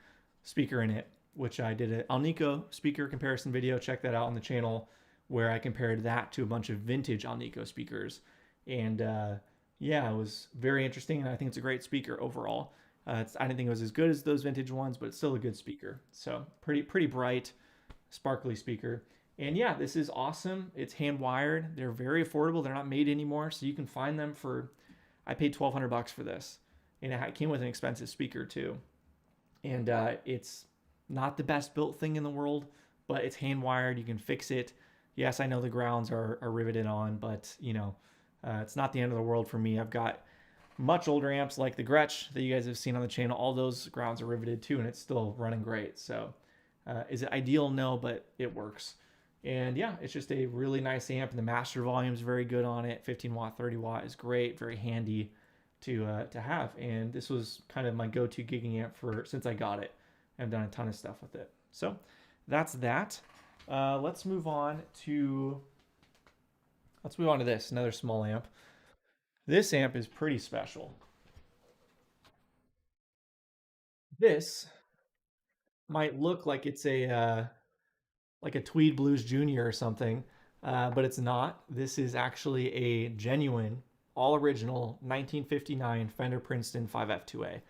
speaker in it, which I did an Alnico speaker comparison video. Check that out on the channel where I compared that to a bunch of vintage Alnico speakers. And yeah, it was very interesting. And I think it's a great speaker overall. I didn't think it was as good as those vintage ones, but it's still a good speaker. So pretty bright, sparkly speaker. And yeah, this is awesome. It's hand wired. They're very affordable. They're not made anymore. So you can find them for, I paid $1,200 for this. And it came with an expensive speaker too. And it's not the best built thing in the world, but it's hand wired. You can fix it. Yes, I know the grounds are riveted on, but it's not the end of the world for me. I've got much older amps like the Gretsch that you guys have seen on the channel. All those grounds are riveted too, and it's still running great. So is it ideal? No, but it works. And yeah, it's just a really nice amp, and the master volume is very good on it. 15 watt, 30 watt is great, very handy to have. And this was kind of my go-to gigging amp for since I got it. I've done a ton of stuff with it. So that's that. Let's move on to this, another small amp. This amp is pretty special. This might look like it's a Tweed Blues Junior or something, but it's not. This is actually a genuine, all original 1959 Fender Princeton 5F2A.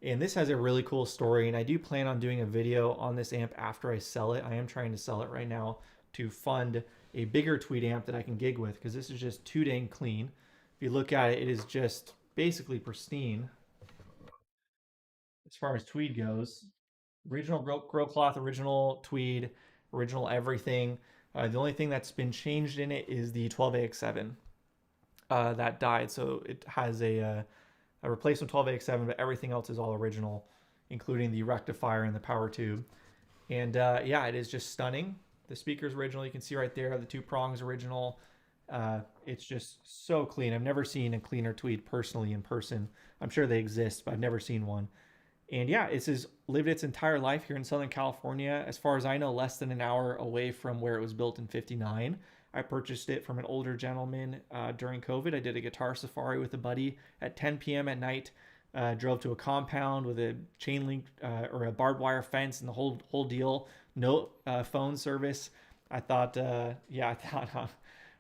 And this has a really cool story, and I do plan on doing a video on this amp after I sell it. I am trying to sell it right now to fund a bigger Tweed amp that I can gig with, because this is just too dang clean. If you look at it, it is just basically pristine as far as Tweed goes. Original grow cloth, original Tweed, original everything. The only thing that's been changed in it is the 12AX7 that died, so it has a replacement 12AX7, but everything else is all original, including the rectifier and the power tube. And yeah, it is just stunning. The speaker's original. You can see right there, the two prongs original. It's just so clean. I've never seen a cleaner Tweed personally in person. I'm sure they exist, but I've never seen one. And yeah, this has lived its entire life here in Southern California. As far as I know, less than an hour away from where it was built in 59. I purchased it from an older gentleman during COVID. I did a guitar safari with a buddy at 10 p.m. at night Drove to a compound with a chain link or a barbed wire fence and the whole deal. No phone service. I thought, yeah, I thought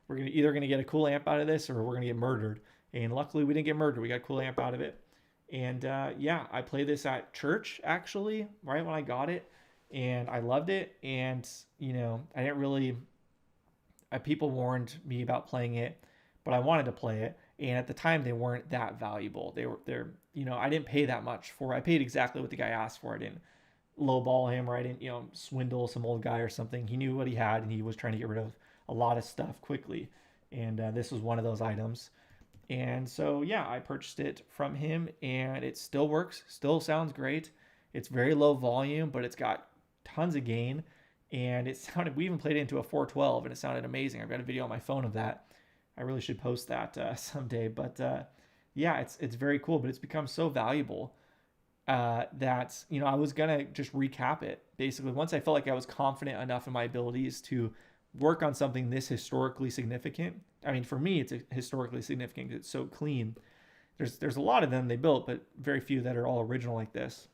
we're gonna either gonna get a cool amp out of this or we're gonna get murdered. And luckily, we didn't get murdered. We got a cool amp out of it. And yeah, I played this at church actually, right when I got it, and I loved it. And I didn't really. People warned me about playing it, but I wanted to play it. And at the time, they weren't that valuable. They're I didn't pay that much for it. I paid exactly what the guy asked for. I didn't lowball him or I didn't swindle some old guy or something. He knew what he had and he was trying to get rid of a lot of stuff quickly. And this was one of those items. And so, yeah, I purchased it from him and it still works, still sounds great. It's very low volume, but it's got tons of gain. And it sounded, we even played it into a 412 and it sounded amazing. I've got a video on my phone of that. I really should post that someday. But yeah, it's very cool, but it's become so valuable that I was gonna just recap it basically once I felt like I was confident enough in my abilities to work on something this historically significant. I mean, for me, it's historically significant. It's so clean. There's a lot of them they built, but very few that are all original like this.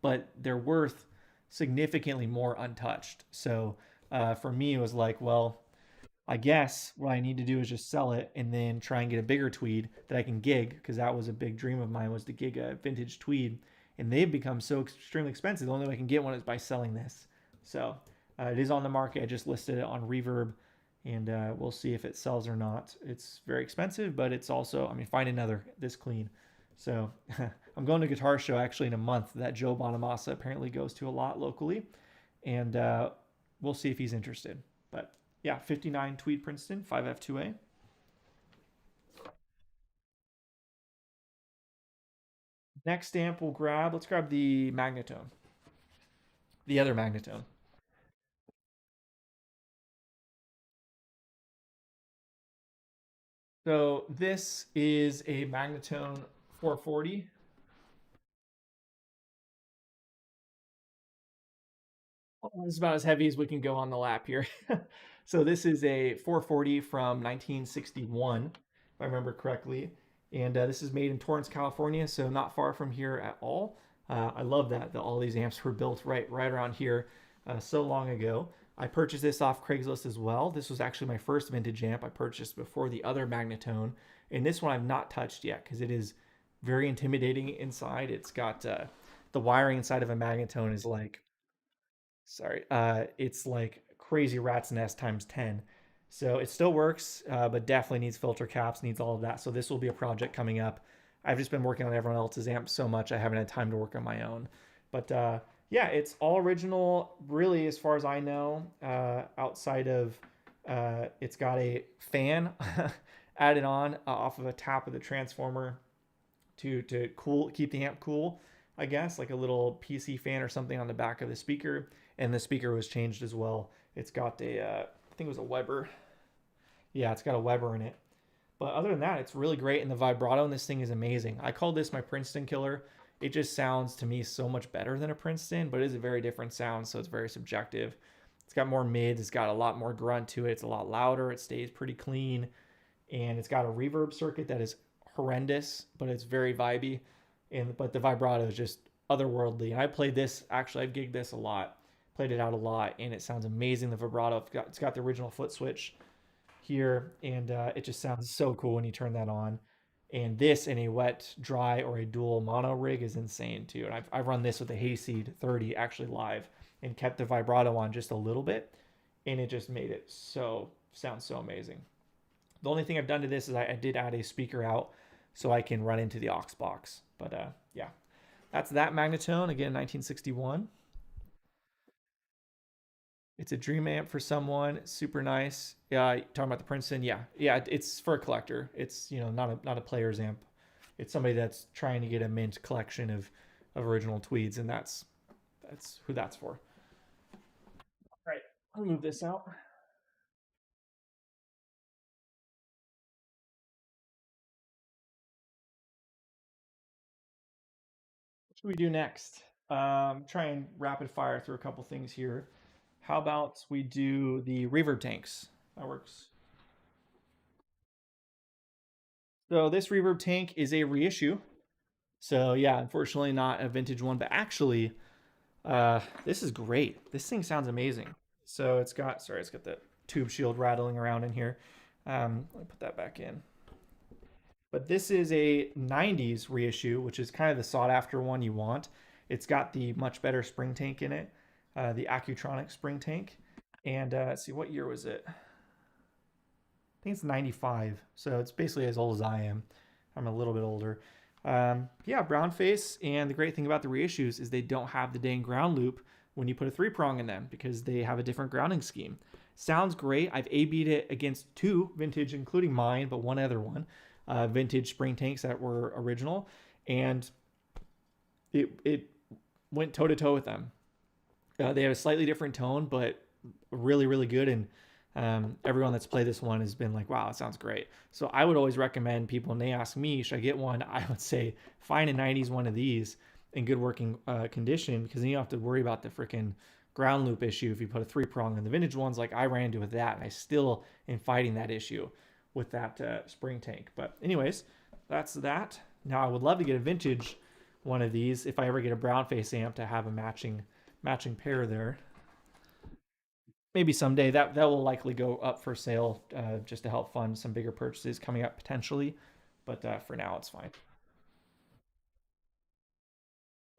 But they're worth significantly more untouched. So for me, it was like, well, I guess what I need to do is just sell it and then try and get a bigger tweed that I can gig because that was a big dream of mine was to gig a vintage tweed, and they've become so extremely expensive. The only way I can get one is by selling this. So it is on the market. I just listed it on Reverb, and we'll see if it sells or not. It's very expensive, but it's also, I mean, find another this clean. So I'm going to Guitar Show actually in a month that Joe Bonamassa apparently goes to a lot locally, and we'll see if he's interested. But yeah, 59 Tweed Princeton, 5F2A. Next amp we'll grab, let's grab the Magnatone, the other Magnatone. So this is a Magnatone 440. This is about as heavy as we can go on the lap here. So this is a 440 from 1961, if I remember correctly. And this is made in Torrance, California, so not far from here at all. I love that all these amps were built right around here so long ago. I purchased this off Craigslist as well. This was actually my first vintage amp I purchased before the other Magnatone. And this one I've not touched yet because it is very intimidating inside. It's got the wiring inside of a Magnatone is like sorry, it's like crazy rat's nest times 10. So it still works, but definitely needs filter caps, needs all of that. So this will be a project coming up. I've just been working on everyone else's amps so much, I haven't had time to work on my own. But yeah, it's all original, really, as far as I know, outside of it's got a fan added on off of a tap of the transformer to keep the amp cool, I guess, like a little PC fan or something on the back of the speaker. And the speaker was changed as well. It's got a, I think it was a Weber. Yeah, it's got a Weber in it. But other than that, it's really great. And the vibrato in this thing is amazing. I call this my Princeton killer. It just sounds to me so much better than a Princeton, but it is a very different sound, so it's very subjective. It's got more mids, it's got a lot more grunt to it, it's a lot louder, it stays pretty clean, and it's got a reverb circuit that is horrendous, but it's very vibey. But the vibrato is just otherworldly. And I played this actually. I've gigged this a lot, played it out a lot, and it sounds amazing. The vibrato, it's got the original foot switch here, and it just sounds so cool when you turn that on. And this in a wet, dry, or a dual mono rig is insane too. And I've run this with a Hayseed 30 actually live and kept the vibrato on just a little bit, and it just made it sound so amazing. The only thing I've done to this is I did add a speaker out so I can run into the aux box. But yeah, that's that Magnatone, again, 1961. It's a dream amp for someone, super nice. Yeah, talking about the Princeton, yeah, it's for a collector. It's not a player's amp. It's somebody that's trying to get a mint collection of original tweeds, and that's who that's for. All right, I'll move this out. What should we do next? Try and rapid fire through a couple things here. How about we do the reverb tanks? That works. So this reverb tank is a reissue. So yeah, unfortunately not a vintage one, but actually, this is great. This thing sounds amazing. So it's got, sorry, it's got the tube shield rattling around in here. Let me put that back in. But this is a 90s reissue, which is kind of the sought after one you want. It's got the much better spring tank in it, the Accutronic spring tank. And let's see, what year was it? I think it's 95. So it's basically as old as I am. I'm a little bit older. Yeah, brown face. And the great thing about the reissues is they don't have the dang ground loop when you put a 3-prong in them because they have a different grounding scheme. Sounds great. I've A-B'd it against 2 vintage, including mine, but one other one, vintage spring tanks that were original. And it went toe to toe with them. They have a slightly different tone, but really, really good. And everyone that's played this one has been like, wow, it sounds great. So I would always recommend people, and they ask me, should I get one? I would say find a 90s one of these in good working condition, because then you don't have to worry about the freaking ground loop issue if you put a 3-prong in the vintage ones. Like I ran into with that, and I still am fighting that issue with that spring tank. But anyways, that's that. Now I would love to get a vintage one of these if I ever get a brown face amp to have a matching pair there. Maybe someday that will likely go up for sale just to help fund some bigger purchases coming up potentially. But for now, it's fine.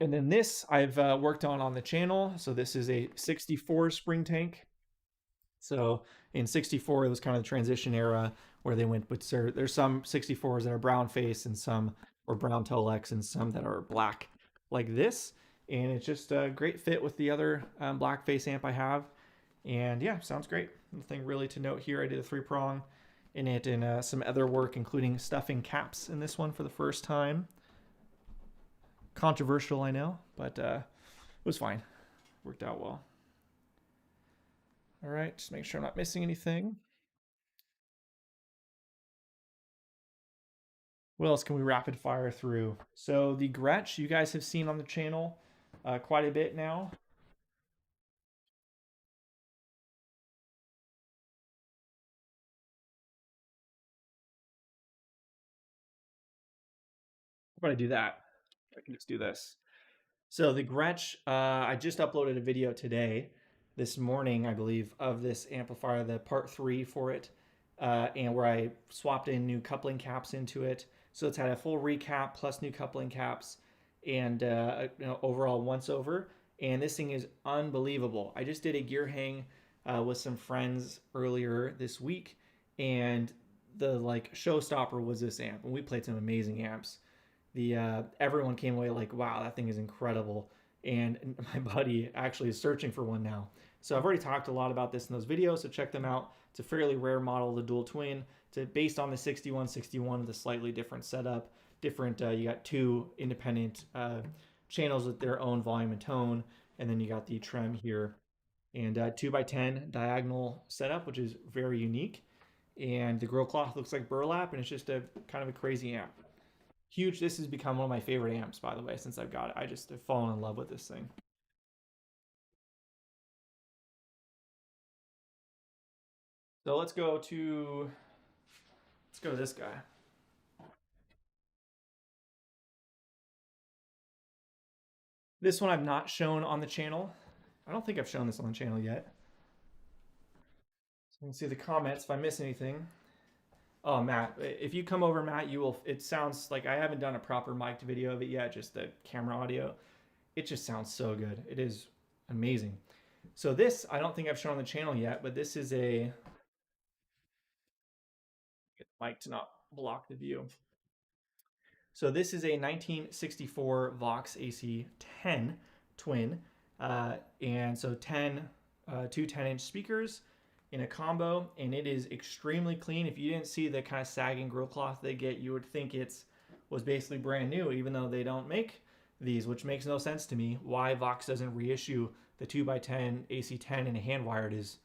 And then this I've worked on the channel. So this is a 64 spring tank. So in 64, it was kind of the transition era where they went, but there's some 64s that are brown face and some or brown Telex and some that are black like this. And it's just a great fit with the other black face amp I have. And yeah, sounds great. Nothing really to note here. I did a 3-prong in it and some other work, including stuffing caps in this one for the first time. Controversial, I know, but it was fine. Worked out well. All right, just make sure I'm not missing anything. What else can we rapid fire through? So the Gretsch you guys have seen on the channel quite a bit now. How about I do that? I can just do this. So the Gretsch, I just uploaded a video today, this morning, I believe, of this amplifier, the part 3 for it, and where I swapped in new coupling caps into it. So it's had a full recap plus new coupling caps and overall once over. And this thing is unbelievable. I just did a gear hang with some friends earlier this week, and the showstopper was this amp, and we played some amazing amps. Everyone came away like, wow, that thing is incredible. And my buddy actually is searching for one now. So I've already talked a lot about this in those videos, so check them out. It's a fairly rare model, the dual twin. It's based on the 6161 with a slightly different setup. You got 2 independent channels with their own volume and tone, and then you got the trem here. And 2x10 diagonal setup, which is very unique. And the grill cloth looks like burlap, and it's just a kind of a crazy amp. Huge. This has become one of my favorite amps, by the way, since I've got it. I just have fallen in love with this thing. So let's go to this guy. This one I've not shown on the channel. I don't think I've shown this on the channel yet. So you can see the comments if I miss anything. Oh, Matt, if you come over, Matt, you will. It sounds like I haven't done a proper mic'd video of it yet, just the camera audio. It just sounds so good. It is amazing. So this, I don't think I've shown on the channel yet, but this is a, get the mic to not block the view. So this is a 1964 Vox AC10 twin. And so 2 10-inch speakers in a combo, and it is extremely clean. If you didn't see the kind of sagging grill cloth they get, you would think was basically brand new, even though they don't make these, which makes no sense to me. Why Vox doesn't reissue the 2x10 AC10 in a hand wired is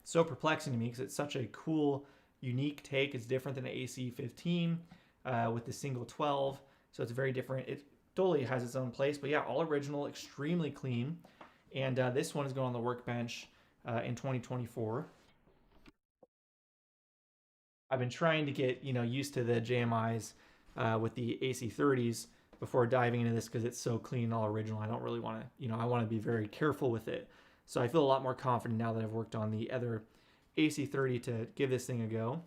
so perplexing to me, because it's such a cool, unique take. It's different than an AC15 with the single 12, so it's very different. It totally has its own place, but yeah, all original, extremely clean. And this one is going on the workbench in 2024. I've been trying to get used to the JMIs with the AC30s before diving into this because it's so clean, all original. I don't really want to, you know, I want to be very careful with it. So I feel a lot more confident now that I've worked on the other AC30 to give this thing a go.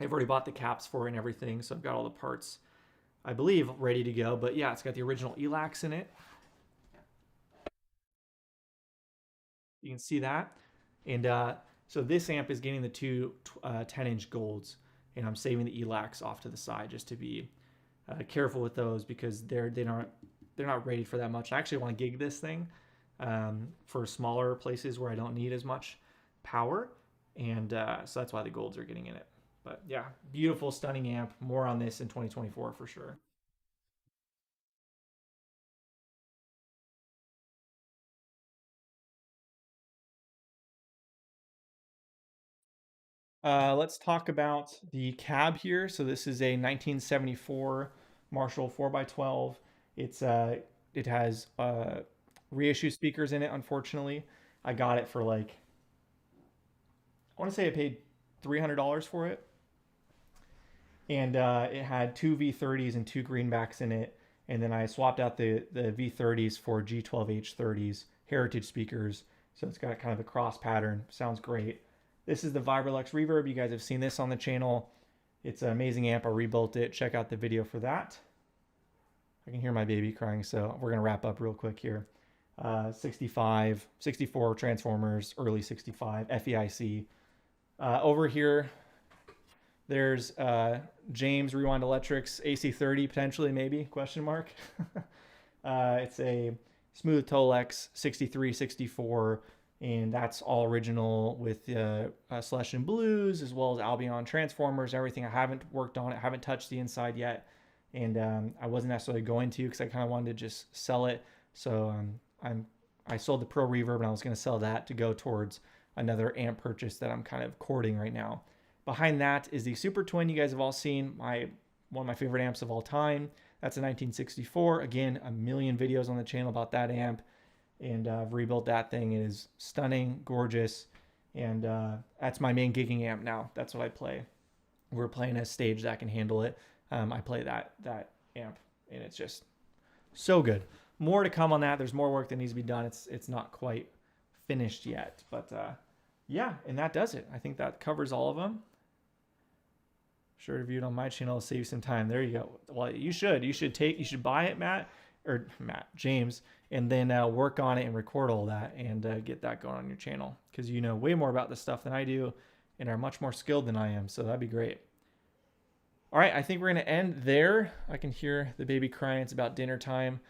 I've already bought the caps for it and everything, so I've got all the parts, I believe, ready to go. But yeah, it's got the original ELACs in it. You can see that. And so this amp is getting the two 10-inch golds, and I'm saving the ELACs off to the side just to be careful with those because they're not rated for that much. I actually want to gig this thing for smaller places where I don't need as much power, and so that's why the golds are getting in it. But yeah, beautiful, stunning amp. More on this in 2024 for sure. Let's talk about the cab here. So this is a 1974 Marshall 4x12. It has reissue speakers in it. Unfortunately, I got it for like, I want to say I paid $300 for it, and it had two V30s and two greenbacks in it. And then I swapped out the V30s for G12H30s heritage speakers. So it's got kind of a cross pattern. Sounds great. This is the Vibrolux Reverb. You guys have seen this on the channel. It's an amazing amp. I rebuilt it. Check out the video for that. I can hear my baby crying, so we're going to wrap up real quick here. 65, 64 transformers, early 65, FEIC. Over here, there's James Rewind Electrics AC30, potentially, maybe, question mark. It's a Smooth Tolex 63, 64, and that's all original with Celestian Blues as well as Albion transformers, everything. I haven't worked on it, haven't touched the inside yet, and I wasn't necessarily going to because I kind of wanted to just sell it. So I sold the Pro Reverb, and I was going to sell that to go towards another amp purchase that I'm kind of courting right now. Behind that is the Super Twin. You guys have all seen one of my favorite amps of all time. That's a 1964. Again, a million videos on the channel about that amp, and I've rebuilt that thing. It is stunning, gorgeous, and that's my main gigging amp now. That's what I play. We're playing a stage that can handle it. I play that amp, and it's just so good. More to come on that. There's more work that needs to be done. It's not quite finished yet, but yeah, and that does it. I think that covers all of them. Sure, review it on my channel. It'll save you some time. There you go. Well, you should buy it, James, and then work on it and record all that and get that going on your channel, because you know way more about this stuff than I do and are much more skilled than I am. So that'd be great. All right, I think we're gonna end there. I can hear the baby crying. It's about dinner time.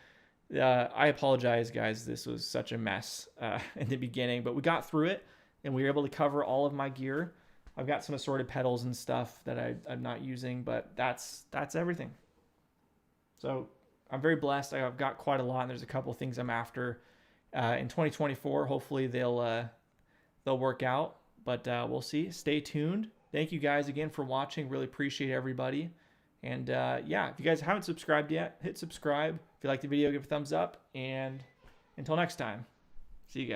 I apologize, guys. This was such a mess in the beginning, but we got through it and we were able to cover all of my gear. I've got some assorted pedals and stuff that I'm not using, but that's everything. So I'm very blessed. I've got quite a lot, and there's a couple of things I'm after in 2024. Hopefully they'll work out, but we'll see. Stay tuned. Thank you guys again for watching. Really appreciate everybody. And yeah, if you guys haven't subscribed yet, hit subscribe. If you like the video, give it a thumbs up. And until next time, see you guys.